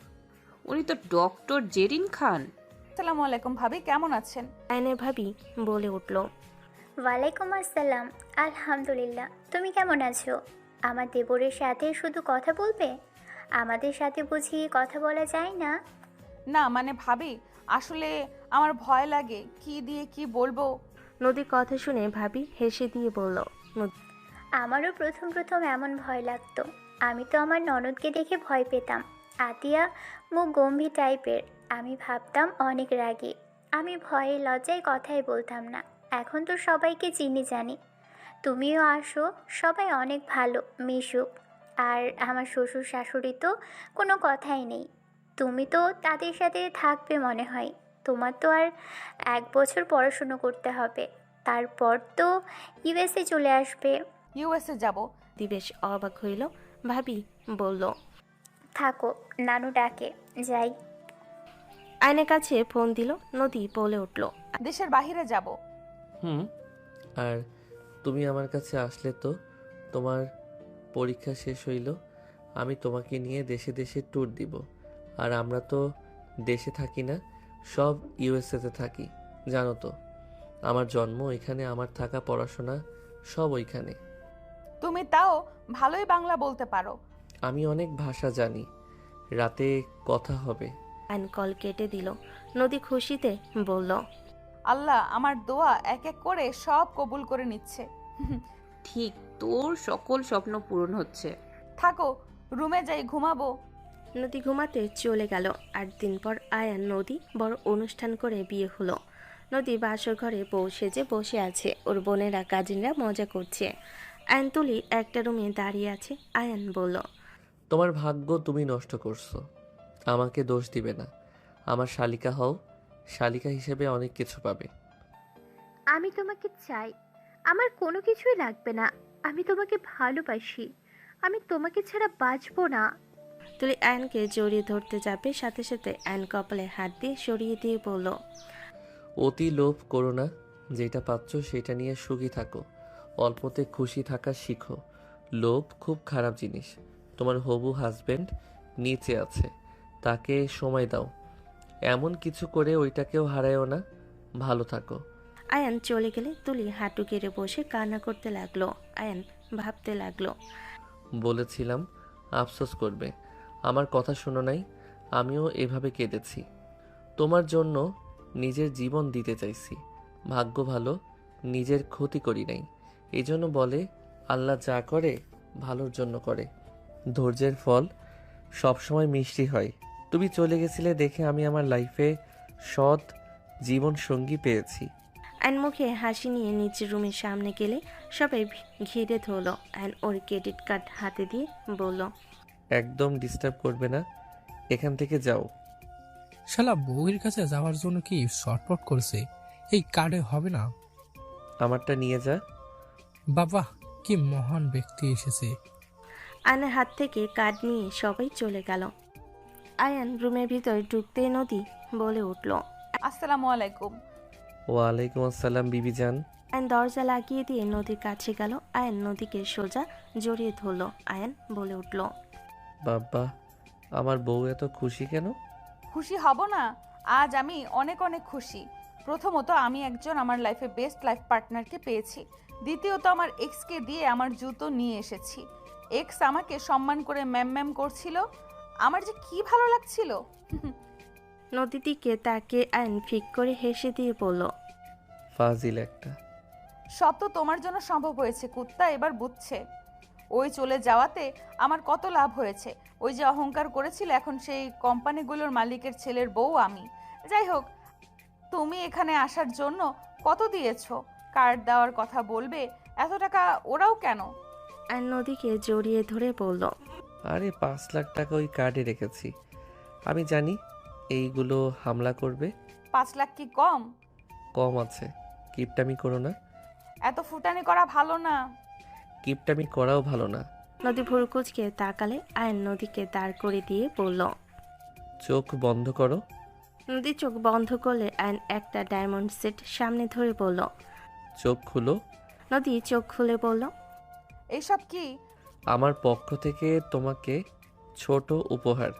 উনি তো ডক্টর জেরিন খান। আসসালামু আলাইকুম ভাবি, কেমন আছেন? আয়নের ভাবি বলে উঠল, ওয়ালাইকুম আসসালাম, আলহামদুলিল্লাহ। তুমি কেমন আছো? আমার দেবরের সাথে শুধু কথা বলবে? আমাদের সাথে বুঝি কথা বলা যায় না? না মানে ভাবি, আসলে আমার ভয় লাগে, কি দিয়ে কি বলবো। নদীর কথা শুনে ভাবি হেসে দিয়ে বলল, আমারও প্রথম প্রথম এমন ভয় লাগতো। আমি তো আমার ননদকে দেখে ভয় পেতাম। আতিয়া মুখ গম্ভীর টাইপের। আমি ভাবতাম অনেক রাগী। আমি ভয়ে লজ্জায় কথাই বলতাম না। এখন তো সবাইকে চিনি জানি। তুমিও আসো, সবাই অনেক ভালো, মিশুক। আর আমার শ্বশুর শাশুড়ি তো কোনো কথাই নেই। তুমি তো তাদের সাথে থাকবে মনে হয়। তোমার তো আর 1 বছর পড়াশুনো করতে হবে, তারপর তো ইউএসএ চলে আসবে। ইউএসএ যাব? দিবেশ অবাক হইল। ভাবি বলল, থাকো, নানু ডাকে, যাই। আয়নের কাছে ফোন দিল। নদী বলে উঠল, দেশের বাহিরে যাব। আর তুমি আমার কাছে আসলে তো তোমার পরীক্ষা শেষ হইল, আমি তোমাকে নিয়ে দেশে দেশে ট্যুর দিব। আর আমরা তো দেশে থাকি না, সব ইউএসএতে থাকি, জানো তো। আমার জন্ম এখানে, আমার থাকা পড়াশোনা সব ওইখানে। তুমি তাও ভালোই বাংলা বলতে পারো। আমি অনেক ভাষা জানি। রাতে কথা হবে। আয়ন কল কেটে দিল। নদী খুশিতে বলল, আল্লাহ আমার দোয়া এক এক করে সব কবুল করে নিচ্ছে। ঠিক, তোর সকল স্বপ্ন পূরণ হচ্ছে। থাকো, রুমে যাই, ঘুমাবো। নদী ঘুমাতে চলে গেল। 8 দিন পর আয়ান নদী বড় অনুষ্ঠান করে বিয়ে হলো। নদী বাসর ঘরে বউ সেজে বসে আছে। ওর বোনেরা কাজিনরা মজা করছে। আয়ান তুলি একটা রুমে দাঁড়িয়ে আছে। আয়ান বলল, তোমার ভাগ্য তুমি নষ্ট করছো, আমাকে দোষ দিবে না। আমার শালিকা হও, শালিকা হিসেবে অনেক কিছু পাবে। আমি তোমাকে চাই, আমার কোনো কিছুই লাগবে না। আমি তোমাকে ভালোবাসি, আমি তোমাকে ছাড়া বাঁচবো না। তুলি আয়ানকে জড়িয়ে ধরতে যাবে, সাথে সাথে আয়ান কপালে হাত দিয়ে সরিয়ে দিয়ে বলল, অতি লোভ করো না, যেটা পাচ্ছ সেটা নিয়ে সুখী থাকো, অল্পতে খুশি থাকা শিখো। লোভ খুব খারাপ জিনিস। তোমার হবু হাজবেন্ড নিচে আছে, তাকে সময় দাও, এমন কিছু করে ওইটাকেও হারায়ও না। ভালো থাকো। আয়ান চলে গেলে তুলি হাঁটু কেড়ে বসে কান্না করতে লাগলো। আয়ান ভাবতে লাগলো, বলেছিলাম আফসোস করবে, আমার কথা শোনো নাই। আমিও এভাবে কেঁদেছি, তোমার জন্য নিজের জীবন দিতে চাইছি। ভাগ্য ভালো, নিজের ক্ষতি করি নাই। এই জন্য বলে আল্লাহ যা করে ভালোর জন্য করে। ধৈর্যের ফল সবসময় মিষ্টি হয়। তুমি চলে গেছিলে দেখে আমি আমার লাইফে সৎ জীবন সঙ্গী পেয়েছি। আয়ন মুখে হাসি নিয়ে নিচের রুমের সামনে গেলে সবাই ঘিরে ধরলো। আয়ন ওর ক্রেডিট কার্ড হাতে দিয়ে বলল, একদম ডিস্টার্ব করবে না, এখান থেকে যাও। শালা বউয়ের কাছে যাওয়ার জন্য কি শর্টপট করছে? এই কার্ডে হবে না? আমারটা নিয়ে যা। বাবা, কি মহান ব্যক্তি এসেছে। আয়নের হাত থেকে কার্ড নিয়ে সবাই চলে গেল। আয়ান রুমের ভিতর ঢুকতে নদী বলে উঠল, আসসালামু আলাইকুম। ওয়ালাইকুম আসসালাম বিবি জান। আয়ন দরজা লাগিয়ে দিয়ে নদীর কাছে গেল। আয়ান নদীকে সোজা জড়িয়ে ধরল। আয়ান বলে উঠল, বাবা, আমার বউ এত খুশি কেন? খুশি হব না? আজ আমি অনেক অনেক খুশি। প্রথমত, আমি একজন আমার লাইফে বেস্ট লাইফ পার্টনারকে পেয়েছি। দ্বিতীয়ত, আমার এক্সকে দিয়ে আমার জুতো নিয়ে এসেছি। এক্স আমাকে সম্মান করে ম্যাম ম্যাম করছিল। আমার যে কি ভালো লাগছিল। নদীর দিকে তাকে আয়ন ফিক করে হেসে দিয়ে বলল, ফাজিল একটা। সব তো তোমার জন্য সম্ভব হয়েছে, কুত্তা এবার বুঝছে। ওই চলে যাওয়াতে আমার কত লাভ হয়েছে। ওই যে অহংকার করেছিল, এখন সেই কোম্পানিগুলোর মালিকের ছেলের বউ আমি। যাই হোক, তুমি এখানে আসার জন্য কত দিয়েছো? কার্ড দেওয়ার কথা বলবে, এত টাকা ওরাও কেন? আর নদীকে জড়িয়ে ধরে বলল, আরে 5 লাখ টাকা ওই কার্ডে রেখেছি। আমি জানি এইগুলো হামলা করবে। 5 লাখ কি কম? কম আছে। কিপটামি করো না। এত ফুটানি করা ভালো না। কিপটামি করাও ভালো না। নদী ভুরকুচকে তাকালে আয়ন নদীকে দাঁড় করে দিয়ে বলল, চোখ বন্ধ করো। নদী চোখ বন্ধ করলে আয়ন একটা ডায়মন্ড সেট সামনে ধরে বলল, চোখ খুলো। নদী চোখ খুলে বলল, এইসব কি? আমার পক্ষ থেকে তোমাকে ছোট উপহার।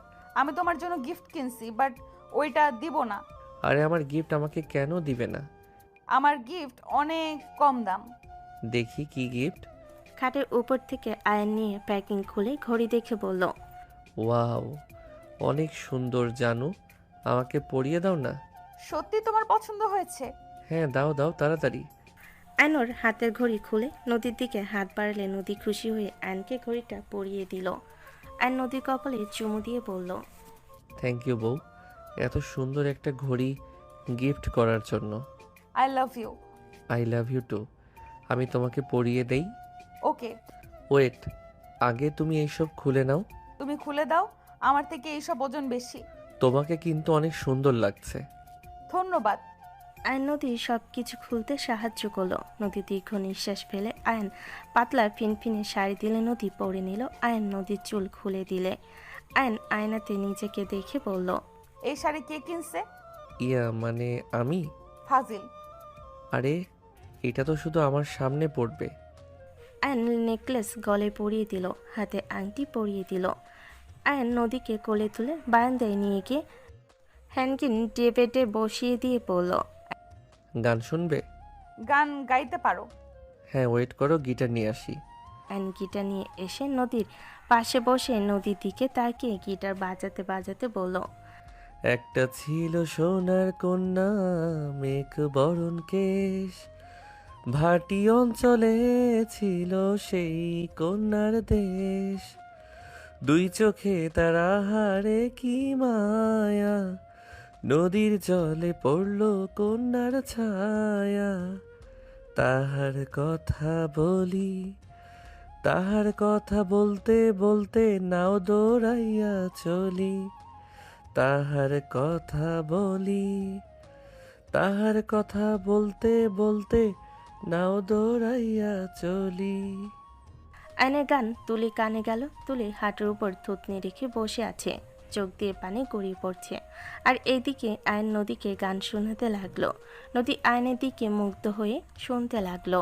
আমি তোমার জন্য গিফট কিনছি, বাট ওইটা দিব না। আরে আমার গিফট আমাকে কেন দিবে না? আমার গিফট অনেক কম দাম। দেখি কি গিফট। খাটের উপর থেকে আয়ন নিয়ে প্যাকিং খুলে ঘড়ি দেখে বলল, ওয়াও, অনেক সুন্দর জানু। আমাকে পরিয়ে দাও না। সত্যি তোমার পছন্দ হয়েছে? হ্যাঁ, দাও দাও তাড়াতাড়ি। আয়নর হাতের ঘড়ি খুলে নদীর দিকে হাত বাড়ালে নদী খুশি হয়ে আয়নকে ঘড়িটা পরিয়ে দিল। আয়ন নদীর কপালে চুমু দিয়ে বলল, থ্যাংক ইউ বউ, এত সুন্দর একটা ঘড়ি গিফট করার জন্য। I love you. I love you too. আমি তোমাকে পরিয়ে দেই। ওকে। ওয়েট, আগে তুমি এইসব খুলে নাও। তুমি খুলে দাও, আমার থেকে এইসব ওজন বেশি। তোমাকে কিন্তু অনেক সুন্দর লাগছে। ধন্যবাদ। আয়ন নদী সব কিছু খুলতে সাহায্য করলো। নদী দীর্ঘ নিঃশ্বাস ফেলে আয়ন পাতলা ফিনফিনে শাড়ি দিলে নদী পরে নিল। আয়ন নদীর চুল খুলে দিলে আয়ন আয়নাতে নিজেকে দেখে বলল, এই শাড়ি কে কিনছে? ইয়া মানে আমি। ফাজিল। আরে এটা তো শুধু আমার সামনে পড়বে। আয়ন নেকলেস গলে পরিয়ে দিল, হাতে আংটি পরিয়ে দিল। আয়ন নদীকে কোলে তুলে বারান্দায় নিয়ে গিয়ে হ্যান্ডকিন টেবিলে বসিয়ে দিয়ে বলল, গান শুনবে? গান গাইতে পারো? হ্যাঁ, ওয়েট করো, গিটার নিয়ে আসি। আয়ন গিটার নিয়ে এসে নদীর পাশে বসে নদীর দিকে তাকিয়ে গিটার বাজাতে বাজাতে বলল, একটা ছিল সোনার কন্যা, মেঘ বরণ কেশ, ভাটি অঞ্চলে ছিল সেই কন্যার দেশ। দুই চোখে তার আহারে কি মায়া, নদীর জলে পড়ল কন্যার ছায়া। তাহার কথা বলি, তাহার কথা বলতে বলতে নাও দৌড়াইয়া চলি। তাহার কথা বলি, তাহার কথা বলতে বলতে নাও দৌড়াইয়া চলি। আয়নের গান তুলি কানে গেল। তুলি হাঁটুর উপর থুতনি রেখে বসে আছে, চোখ দিয়ে পানি গড়িয়ে পড়ছে। আর এইদিকে আয়ন নদীকে গান শোনাতে লাগলো। নদী আয়নের দিকে মুগ্ধ হয়ে শুনতে লাগলো।